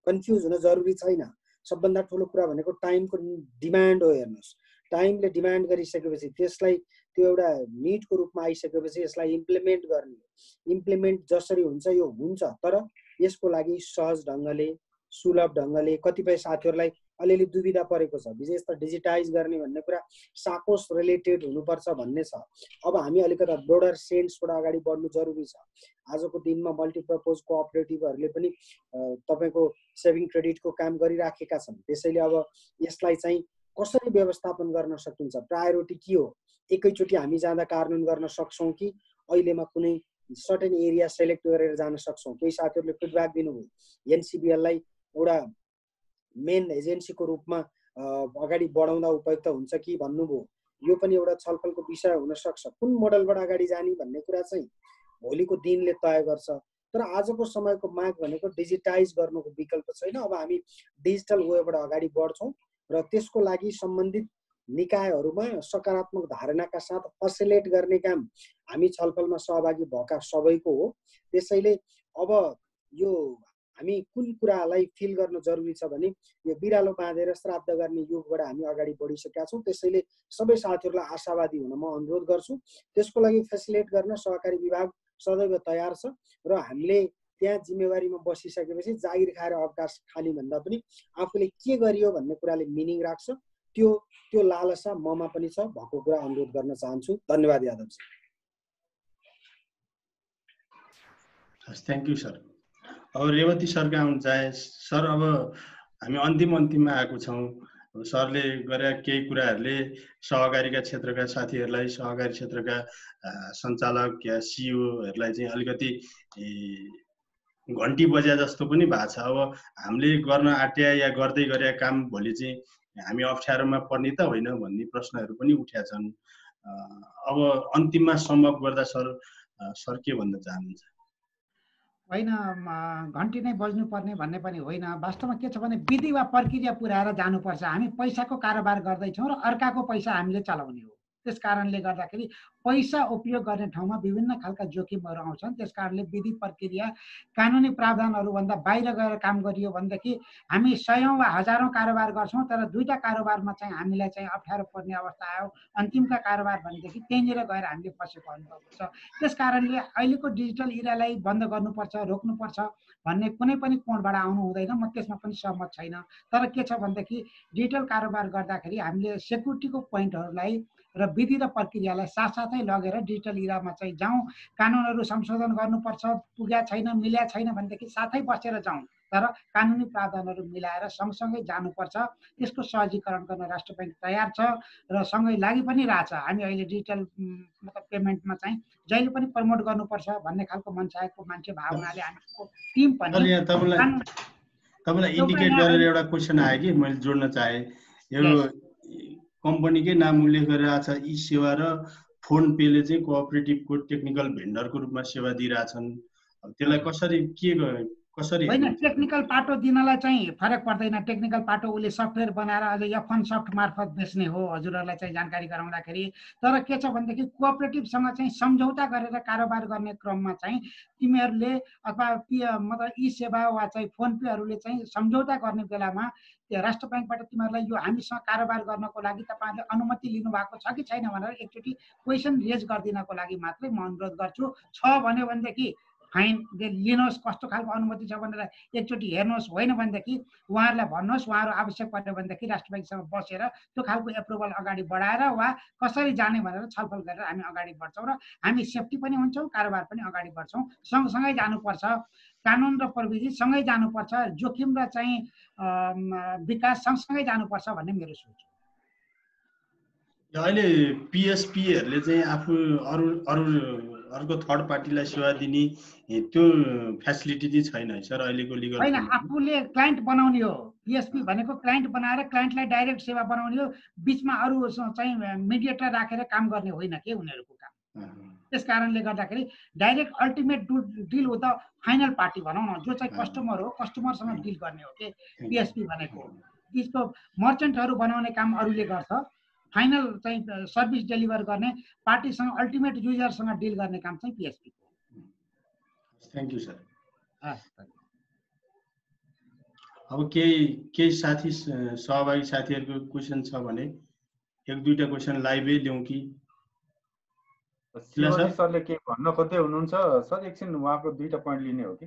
कन्फ्युज हुन जरुरी छैन। सबभन्दा ठुलो कुरा भनेको टाइमको डिमान्ड हो। हेर्नुहोस्, टाइमले डिमान्ड गरिसकेपछि त्यसलाई त्यो एउटा निडको रूपमा आइसकेपछि यसलाई इम्प्लिमेन्ट गर्ने, इम्प्लिमेन्ट जसरी हुन्छ यो हुन्छ, तर यसको लागि सहज ढङ्गले सुलभ ढङ्गले कतिपय साथीहरूलाई अलिअलि दुविधा परेको छ। विशेष त डिजिटाइज गर्ने भन्ने कुरा साकोस रिलेटेड हुनुपर्छ भन्ने छ। अब हामी अलिकति ब्रोडर सेन्सबाट अगाडि बढ्नु जरुरी छ। आजको दिनमा मल्टिपर्पज कोअपरेटिभहरूले पनि तपाईँको सेभिङ क्रेडिटको काम गरिराखेका छन्। त्यसैले अब यसलाई चाहिँ कसरी व्यवस्थापन गर्न सकिन्छ, प्रायोरिटी के हो, एकैचोटि हामी जाँदा कार्यान्वयन गर्न सक्छौँ कि अहिलेमा कुनै सर्टेन एरिया सेलेक्ट गरेर जान सक्छौँ। केही साथीहरूले फिडब्याक दिनुभयो एनसिबिएललाई एउटा मेन एजेन्सीको रूपमा अगाडि बढाउँदा उपयुक्त हुन्छ कि भन्नुभयो। यो पनि एउटा छलफलको विषय हुन सक्छ। कुन मोडलबाट अगाडि जाने भन्ने कुरा चाहिँ भोलिको दिनले तय गर्छ। तर आजको समयको माग भनेको डिजिटाइज गर्नुको विकल्प छैन। अब हामी डिजिटल वेबाट अगाडि बढ्छौँ र त्यसको लागि सम्बन्धित निकायहरूमा सकारात्मक धारणाका साथ फसिलेट गर्ने काम हामी छलफलमा सहभागी भएका सबैको हो। त्यसैले अब यो हामी कुन कुरालाई फिल गर्न जरुरी छ भने यो बिरालो बाँधेर श्राद्ध गर्ने युगबाट हामी अगाडि बढिसकेका छौँ। त्यसैले सबै साथीहरूलाई आशावादी हुन म अनुरोध गर्छु। त्यसको लागि फेसिलिटेट गर्न सहकारी विभाग सदैव तयार छ र हामीले त्यहाँ जिम्मेवारीमा बसिसकेपछि जागिर खाएर अवकाश खाने भन्दा पनि आफूले के गरियो भन्ने कुराले मिनिङ राख्छ। त्यो लालसा ममा पनि छ। भएको कुरा अनुरोध गर्न चाहन्छु। धन्यवाद यादवजी। हस्, थ्याङ्क यू सर। अब रेवती सरका आउन चाहे सर, अब हामी अन्तिममा आएको छौँ। सरले गरेका केही कुराहरूले सहकारीका क्षेत्रका साथीहरूलाई, सहकारी क्षेत्रका सञ्चालक या सिइओहरूलाई चाहिँ अलिकति घन्टी बज्या जस्तो पनि भएको छ। अब हामीले गर्न आँट्या या गर्दै गरेका काम भोलि चाहिँ हामी अप्ठ्यारोमा पर्ने त होइन भन्ने प्रश्नहरू पनि उठ्या छन्। अब अन्तिममा सम्भव गर्दा सर के भन्न चाहनुहुन्छ? होइन, घन्टी नै बज्नुपर्ने भन्ने पनि होइन। वास्तवमा के छ भने विधि वा प्रक्रिया पुऱ्याएर जानुपर्छ। हामी पैसाको कारोबार गर्दैछौँ र अर्काको पैसा हामीले चलाउने हो। त्यस कारणले गर्दाखेरि पैसा उपयोग गर्ने ठाउँमा विभिन्न खालका जोखिमहरू आउँछन्। त्यस कारणले विधि प्रक्रिया कानुनी प्रावधानहरूभन्दा बाहिर गएर काम गरियो भनेदेखि हामी सयौँ वा हजारौँ कारोबार गर्छौँ, तर दुईटा कारोबारमा चाहिँ हामीलाई चाहिँ अप्ठ्यारो पर्ने अवस्था आयो। अन्तिमका कारोबार भनेदेखि त्यहीँनिर गएर हामीले फसेको अनुभव हुन्छ। त्यस कारणले अहिलेको डिजिटल इरालाई बन्द गर्नुपर्छ, रोक्नुपर्छ भन्ने कुनै पनि कोणबाट आउनु हुँदैन। म त्यसमा पनि सहमत छैन। तर के छ भनेदेखि डिजिटल कारोबार गर्दाखेरि हामीले सेक्युरिटीको पोइन्टहरूलाई र विधि र प्रक्रियालाई साथसाथै लगेर डिजिटल इरामा चाहिँ जाउँ। कानुनहरू संशोधन गर्नुपर्छ, पुग्या छैन, मिल्या छैन भनेदेखि साथै बसेर जाउँ, तर कानुनी प्रावधानहरू मिलाएर सँगसँगै जानुपर्छ। यसको सहजीकरण गर्न राष्ट्र ब्याङ्क तयार छ र सँगै लागि पनि रहेछ। हामी अहिले डिजिटल मतलब पेमेन्टमा चाहिँ जहिले पनि प्रमोट गर्नुपर्छ भन्ने खालको मनसायको मान्छे भावनाले हामीको टिम पनि तपाईँलाई इन्डिकेट गरेर एउटा क्वेसन आयो कि मैले जोड्न चाहे। यो कम्पनीकै नाम उल्लेख गरिरहेको छ ई सेवा र फोन पेले चाहिँ कोअपरेटिभको टेक्निकल भेन्डरको रूपमा सेवा दिइरहेछन्। त्यसलाई कसरी होइन, टेक्निकल पाटो दिनलाई चाहिँ फरक पर्दैन। टेक्निकल पाटो उसले सफ्टवेयर बनाएर अझ यफन सफ्ट मार्फत बेच्ने हो हजुरहरूलाई चाहिँ जानकारी गराउँदाखेरि। तर के छ भनेदेखि कोअपरेटिभसँग चाहिँ सम्झौता गरेर कारोबार गर्ने क्रममा चाहिँ तिमीहरूले अथवा मतलब ई सेवा वा चाहिँ फोन पेहरूले चाहिँ सम्झौता गर्ने बेलामा राष्ट्र ब्याङ्कबाट तिमीहरूलाई यो हामीसँग कारोबार गर्नको लागि तपाईँहरूले अनुमति लिनुभएको छ कि छैन भनेर एकचोटि क्वेसन रेज गरिदिनको लागि मात्रै म अनुरोध गर्छु। छ भन्यो भनेदेखि फाइन लिनुहोस्, कस्तो खालको अनुमति छ भनेर एकचोटि हेर्नुहोस्। होइन भनेदेखि उहाँहरूलाई भन्नुहोस्, उहाँहरू आवश्यक पर्यो भनेदेखि राष्ट्र ब्याङ्कसँग बसेर त्यो खालको एप्रुभल अगाडि बढाएर वा कसरी जाने भनेर छलफल गरेर हामी अगाडि बढ्छौँ र हामी सेफ्टी पनि हुन्छौँ, कारोबार पनि अगाडि बढ्छौँ। सँगसँगै जानुपर्छ, कानुन र प्रविधि सँगै जानुपर्छ, जोखिम र चाहिँ विकास सँगसँगै जानुपर्छ भन्ने मेरो सोच हो। अहिले पिएसपीहरूले चाहिँ आफू अर्को थर्ड पार्टीलाई सेवा दिने त्यो फेसिलिटी चाहिँ छैन है सर अहिलेको लिगल? होइन, आफूले क्लाइन्ट बनाउने हो। पिएसपी भनेको क्लाइन्ट बनाएर क्लाइन्टलाई डाइरेक्ट सेवा बनाउने हो। बिचमा अरू चाहिँ मिडिएटर राखेर काम गर्ने होइन के उनीहरूको काम। त्यस कारणले गर्दाखेरि डाइरेक्ट अल्टिमेट डिल हो त फाइनल पार्टी भनौँ न, जो चाहिँ कस्टमर हो, कस्टमरसँग डिल गर्ने हो के पिएसपी भनेको। त्यसको मर्चेन्टहरू बनाउने काम अरूले गर्छ, फाइनल चाहिँ सर्भिस डेलिभर गर्ने पार्टीसँग अल्टिमेट युजरसँग डिल गर्ने काम चाहिँ पिएसपी हो। Thank you sir. अब केही साथी सहभागी साथीहरूको क्वेसन छ भने एक दुईटा क्वेसन लाइभै ल्याउँ कि? सरले के भन्न खोज्दै हुनुहुन्छ सर? एकछिन उहाँको दुईटा पोइन्ट लिने हो कि?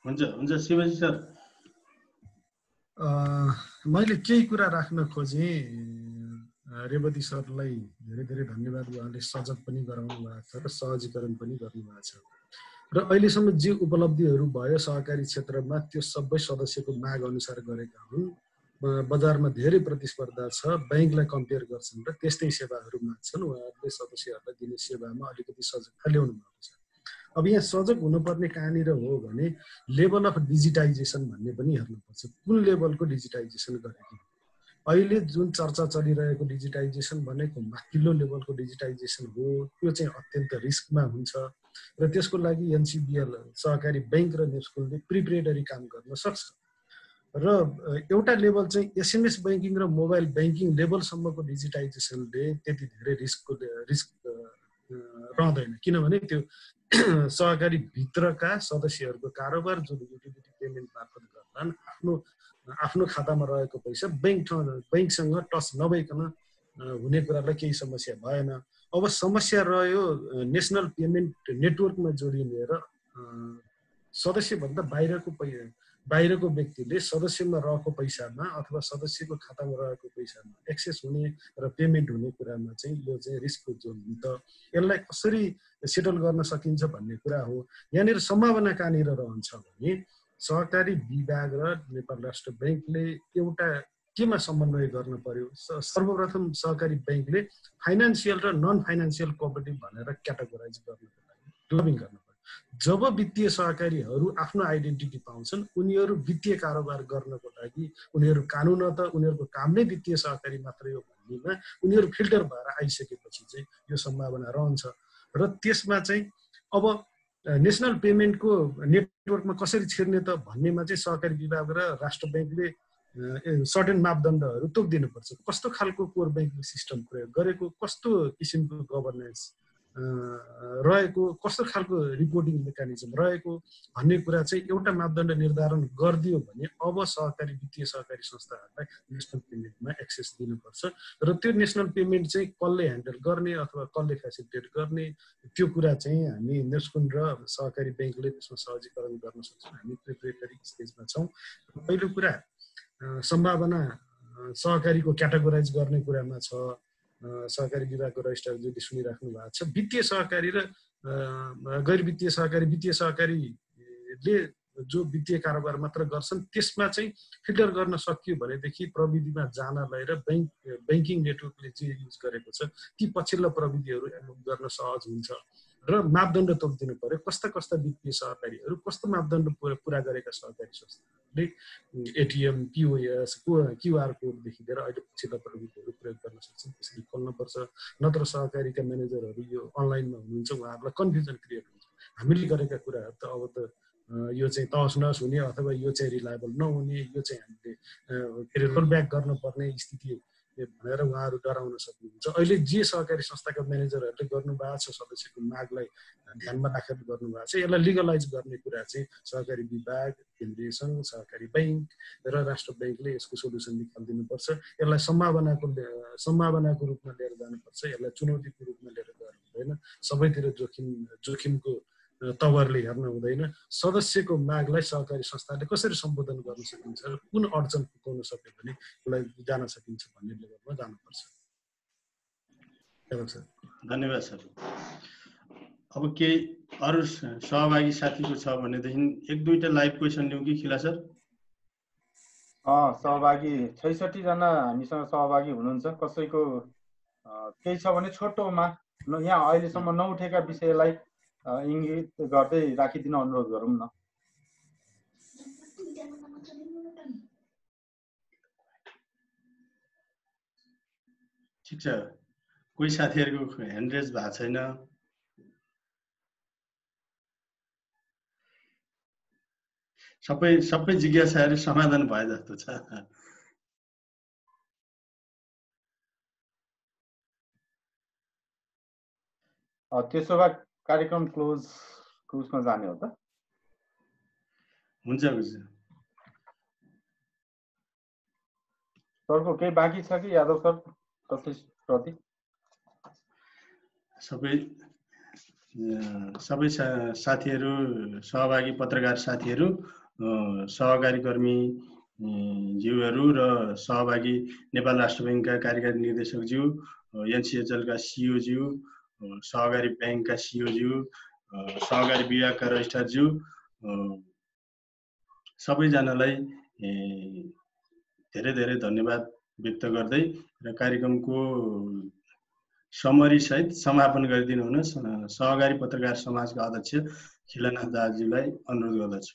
हुन्छ शिवजी सर। मैले केही कुरा राख्न खोजेँ। रेवती सरलाई धेरै धेरै धन्यवाद। उहाँले सजग पनि गराउनु भएको छ र सहजीकरण पनि गर्नुभएको छ र अहिलेसम्म जे उपलब्धिहरू भयो सहकारी क्षेत्रमा त्यो सबै सदस्यको माग अनुसार गरेका हुन्। बजारमा धेरै प्रतिस्पर्धा छ, ब्याङ्कलाई कम्पेयर गर्छन् र त्यस्तै सेवाहरू माग्छन्। उहाँहरूले सदस्यहरूलाई दिने सेवामा अलिकति सजगता ल्याउनु भएको छ। अब यहाँ सजग हुनुपर्ने कहाँनिर हो भने लेभल अफ डिजिटाइजेसन भन्ने पनि हेर्नुपर्छ। कुन लेभलको डिजिटाइजेसन गरेको? अहिले जुन चर्चा चलिरहेको डिजिटाइजेसन भनेको माथिल्लो लेभलको डिजिटाइजेसन हो। त्यो चाहिँ अत्यन्त रिस्कमा हुन्छ र त्यसको लागि एनसिबिएल सहकारी ब्याङ्क र नेप्सकोलले प्रिपरेटरी काम गर्न सक्छ। र एउटा लेभल चाहिँ एसएमएस ब्याङ्किङ र मोबाइल ब्याङ्किङ लेभलसम्मको डिजिटाइजेसनले त्यति धेरै रिस्क रहँदैन, किनभने त्यो सहकारी भित्रका सदस्यहरूको कारोबार जुन युटिलिटी पेमेन्ट मार्फत गर्छन् आफ्नो खातामा रहेको पैसा ब्याङ्कसँग टच नभइकन हुने कुरालाई केही समस्या भएन। अब समस्या रह्यो नेसनल पेमेन्ट नेटवर्कमा जोडिने र सदस्यभन्दा बाहिरको व्यक्तिले सदस्यमा रहेको पैसामा अथवा सदस्यको खातामा रहेको पैसामा एक्सेस हुने र पेमेन्ट हुने कुरामा चाहिँ यो चाहिँ रिस्कको जोन हो त यसलाई कसरी सेटल गर्न सकिन्छ भन्ने कुरा हो। यहाँनिर सम्भावना कहाँनिर रहन्छ भने सहकारी विभाग र नेपाल राष्ट्र ब्याङ्कले एउटा केमा समन्वय गर्न पर्यो। सर्वप्रथम सहकारी ब्याङ्कले फाइनान्सियल र नन फाइनान्सियल कोअपरेटिभ भनेर क्याटेगोराइज गर्नको लागि क्लबिङ गर्नु पर्यो। जब वित्तीय सहकारीहरू आफ्नो आइडेन्टिटी पाउँछन् उनीहरू वित्तीय कारोबार गर्नको लागि उनीहरू कानुनत उनीहरूको काम नै वित्तीय सहकारी मात्रै हो भन्नेमा उनीहरू फिल्टर भएर आइसकेपछि चाहिँ यो सम्भावना रहन्छ। र त्यसमा चाहिँ अब नेसनल पेमेन्टको नेटवर्कमा कसरी छिर्ने त भन्नेमा चाहिँ सहकारी विभाग र राष्ट्र ब्याङ्कले सर्टेन मापदण्डहरू तोकिदिनुपर्छ। कस्तो खालको कोर ब्याङ्किङ सिस्टम प्रयोग गरेको, कस्तो किसिमको गभर्नेन्स रहेको, कस्तो खालको रिपोर्टिङ मेकानिजम रहेको भन्ने कुरा चाहिँ एउटा मापदण्ड निर्धारण गरिदियो भने अब सहकारी वित्तीय सहकारी संस्थाहरूलाई नेसनल पेमेन्टमा एक्सेस दिनुपर्छ। र त्यो नेसनल पेमेन्ट चाहिँ कसले ह्यान्डल गर्ने अथवा कसले फेसिलिटेट गर्ने त्यो कुरा चाहिँ हामी नेस्कुन र सहकारी ब्याङ्कले त्यसमा सहजीकरण गर्न सक्छौँ। हामी प्रिपरेटरी स्टेजमा छौँ। पहिलो कुरा सम्भावना सहकारीको क्याटेगोराइज गर्ने कुरामा छ। सहकारी विभागको रजिस्ट्रारले सुनिराख्नु भएको छ। वित्तीय सहकारी र गैर वित्तीय सहकारीले जो वित्तीय कारोबार मात्र गर्छन् त्यसमा चाहिँ फिल्टर गर्न सकियो भनेदेखि प्रविधिमा जानलाई र ब्याङ्किङ नेटवर्कले जे युज गरेको छ ती पछिल्लो प्रविधिहरू एडप्ट गर्न सहज हुन्छ। र मापदण्ड तोकिदिनु पर्यो कस्ता कस्ता वित्तीय सहकारीहरू कस्तो मापदण्ड पुरा गरेका सहकारी संस्थाहरूले एटिएम, पिओएस, क्युआर कोडदेखि लिएर अहिले पछिल्लो प्रविधिहरू प्रयोग गर्न सक्छन्। त्यसरी खोल्नुपर्छ। नत्र सहकारीका म्यानेजरहरू यो अनलाइनमा हुनुहुन्छ उहाँहरूलाई कन्फ्युजन क्रिएट हुन्छ। हामीले गरेका कुराहरू त अब त यो चाहिँ तहस नहस हुने अथवा यो चाहिँ रिलायबल नहुने, यो चाहिँ हामीले फेरि रोलब्याक गर्नुपर्ने स्थिति भनेर उहाँहरू डराउन सक्नुहुन्छ। अहिले जे सहकारी संस्थाका म्यानेजरहरूले गर्नुभएको छ सदस्यको मागलाई ध्यानमा राखेर गर्नुभएको छ यसलाई लिगलाइज गर्ने कुरा चाहिँ सहकारी विभाग, केन्द्रीय सङ्घ, सहकारी ब्याङ्क र राष्ट्र ब्याङ्कले यसको सोल्युसन निकालिदिनुपर्छ। यसलाई सम्भावनाको रूपमा लिएर जानुपर्छ। यसलाई चुनौतीको रूपमा लिएर जानु हुँदैन। सबैतिर जोखिमको तवरले हेर्न हुँदैन। सदस्यको मागलाई सहकारी संस्थाले कसरी सम्बोधन गर्न सकिन्छ र कुन अडचन पुर्याउन सक्यो भने उसलाई जान सकिन्छ भन्ने लेभलमा जानुपर्छ। धन्यवाद सर। अब केही अरू सहभागी साथीको छ भनेदेखि एक दुईटा लाइभ क्वेसन लिउँ कि खिला सर? सहभागी 66 जना हामीसँग सहभागी हुनुहुन्छ। कसैको केही छ भने छोटोमा यहाँ अहिलेसम्म नउठेका विषयलाई इङ्गित गर्दै राखिदिन अनुरोध गरौँ न। ठिक छ। कोही साथीहरूको ह्यान्ड रेज भएको छैन। सबै जिज्ञासाहरू समाधान भए जस्तो छ। त्यसो भए कार्यक्रम क्लोजमा जाने हो त? हुन्छ। सरको केही बाँकी छ कि यादव सर प्रति? सबै साथीहरू सहभागी पत्रकार साथीहरू, सहकारी कर्मी ज्यूहरू र सहभागी नेपाल राष्ट्र ब्याङ्कका कार्यकारी निर्देशक ज्यू, एनसिएचएलका सिओ ज्यू, सहकारी ब्याङ्कका सिओ ज्यू, सहकारी विभागका रजिस्ट्रार ज्यू, सबैजनालाई धेरै धेरै धन्यवाद व्यक्त गर्दै र कार्यक्रमको समरी सहित समापन गरिदिनु हुन सहकारी पत्रकार समाजका अध्यक्ष खिलनाथ दाजुलाई अनुरोध गर्दछु।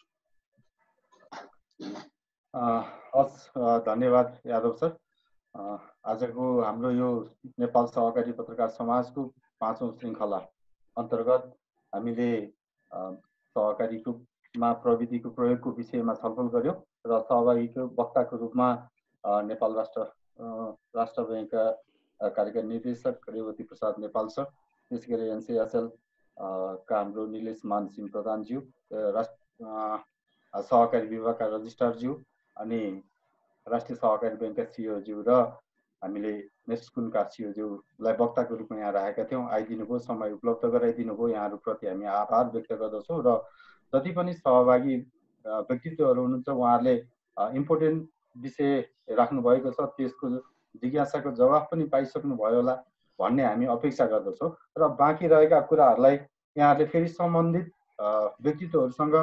हस्, धन्यवाद यादव सर। आजको हाम्रो यो नेपाल सहकारी पत्रकार समाजको 5औं श्रृङ्खला अन्तर्गत हामीले सहकारीमा प्रविधिको प्रयोगको विषयमा छलफल गर्यौं र सहभागीको वक्ताको रूपमा नेपाल राष्ट्र ब्याङ्कका कार्यकारी निर्देशक रेवती प्रसाद नेपाल सर, त्यसैगरी एनसिएचएल का हाम्रो निलेश मानसिंह प्रधानज्यू, सहकारी विभागका रजिस्ट्रारज्यू अनि राष्ट्रिय सहकारी ब्याङ्कका सिओज्यू र हामीले नेस्कुनका सिओज्यूलाई वक्ताको रूपमा यहाँ राखेका थियौँ। आइदिनुभयो, समय उपलब्ध गराइदिनु भयो। यहाँहरूप्रति हामी आभार व्यक्त गर्दछौँ र जति पनि सहभागी व्यक्तित्वहरू हुनुहुन्छ उहाँहरूले इम्पोर्टेन्ट विषय राख्नुभएको छ, त्यसको जिज्ञासाको जवाफ पनि पाइसक्नु भयो होला भन्ने हामी अपेक्षा गर्दछौँ। र बाँकी रहेका कुराहरूलाई यहाँहरूले फेरि सम्बन्धित व्यक्तित्वहरूसँग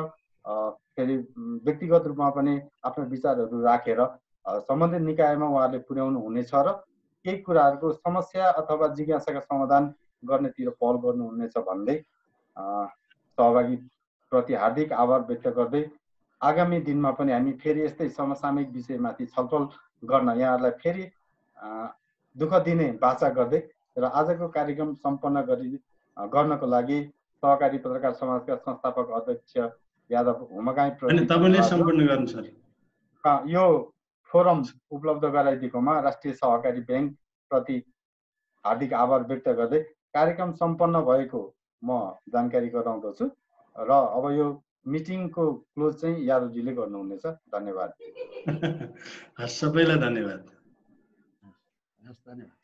फेरि व्यक्तिगत रूपमा पनि आफ्नो विचारहरू राखेर सम्बन्धित निकायमा उहाँहरूले पुर्याउनु हुनेछ र केही कुराहरूको समस्या अथवा जिज्ञासाका समाधान गर्नेतिर पहल गर्नुहुनेछ भन्दै सहभागी प्रति हार्दिक आभार व्यक्त गर्दै आगामी दिनमा पनि हामी फेरि यस्तै समसामयिक विषयमाथि छलफल गर्न यहाँहरूलाई फेरि दुःख दिने बाचा गर्दै र आजको कार्यक्रम सम्पन्न गर्नको लागि सहकारी पत्रकार समाजका संस्थापक अध्यक्ष यादव हुमगाई तपाईँले सम्पन्न गर्नु सर। यो फोरम उपलब्ध गराइदिएकोमा राष्ट्रिय सहकारी ब्याङ्क प्रति हार्दिक आभार व्यक्त गर्दै कार्यक्रम सम्पन्न भएको म जानकारी गराउँदछु र अब यो मिटिङको क्लोज चाहिँ यादवजीले गर्नुहुनेछ। धन्यवाद। सबैलाई धन्यवाद। धन्यवाद।